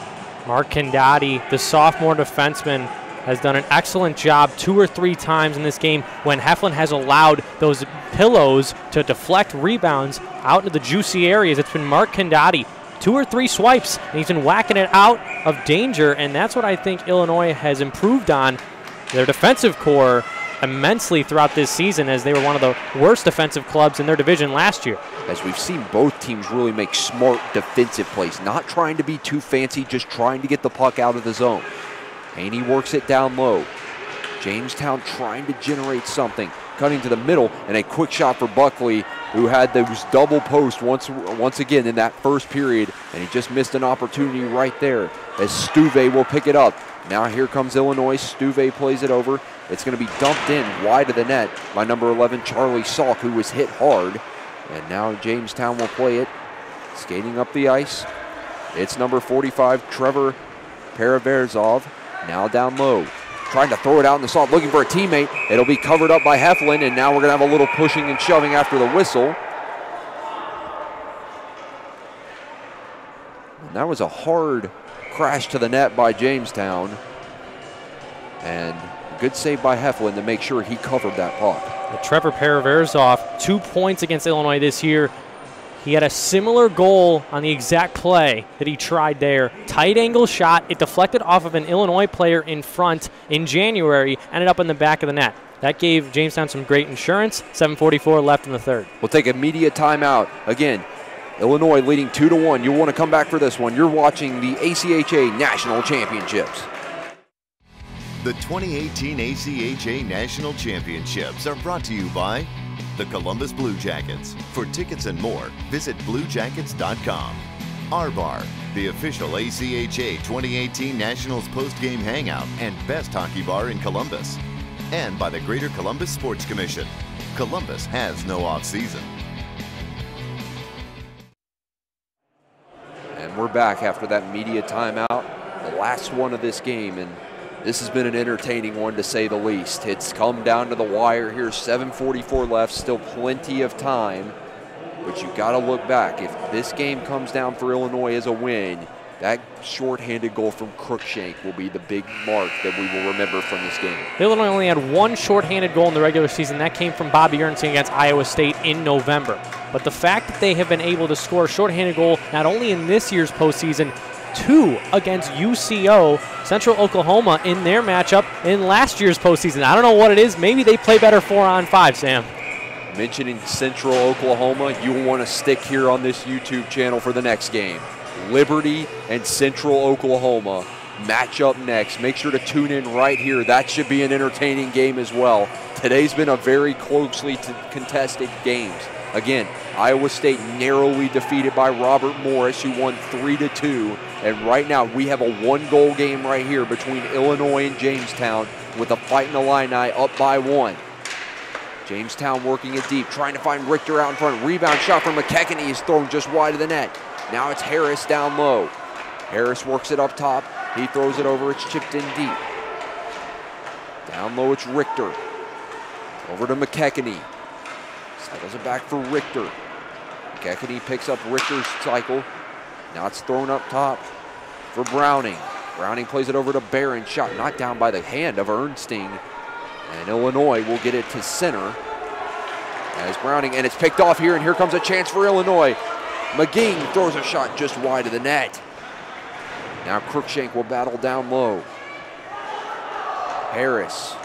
Mark Condati, the sophomore defenseman, has done an excellent job 2 or 3 times in this game when Heflin has allowed those pillows to deflect rebounds out into the juicy areas. It's been Mark Condati, 2 or 3 swipes, and he's been whacking it out of danger, and that's what I think Illinois has improved on. Their defensive core immensely throughout this season, as they were one of the worst defensive clubs in their division last year. As we've seen both teams really make smart defensive plays, not trying to be too fancy, just trying to get the puck out of the zone. Haney works it down low. Jamestown trying to generate something, cutting to the middle, and a quick shot for Buckley, who had those double posts once again in that first period, and he just missed an opportunity right there as Stuve will pick it up. Now here comes Illinois. Stuve plays it over. It's going to be dumped in wide of the net by number 11, Charlie Salk, who was hit hard. And now Jamestown will play it, skating up the ice. It's number 45, Trevor Paraverzov, now down low. Trying to throw it out in the slot, looking for a teammate. It'll be covered up by Heflin, and now we're going to have a little pushing and shoving after the whistle. And that was a hard crash to the net by Jamestown. And a good save by Heflin to make sure he covered that puck. Trevor Paraverzov, 2 points against Illinois this year. He had a similar goal on the exact play that he tried there. Tight angle shot. It deflected off of an Illinois player in front in January, ended up in the back of the net. That gave Jamestown some great insurance. 7:44 left in the third. We'll take a media timeout. Again, Illinois leading 2-1. You'll want to come back for this one. You're watching the ACHA National Championships. The 2018 ACHA National Championships are brought to you by the Columbus Blue Jackets. For tickets and more, visit bluejackets.com. R-Bar, the official ACHA 2018 Nationals post-game hangout and best hockey bar in Columbus. And by the Greater Columbus Sports Commission. Columbus has no off-season. And we're back after that media timeout. The last one of this game, and this has been an entertaining one to say the least. It's come down to the wire here, 7:44 left, still plenty of time. But you got to look back. If this game comes down for Illinois as a win, that shorthanded goal from Crookshank will be the big mark that we will remember from this game. Illinois only had one shorthanded goal in the regular season. That came from Bobby Ernst against Iowa State in November. But the fact that they have been able to score a shorthanded goal not only in this year's postseason, 2 against UCO, Central Oklahoma, in their matchup in last year's postseason. I don't know what it is. Maybe they play better 4-on-5, Sam. Mentioning Central Oklahoma, you will want to stick here on this YouTube channel for the next game. Liberty and Central Oklahoma match up next. Make sure to tune in right here. That should be an entertaining game as well. Today's been a very closely contested game. Again, Iowa State narrowly defeated by Robert Morris, who won 3-2. And right now, we have a 1-goal game right here between Illinois and Jamestown, with a fight in the Illini up by 1. Jamestown working it deep, trying to find Richter out in front. Rebound shot from McKechnie is thrown just wide of the net. Now it's Harris down low. Harris works it up top. He throws it over. It's chipped in deep. Down low, it's Richter. Over to McKechnie. Cycles it back for Richter. McKechnie picks up Richter's cycle. Now it's thrown up top for Browning. Browning plays it over to Barron. Shot knocked down by the hand of Ernstine. And Illinois will get it to center as Browning, and it's picked off here, and here comes a chance for Illinois. McGing throws a shot just wide of the net. Now Crookshank will battle down low. Harris.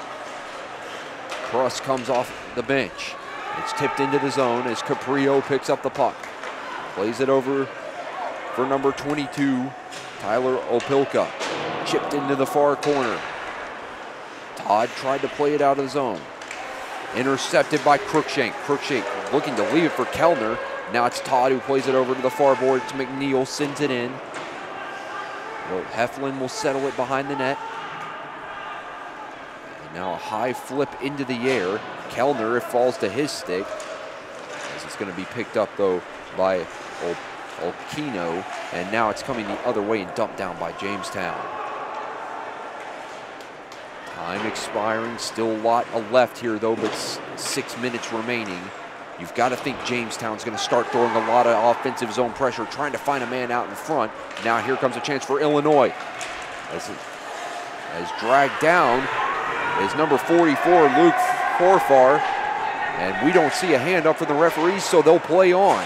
Pruss comes off the bench. It's tipped into the zone as Caprio picks up the puck. Plays it over for number 22, Tyler Opilka. Chipped into the far corner. Todd tried to play it out of the zone. Intercepted by Crookshank. Crookshank looking to leave it for Kellner. Now it's Todd who plays it over to the far board to McNeil, sends it in. Well, Heflin will settle it behind the net. And now a high flip into the air. Kellner, it falls to his stick. As it's going to be picked up, though, by Olkino. And now it's coming the other way and dumped down by Jamestown. Time expiring, still a lot left here though, but 6 minutes remaining. You've got to think Jamestown's going to start throwing a lot of offensive zone pressure, trying to find a man out in front. Now here comes a chance for Illinois. As dragged down is number 44, Luke Forfar. And we don't see a hand up from the referees, so they'll play on.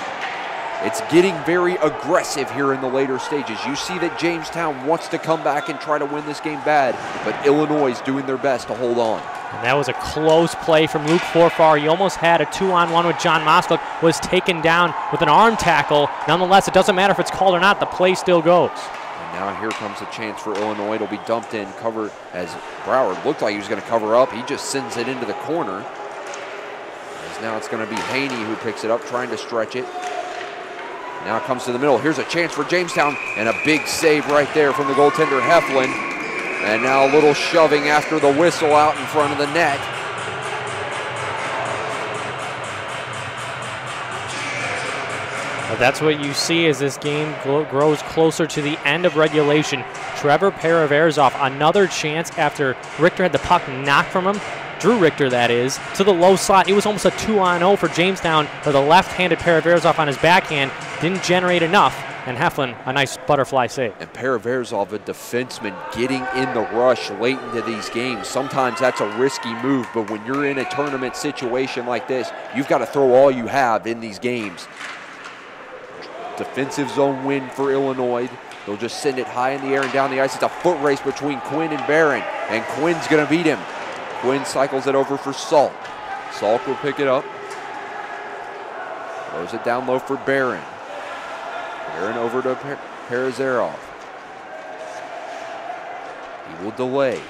It's getting very aggressive here in the later stages. You see that Jamestown wants to come back and try to win this game bad, but Illinois is doing their best to hold on. And that was a close play from Luke Forfar. He almost had a 2-on-1 with John Moskalik, was taken down with an arm tackle. Nonetheless, it doesn't matter if it's called or not, the play still goes. And now here comes a chance for Illinois. It'll be dumped in, covered as Brower looked like he was going to cover up. He just sends it into the corner. As now it's going to be Haney who picks it up, trying to stretch it. Now it comes to the middle. Here's a chance for Jamestown, and a big save right there from the goaltender Heflin. And now a little shoving after the whistle out in front of the net. But that's what you see as this game grows closer to the end of regulation. Trevor Paraverzov, another chance after Richter had the puck knocked from him. Drew Richter, that is, to the low slot. It was almost a 2-on-0 for Jamestown, but the left-handed Paraverzov on his backhand didn't generate enough, and Heflin, a nice butterfly save. And Paraverzov, a defenseman, getting in the rush late into these games. Sometimes that's a risky move, but when you're in a tournament situation like this, you've got to throw all you have in these games. Defensive zone win for Illinois. They'll just send it high in the air and down the ice. It's a foot race between Quinn and Barron, and Quinn's going to beat him. Quinn cycles it over for Salk. Salk will pick it up. Throws it down low for Barron. Barron over to Parazarov. He will delay.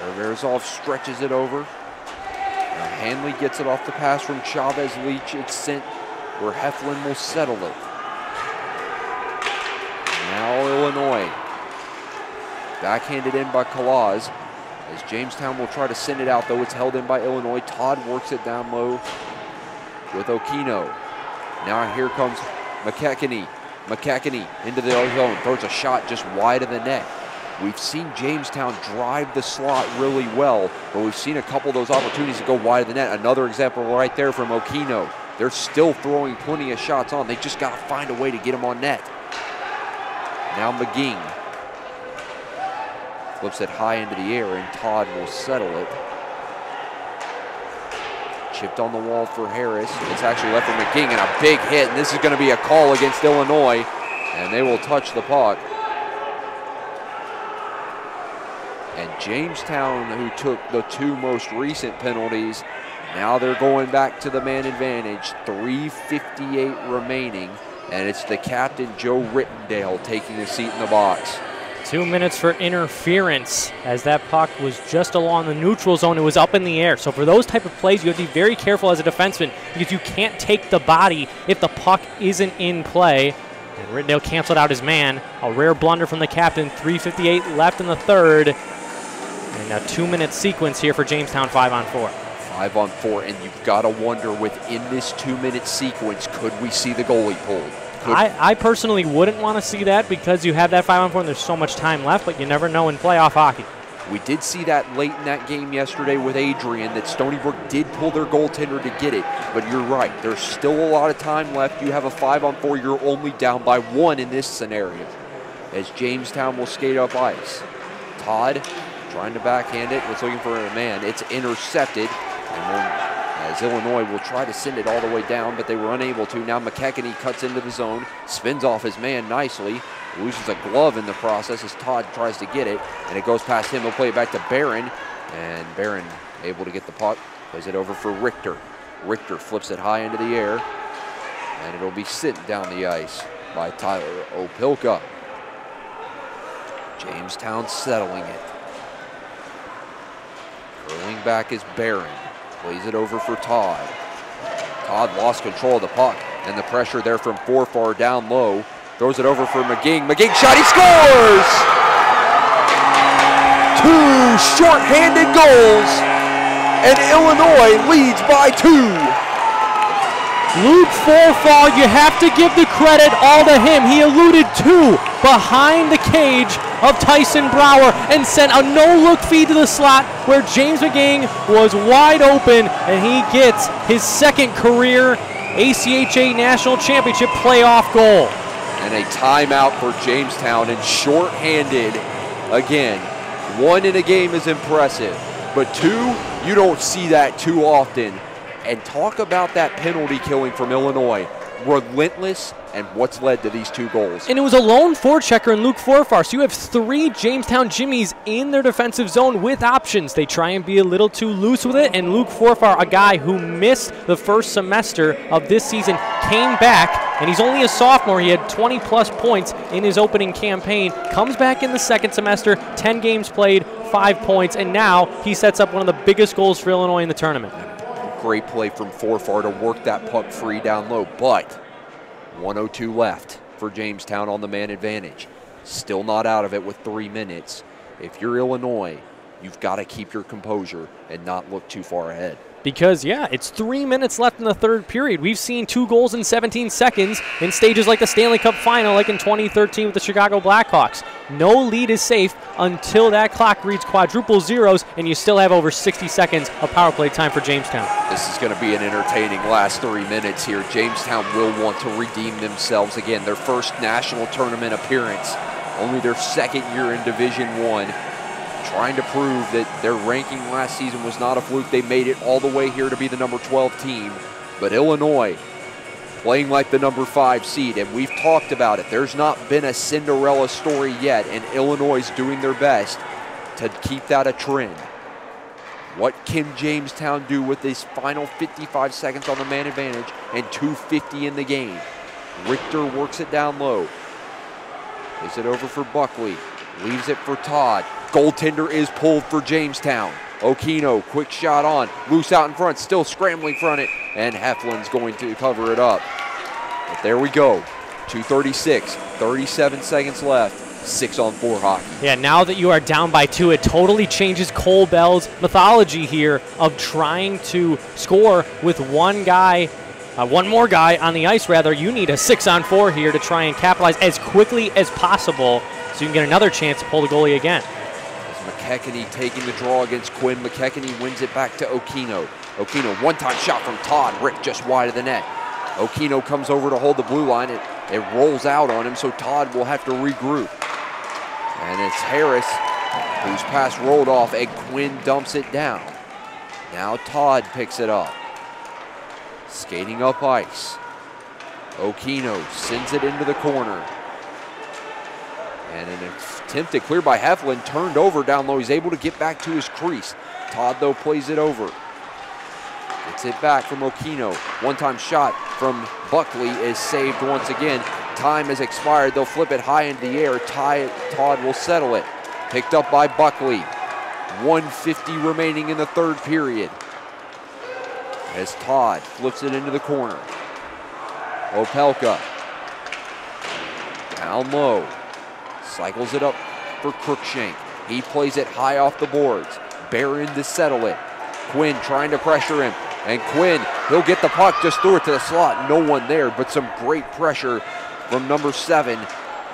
Parazarov stretches it over. Now Hanley gets it off the pass from Chavez Leach. It's sent where Heflin will settle it. Now Illinois. Backhanded in by Kalaz. As Jamestown will try to send it out, though it's held in by Illinois. Todd works it down low with Okino. Now here comes McKechnie. McKechnie into the zone, throws a shot just wide of the net. We've seen Jamestown drive the slot really well, but we've seen a couple of those opportunities to go wide of the net. Another example right there from Okino. They're still throwing plenty of shots on. They just got to find a way to get them on net. Now McGing flips it high into the air, and Todd will settle it. Chipped on the wall for Harris. It's actually left for McGing, and a big hit, and this is going to be a call against Illinois, and they will touch the puck. And Jamestown, who took the two most recent penalties, now they're going back to the man advantage. 3:58 remaining, and it's the captain, Joe Rittendale, taking a seat in the box. 2 minutes for interference, as that puck was just along the neutral zone. It was up in the air. So for those type of plays, you have to be very careful as a defenseman, because you can't take the body if the puck isn't in play. And Rittendale canceled out his man. A rare blunder from the captain. 3:58 left in the third. And a 2-minute sequence here for Jamestown, 5-on-4. 5-on-4, and you've got to wonder, within this 2-minute sequence, could we see the goalie pulled? I personally wouldn't want to see that, because you have that 5-on-4 and there's so much time left, but you never know in playoff hockey. We did see that late in that game yesterday with Adrian, that Stony Brook did pull their goaltender to get it, but you're right, there's still a lot of time left. You have a 5-on-4, you're only down by 1 in this scenario, as Jamestown will skate up ice. Todd trying to backhand it, was looking for a man. It's intercepted, and then as Illinois will try to send it all the way down, but they were unable to. Now McKechnie cuts into the zone, spins off his man nicely, loses a glove in the process as Todd tries to get it, and it goes past him. He'll play it back to Barron, and Barron able to get the puck, plays it over for Richter. Richter flips it high into the air, and it'll be sent down the ice by Tyler Opilka. Jamestown settling it. Curling back is Barron. Plays it over for Todd. Todd lost control of the puck, and the pressure there from Forfar down low. Throws it over for McGing. McGing shot, he scores! 2 short-handed goals, and Illinois leads by 2. Luke Forfar, you have to give the credit all to him. He eluded 2 behind the cage of Tyson Brower and sent a no-look feed to the slot where James McGing was wide open, and he gets his second career ACHA National Championship playoff goal. And a timeout for Jamestown, and short-handed again. 1 in a game is impressive, but 2, you don't see that too often And talk about that penalty killing from Illinois. Relentless, and what's led to these 2 goals. And it was a lone forechecker in Luke Forfar, so you have 3 Jamestown Jimmies in their defensive zone with options. They try and be a little too loose with it, and Luke Forfar, a guy who missed the first semester of this season, came back, and he's only a sophomore. He had 20-plus points in his opening campaign, comes back in the second semester, 10 games played, 5 points, and now he sets up one of the biggest goals for Illinois in the tournament. Great play from Forfar to work that puck free down low, but 1:02 left for Jamestown on the man advantage. Still not out of it with 3 minutes. If you're Illinois, you've got to keep your composure and not look too far ahead. Because, yeah, it's 3 minutes left in the third period. We've seen 2 goals in 17 seconds in stages like the Stanley Cup Final, like in 2013 with the Chicago Blackhawks. No lead is safe until that clock reads quadruple zeros, and you still have over 60 seconds of power play time for Jamestown. This is going to be an entertaining last 3 minutes here. Jamestown will want to redeem themselves again. Their first national tournament appearance, only their 2nd year in Division I. Trying to prove that their ranking last season was not a fluke. They made it all the way here to be the number 12 team. But Illinois playing like the number 5 seed, and we've talked about it. There's not been a Cinderella story yet, and Illinois is doing their best to keep that a trend. What can Jamestown do with this final 55 seconds on the man advantage and 2:50 in the game? Richter works it down low. Is it over for Buckley? Leaves it for Todd. Goaltender is pulled for Jamestown. Okino, quick shot on. Loose out in front, still scrambling from it. And Heflin's going to cover it up. But there we go. 2:36, 37 seconds left. 6-on-4 hockey. Yeah, now that you are down by 2, it totally changes Cole Bell's mythology here of trying to score with one more guy on the ice, rather. You need a 6-on-4 here to try and capitalize as quickly as possible so you can get another chance to pull the goalie again. McKechnie taking the draw against Quinn. McKechnie wins it back to Okino. Okino, one-time shot from Todd. Rick just wide of the net. Okino comes over to hold the blue line. It rolls out on him, so Todd will have to regroup. And it's Harris whose pass rolled off, and Quinn dumps it down. Now Todd picks it up. Skating up ice. Okino sends it into the corner. And an attempted clear by Heflin, turned over down low. He's able to get back to his crease. Todd, though, plays it over. Gets it back from Okino. One-time shot from Buckley is saved once again. Time has expired. They'll flip it high into the air. Todd will settle it. Picked up by Buckley. 1:50 remaining in the third period. As Todd flips it into the corner. Opelka. Down low. Cycles it up for Crookshank. He plays it high off the boards. Barron to settle it. Quinn trying to pressure him. And Quinn, he'll get the puck, just threw it to the slot. No one there, but some great pressure from number 7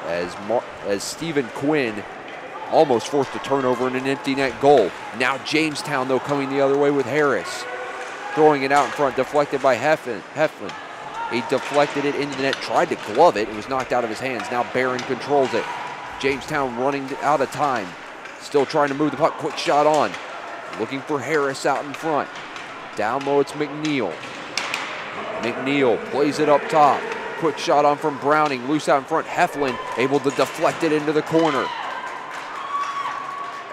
as Stephen Quinn almost forced a turnover and an empty net goal. Now Jamestown, though, coming the other way with Harris. Throwing it out in front, deflected by Heflin. He deflected it into the net, tried to glove it. It was knocked out of his hands. Now Barron controls it. Jamestown running out of time. Still trying to move the puck. Quick shot on. Looking for Harris out in front. Down low, it's McNeil. McNeil plays it up top. Quick shot on from Browning. Loose out in front. Heflin able to deflect it into the corner.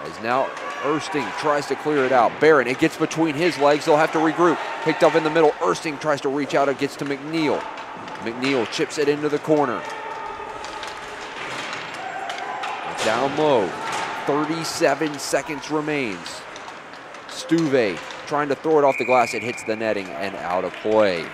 As now Ersting tries to clear it out. Barron, it gets between his legs. They'll have to regroup. Picked up in the middle. Ersting tries to reach out. It gets to McNeil. McNeil chips it into the corner. Down low. 37 seconds remains. Stuve trying to throw it off the glass. It hits the netting and out of play.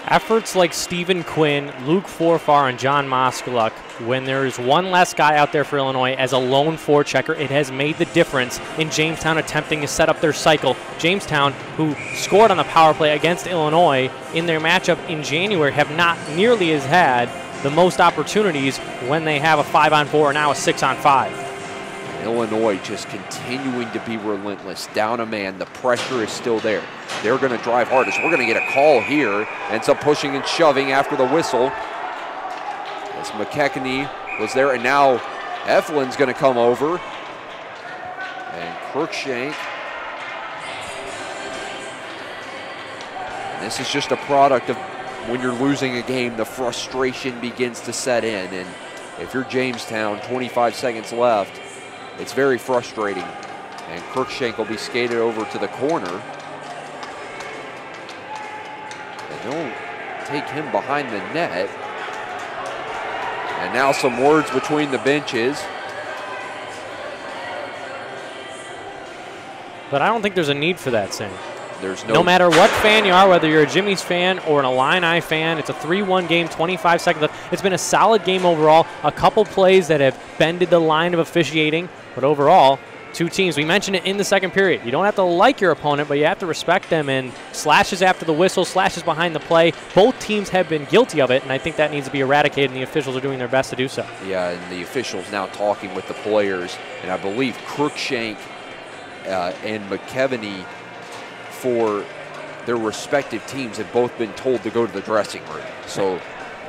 Efforts like Stephen Quinn, Luke Forfar, and John Moskaluk, when there's one less guy out there for Illinois as a lone forechecker, it has made the difference in Jamestown attempting to set up their cycle. Jamestown, who scored on the power play against Illinois in their matchup in January, have not nearly as had the most opportunities when they have a 5-on-4 or now a 6-on-5. Illinois just continuing to be relentless. Down a man, the pressure is still there. They're going to drive hardest. We're going to get a call here and some pushing and shoving after the whistle. As McKechnie was there, and now Heflin's going to come over. And Crookshank This is just a product of when you're losing a game, the frustration begins to set in. And if you're Jamestown, 25 seconds left, it's very frustrating. And Crookshank will be skated over to the corner. And they'll take him behind the net. And now some words between the benches. But I don't think there's a need for that, Sam. There's no matter what fan you are, whether you're a Jimmy's fan or an Illini fan, it's a 3-1 game, 25 seconds left. It's been a solid game overall. A couple plays that have bended the line of officiating, but overall, two teams. We mentioned it in the second period. You don't have to like your opponent, but you have to respect them. And slashes after the whistle, slashes behind the play. Both teams have been guilty of it, and I think that needs to be eradicated, and the officials are doing their best to do so. Yeah, and the officials now talking with the players, and I believe Crookshank and McKeveny for their respective teams have both been told to go to the dressing room. So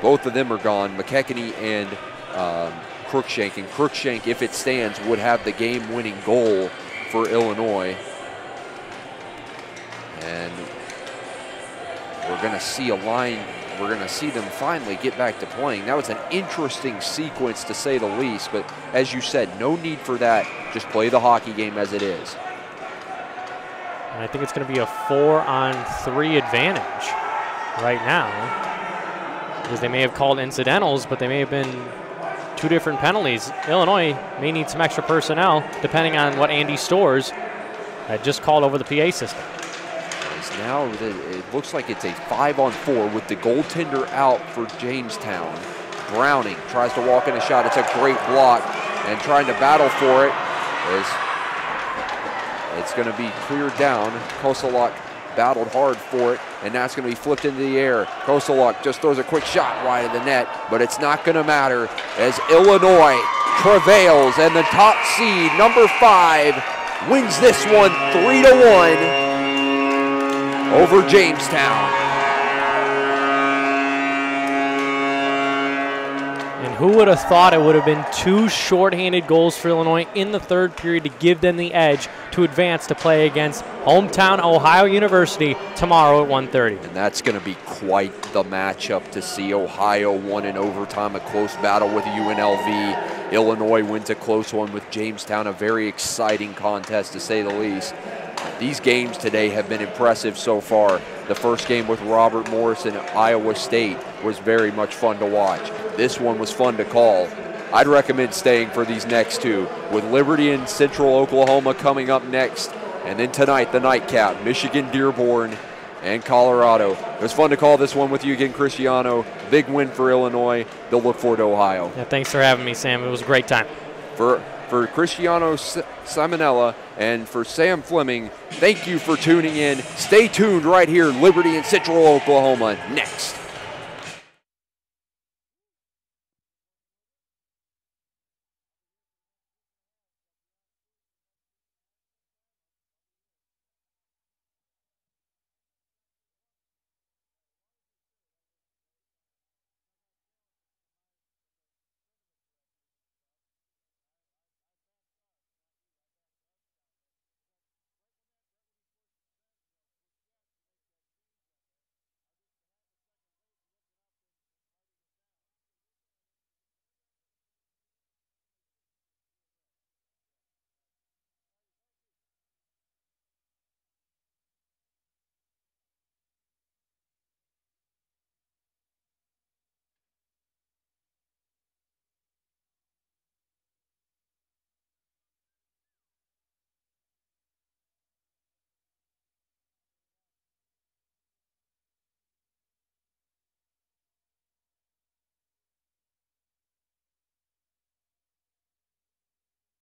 both of them are gone, McKechnie and Crookshank. And Crookshank, if it stands, would have the game-winning goal for Illinois. And we're going to see a line, we're going to see them finally get back to playing. That was an interesting sequence, to say the least, but as you said, no need for that. Just play the hockey game as it is. And I think it's going to be a 4-on-3 advantage right now, because they may have called incidentals, but they may have been two different penalties. Illinois may need some extra personnel, depending on what Andy Storrs had just called over the PA system. Now it looks like it's a 5-on-4 with the goaltender out for Jamestown. Browning tries to walk in a shot. It's a great block, and trying to battle for it is it's going to be cleared down. Koselak battled hard for it, and that's going to be flipped into the air. Koselak just throws a quick shot wide of the net, but it's not going to matter as Illinois travails, and the top seed, number 5, wins this one 3-1 over Jamestown. And who would have thought it would have been two shorthanded goals for Illinois in the third period to give them the edge to advance to play against hometown Ohio University tomorrow at 1:30. And that's going to be quite the matchup to see. Ohio won in overtime, a close battle with UNLV. Illinois wins a close one with Jamestown, a very exciting contest to say the least. These games today have been impressive so far. The first game with Robert Morris and Iowa State was very much fun to watch. This one was fun to call. I'd recommend staying for these next two, with Liberty and Central Oklahoma coming up next. And then tonight, the nightcap, Michigan, Dearborn, and Colorado. It was fun to call this one with you again, Cristiano. Big win for Illinois. They'll look forward to Ohio. Yeah, thanks for having me, Sam. It was a great time. For Cristiano Simonella and for Sam Fleming, thank you for tuning in. Stay tuned right here, Liberty and Central Oklahoma next.